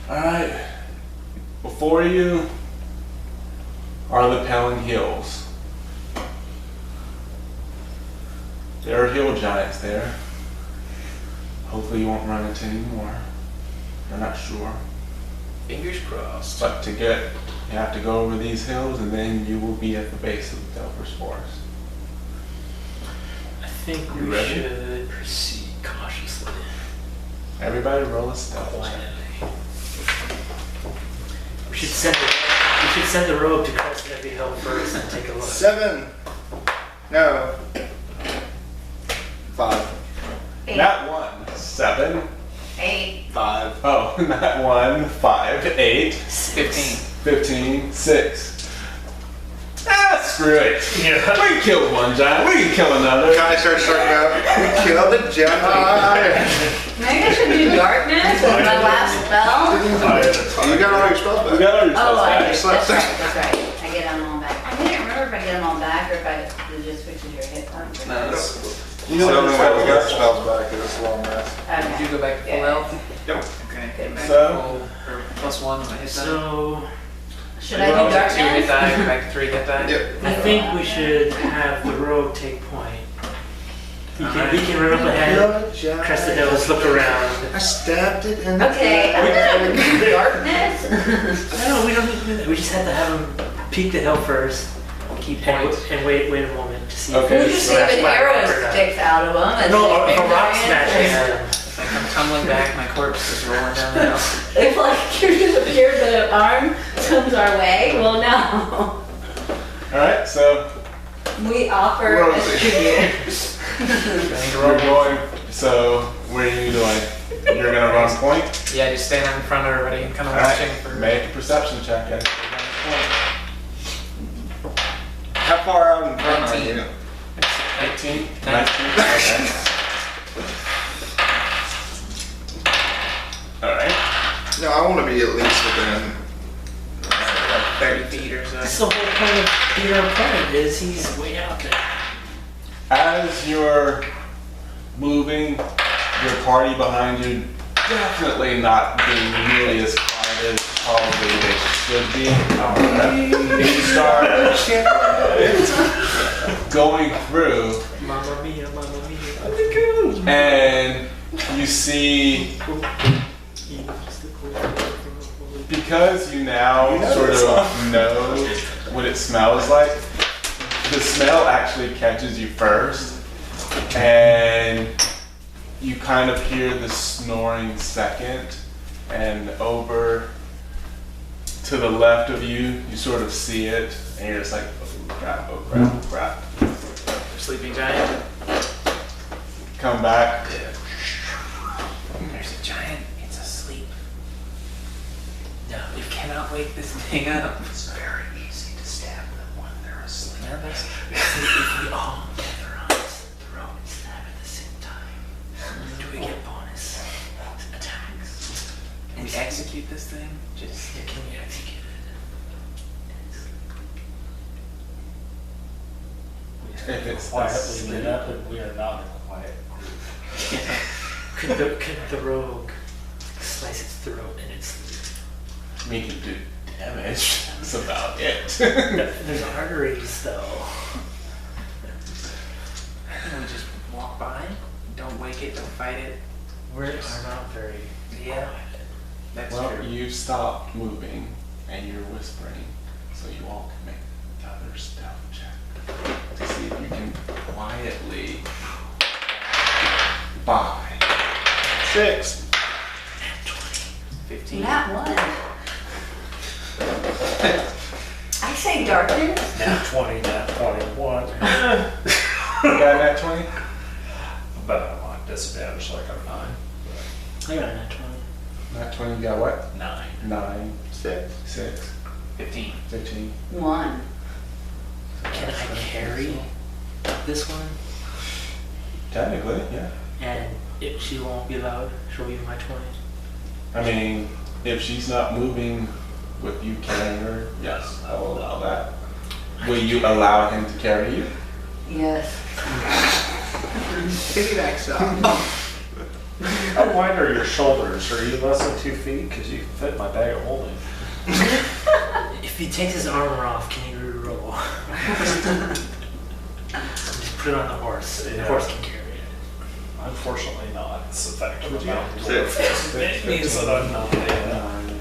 Alright. Before you are the Pelling Hills. There are hill giants there. Hopefully you won't run into any more. I'm not sure. Fingers crossed. But you have to go over these hills and then you will be at the base of the Delver's Forest. I think You we ready? should proceed cautiously. Everybody roll a stealth check. Quietly. We should send the rogue to crest every hill first and take a look. 7. No. 5. 8. Not 1, 7. 8. 5. Oh, not 1, 5, 8, 15. 15, 6. Ah, screw it. Yeah. We can kill one giant. We can kill another. Guy starts talking about, we killed the Gemini. Maybe I should do darkness as my last spell. You got all your spells We back. got all your Oh, spells I back. did. That's right. I get them all back. I can't remember if I get them all back or if it just fixes your hit points. No, that's, You So know only what way we got spells spells back is this long rest. did you Okay. go back to full Yeah. health? Yep. Okay. Good. Back So? to full, or +1 on my hit die. So Should I do What was it, 2 hit darkness? die, or back to 3 hit die? Yep. I think we should have the rogue take point. We can run up ahead, crest the hills, look around. I stabbed it in the Okay, I'm gonna do darkness. No, we don't need to do that. We just have to have him peek the hill first. Keep And, points. and wait a moment to see Okay. We'll just see if an arrow sticks out of them. and No, see or if a rock they're smashes in. at him. It's like I'm tumbling back, my corpse is rolling down the hill. If like you're disappear, the arm comes our way, well no. Alright, so We offer a Rosie. tribute. we're going. So, what are you doing? You're gonna run point? Yeah, just stand in front of everybody and kind of Alright, watching for. make a perception check. Guys. How far out in front are 19. you? 18? 19. 19? Okay. Alright. No, I want to be at least within. Like 30 feet or so. That's the whole point of being our opponent is he's way out there. As you're moving, your party behind you definitely not being nearly as quiet as probably they should be. You start going through, Mamma mia, mamma mia. and you see, because you now sort of know what it smells like, the smell actually catches you first, and you kind of hear the snoring second, and over to the left of you, you sort of see it, and you're just like, oh crap, oh crap, oh crap. Sleeping giant. Come back. There's a giant. It's asleep. No, you cannot wake this thing up. It's very easy to stab them when they're asleep. Nervous. If we all gather on his throat and stab at the same time, do we get bonus attacks? Can we execute this thing? Just Yeah, can we execute it? If it's Quietly asleep. get up, and we are not a quiet group. Could the rogue slice its throat and its We can do damage. That's about it. there's arteries though. can we just walk by? Don't wake it. Don't fight it. We are not very Yeah. That's Well, true. you've stopped moving and you're whispering, so you all can make another stealth check to see if you can quietly buy. 6. 15. Not one. I say darkness. Nat 20, nat 21. You got that 20? But I'm on disadvantage like I'm 9. I got a nat 20. That 20, you got what? 9. 9, 6. 6, 15. 15. One. Can I carry this one? Technically, yeah. And if she won't be loud, she'll use my 20. I mean, if she's not moving with you carrying her, yes, I will allow that. Will you allow him to carry you? Yes. Piggyback up. How wide are your shoulders? Are you less than 2 feet? Because you fit my bag of holding. If he takes his armor off, can he reroll? Just put it on the horse. The Yeah. horse can carry it. Unfortunately not. It's effective amount. Six. It means that I'm not there. 9.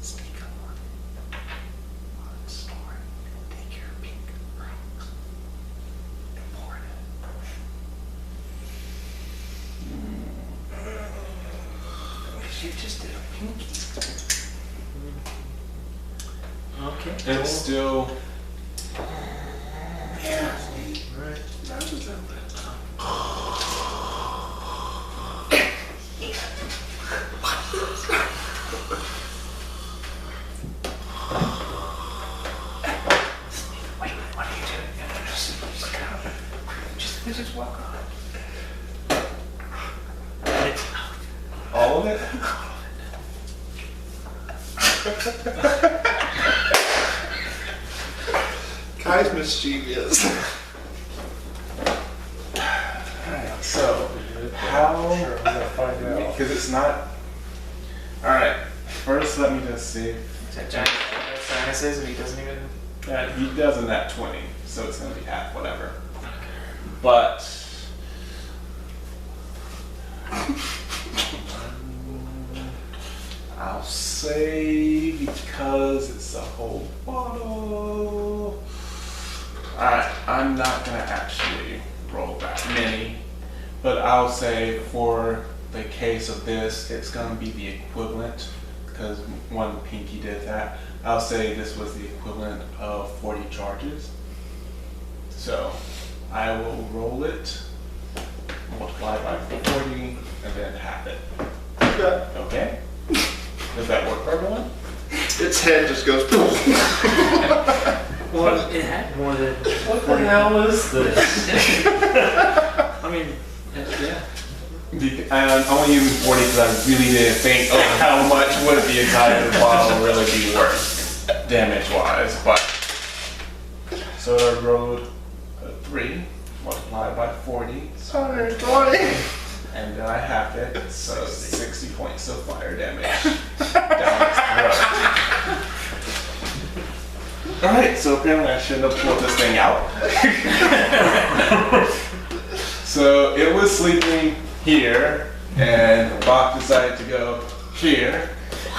Sneak on. Story. Take your pink rocks. Import it. You just did a pinky. Okay. It's still. Right. That was a little bit. Wait, what are you doing? Just walk on. It's out. All of it? Kai's mischievous. Alright, so, how. Sure, I'm gonna find out. Because it's not. Alright, first let me just see. Is that giant sinuses and he doesn't even. He does in that 20, so it's gonna be half, whatever. But. I'll say because it's a whole bottle. Alright, I'm not gonna actually roll that many, but I'll say for the case of this, it's gonna be the equivalent, because one pinky did that. I'll say this was the equivalent of 40 charges. So I will roll it, multiply by 40, and then half it. Okay. Okay? Does that work for everyone? Its head just goes. Well, it had more than. What the hell is this? I mean, yeah. And only using 40 because I really didn't think, oh, how much would the entire bottle really be worth, damage-wise, but. So I rolled a 3, multiplied by 40, 120. and then I half it, so 60 points of fire damage down its throat. Alright, so apparently I shouldn't have pulled this thing out. So it was sleeping here, and Bocq decided to go here,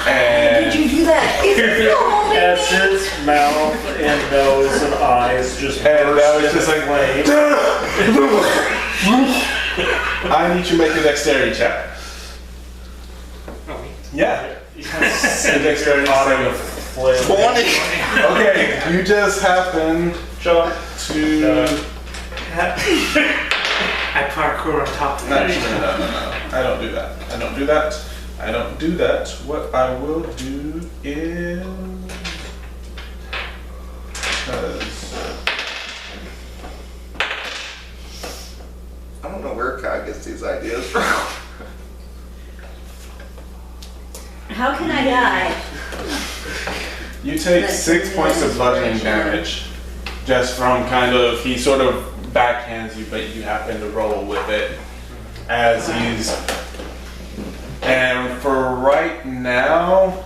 And Did you do that? Is it still holding As me? its mouth and nose and eyes just And burst now it's into just like, flame. I need you to make a dexterity check. Yeah. You kind of A send dexterity your body saving. with flame. 20. Okay, you just happen Jump. to. I parkour on top of No, it. no. I don't do that. I don't do that. I don't do that. What I will do is. Because. I don't know where Kai gets these ideas from. How can I die? You take That's 6 points of bludgeoning damage. Just from kind of. He sort of backhands you, but you happen to roll with it. As he's. And for right now,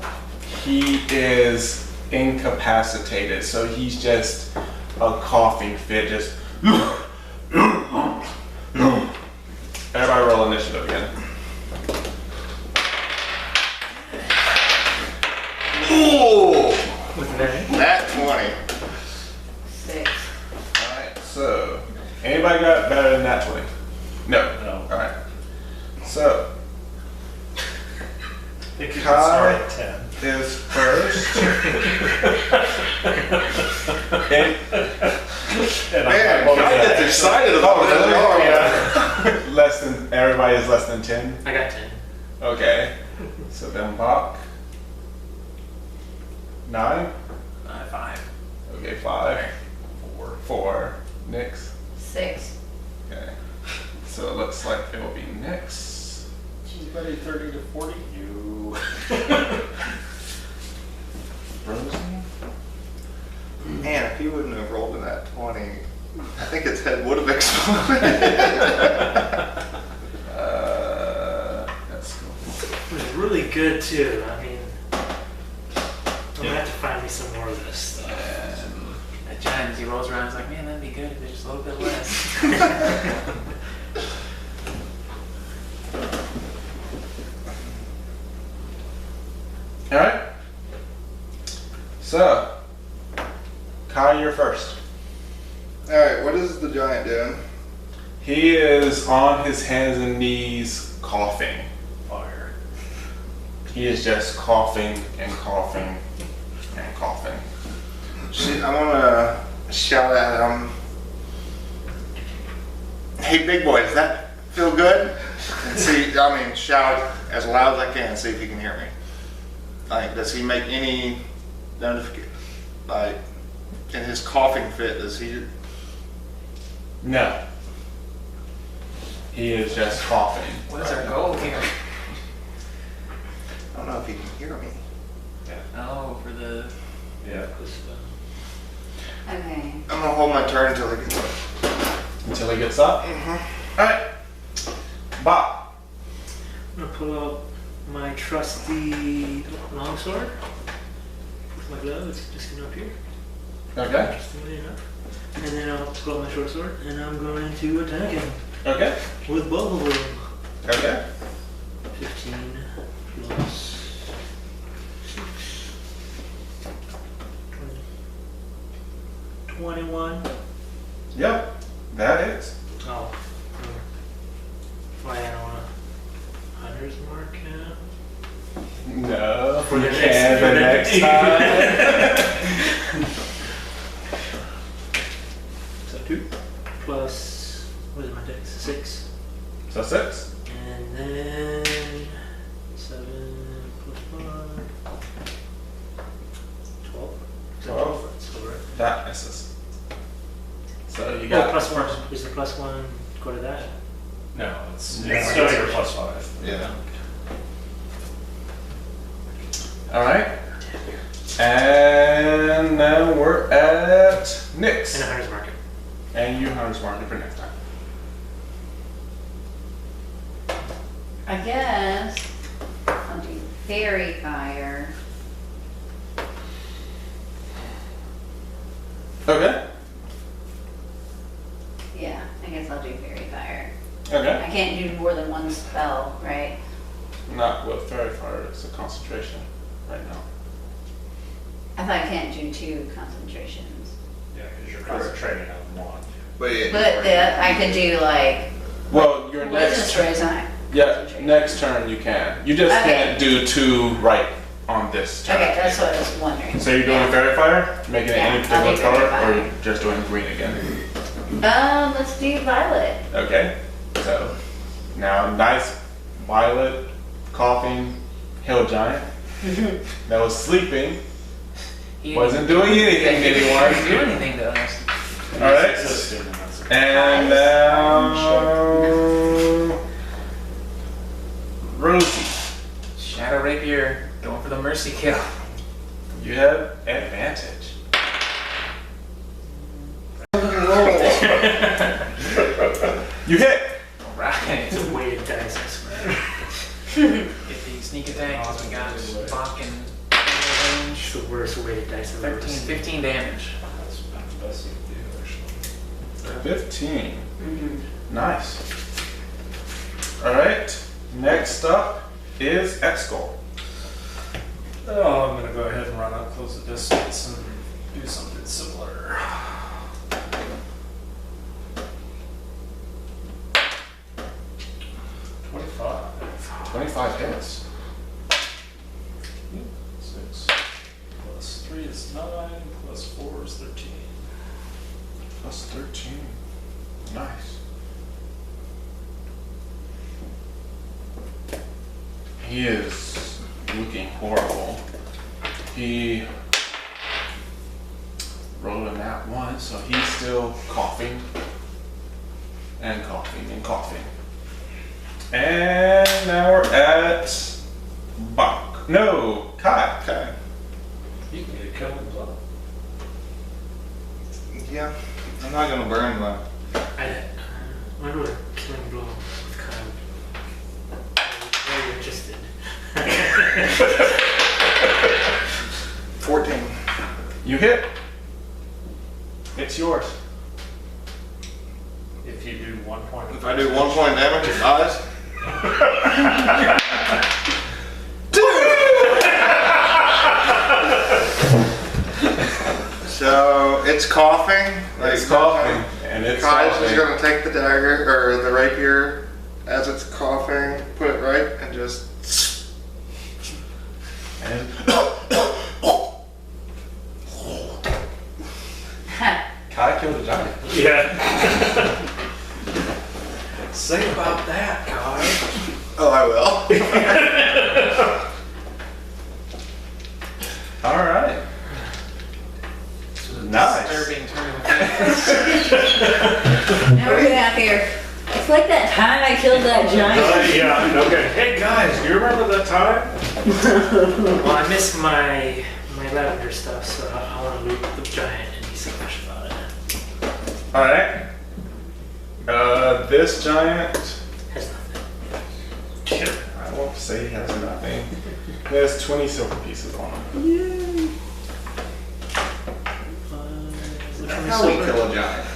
he is incapacitated. So he's just a coughing fit. Just. Everybody roll initiative again. Ooh, With advantage. that 20. 6. Alright, so. Anybody got better than that 20? No. No. Alright. So. I think you can Kai start at 10. is first. And- And Man, I'm Kai gets excited about Oh, that. really? Less than everybody is less than 10. I got 10. Okay. So then Bocq. 9. 5. Okay, 5. 4. Nyx. 6. Okay. So it looks like it will be Nyx. Anybody 30 to 40? You. Rosie. Man, if he wouldn't have rolled in that 20, I think his head would have exploded. That's cool. It was really good too. I mean, I'm gonna have to find me some more of this stuff. That giant, as he rolls around, is like, man, that'd be good if there's just a little bit less. Alright. So. Kai, you're first. Alright, what is the giant doing? He is on his hands and knees coughing. Fire. He is just coughing and coughing and coughing. I'm gonna shout at him. Hey, big boy, does that feel good? And see, shout as loud as I can, see if he can hear me. Like, does he make any notification? Like, in his coughing fit, does he? No. He is just coughing. What is our goal here? I don't know if he can hear me. Oh, for the. Yeah. Okay. I'm gonna hold my turn until he gets up. Until he gets up? Alright. Bocq. I'm gonna pull out my trusty longsword with my glove. It's just up here. Okay. Interestingly enough. And then I'll pull out my short sword and I'm going to attack him Okay. with both of them. Okay. 15 plus 6. 21. Yep. That is. Oh. Why I don't want a hunter's mark now? No. For the you next- can for the the next time. So 2 plus, what is my dex? 6. So 6. And then 7 plus 5. 12. Is that 12? That's correct. That misses. So you Oh, got plus 1. Is the plus 1 go to that? No, it's Yeah. still your plus 5. Yeah. Alright. And now we're at And Nyx. a hunter's market. And you hunter's market for next time. I guess I'll do fairy fire. Okay. Yeah, I guess I'll do fairy fire. Okay. I can't do more than one spell, right? Not with fairy fire. It's a concentration right now. I thought I can't do 2 concentrations. Yeah, because you're concentrating on one. But yeah. But I could do like Well, your poisonous next rays on it. yeah next turn you can. You just Okay. can't do 2 right on this turn. Okay, that's what I was wondering. So you're doing fairy fire, making it Yeah, any I'll particular do color, fairy or fire. you're just doing green again? Let's do violet. Okay. So now nice violet coughing hill giant that was sleeping. He Wasn't doing anything to He didn't anyone. do anything to us. All right. Existed, and that's it. And now Rosie, Shadow Rapier going for the mercy kill. you have advantage. You hit. Alright. It's a weighted dice, I swear. Get the sneak attack because we got Bocq in range. It's the worst weighted dice I've ever 13, seen. 15 damage. That's about the best you can do, actually. 15. Mhm. Nice. All right. Next up is Eskel. Oh, I'm gonna go ahead and run up close the distance and do something similar. $25. 25 hits. 6 plus 3 is 9, plus 4 is 13. Plus 13. Nice. He is looking horrible. He rolled a nat 1, so he's still coughing and coughing and coughing. And now we're at Bocq. No, Kai. Okay. You can get a kill as well. Yeah. I'm not gonna burn though. I wonder what a killing blow with Kyle. Very interested. 14. You hit. It's yours. If you do 1 point. If I do 1 point damage, it dies. So it's coughing. It's coughing, and it's Kai's coughing. just gonna take the dagger or the rapier as it's coughing, put it right, and just. And Kai killed a giant. Yeah. Say about that, Kai. Oh, I will. All right. Nice. Disturbing turn of events. Now we're gonna have here. It's like that time I killed that giant. Yeah, okay. Hey guys, do you remember that time? Well, I missed my lavender stuff, so I want to loot the giant and be selfish about it. All right. This giant. Has nothing. I won't say he has nothing. He has 20 silver pieces on him. That's how we kill a giant.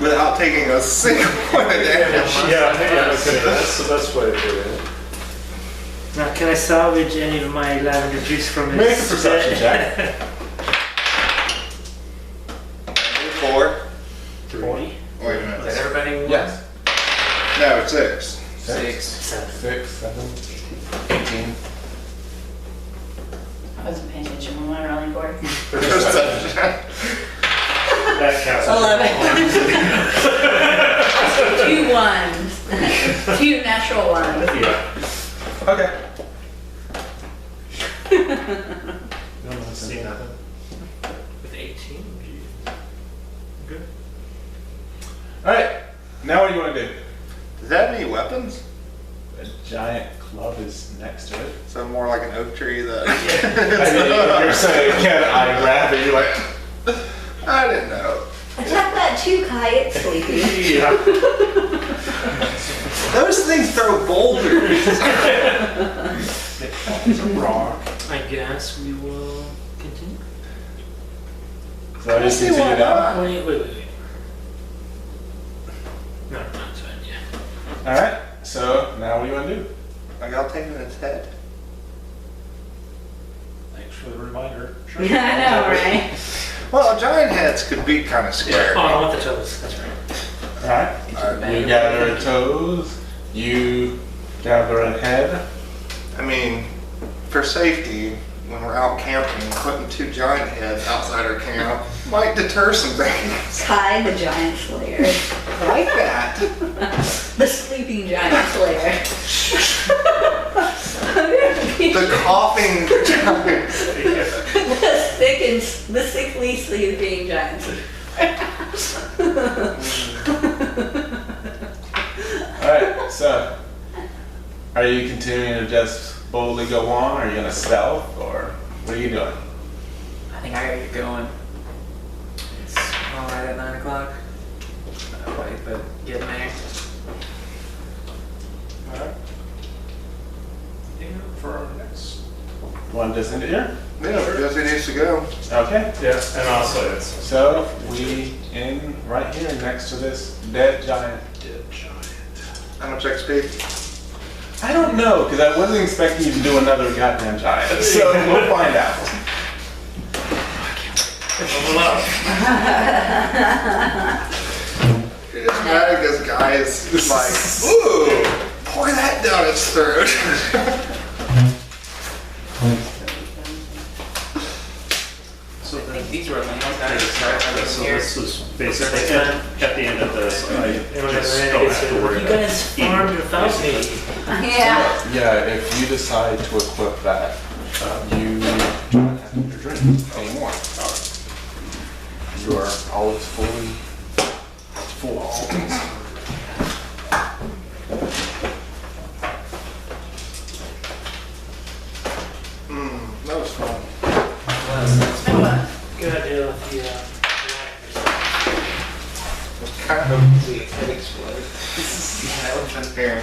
Without taking a single point of damage. Yeah, okay, that's the best way to do it. Now, can I salvage any of my lavender juice from it? Make a perception check. 4. 3. Wait a Is minute. that everybody? Yes. No, it's 6. 6. 7. 6, 7, 18. I wasn't paying attention when we were rolling for it. That counts. 11. 2 1s. 2 natural ones. Yeah. Okay. See nothing. With 18? Gee. Good. All right. Now what do you want to do? Does that have any weapons? A giant club is next to it. So more like an oak tree that. I mean, you're saying, can I grab it? You're like, I didn't know. Attack that too, Kai. It's sleepy. Yeah. Those things throw boulders. It's a rock. I guess we will continue. so I just continue down. Wait. No, it's fine, yeah. All right. So now what do you want to do? Are y'all taking its head? Thanks for the reminder. I know, right? Well, giant heads could be kind of scary. Oh, I want the toes. That's right. Alright, you gather toes, you gather a head. I mean, for safety, when we're out camping, putting 2 giant heads outside our camp might deter some things. Kai the giant slayer. I like that. The sleeping giant slayer. The coughing giant. The sickly sleeping giant slayer. Alright, so are you continuing to just boldly go on? Are you gonna stealth or what are you doing? I think I gotta get going. It's alright at 9 o'clock. Not quite, but getting there. Alright. For our next. One just into here? Yeah, Rosie needs to go. Okay. Yeah, and also it's So we in right here next to this dead giant. dead giant. How much XP? I don't know, because I wasn't expecting you to do another goddamn giant. So we'll find out. Level up. You're just mad at this guy is like, ooh, pour that down its throat. So I then, think these were things that I start from so here. this is basically at the end of this. I just Then don't it have to gets worry you about guys farmed without me. Yeah. Yeah, if you decide to equip that, you don't have your drink anymore. You are always fully full. That was fun. Good idea with the Kind of the head explode. Here.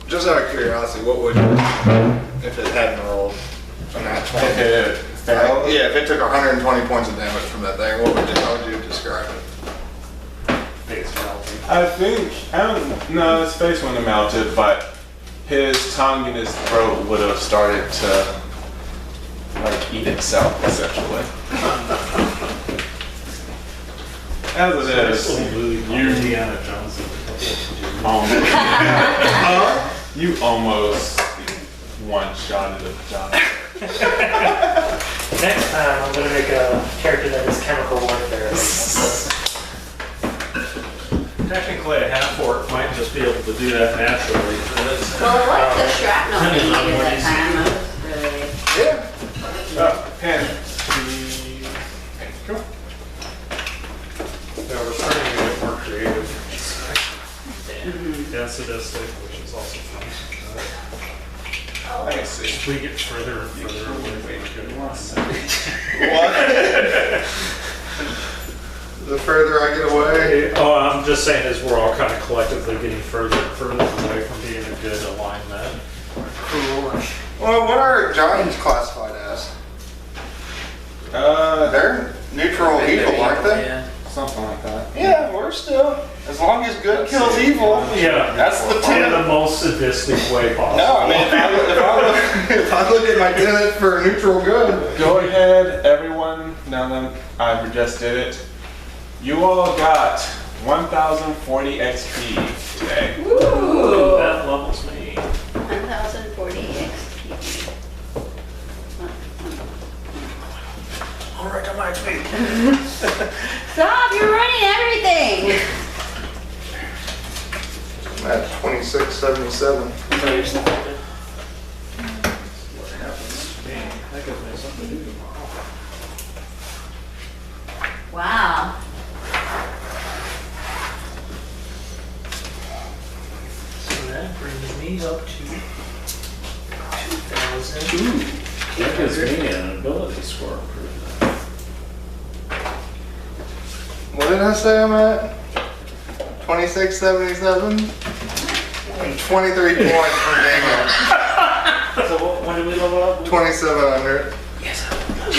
Just out of curiosity, what would you if it hadn't rolled a nat 20? If it fails, Yeah, if it took 120 points of damage from that thing, how would you describe it? face melting. I think, no, his face wouldn't have melted, but his tongue and his throat would have started to, like, eat itself, essentially. As it is, Indiana Johnson. you almost one-shotted a giant. next time I'm gonna make a character that is chemical warfare. Technically, a half-orc might just be able to do that naturally. Well, I like the shrapnel thing you did that time. That was really. Yeah. Oh, pen. Cool. Yeah, we're starting to get more creative. Yeah, sadistic, which is also fun. Let me see. As we get further and further away from the good ones. What? The further I get away. Oh, I'm just saying as we're all kind of collectively getting further and further away from being a good alignment. Cool. Well, what are giants classified as? They're neutral evil, aren't they? Yeah. Something like that. Yeah, we're still. As long as good kills evil. Yeah, That's the in tenet. the most sadistic way possible. No, I mean, if I look at my tenet for neutral good. Go ahead, everyone, now that I just did it. You all got 1,040 XP today. Ooh. That levels me. 1,040 XP. All right, I'm actually. Stop! You're running everything. I'm at 2677. What happens to me? That gives me something to do tomorrow. Wow. So that brings me up to 2,000. That gives me an ability score improvement. What did I say I'm at? 2677? And 23 points from Daniel. So when did we level up? 2700. Oh,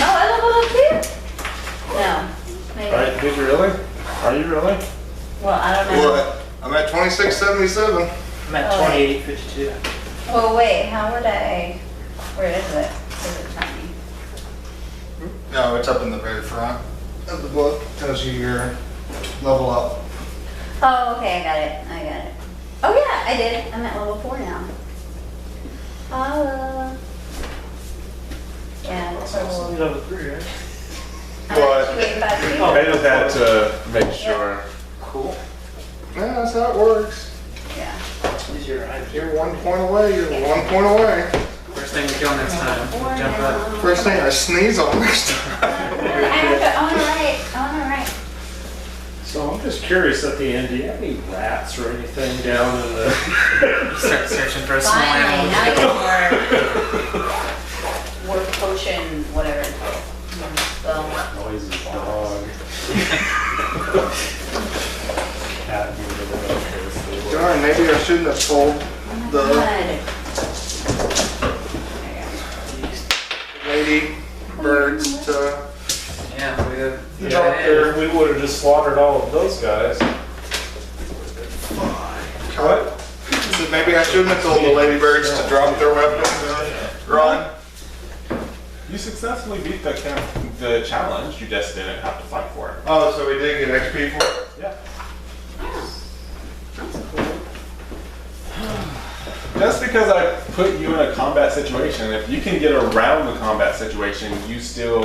I leveled up too? No. Maybe. Did you really? Are you really? Well, I don't know. What? I'm at 2677. I'm at Oh, 2852. Well, wait, how would I, where is it? Is it tiny? No, it's up in the very front of the book. Tells you your level up. Oh, okay, I got it. Oh yeah, I did. I'm at level 4 now. Yeah, that's level. Level 3, right? What? 2852. I just had to make sure. Cool. Yeah, that's how it works. Yeah. Is your IP? You're 1 point away. You're 1 point away. First thing we kill next time. Jump up. First thing I sneeze on next time. I wanna write. So I'm just curious at the end, do you have any rats or anything down in the? Start searching for a small Finally, now I animal. get more potion, whatever it's called. Spell. Noisy dog. Cat moving. Darn, maybe I shouldn't have told Oh my the god. lady birds to. Yeah, we have. Yeah, we would have just slaughtered all of those guys. What? So maybe I shouldn't have told the ladybirds to drop their weapons and run. You successfully beat the challenge. You just didn't have to fight for it. Oh, so we did get XP for it? Yeah. Just because I put you in a combat situation, if you can get around the combat situation, you still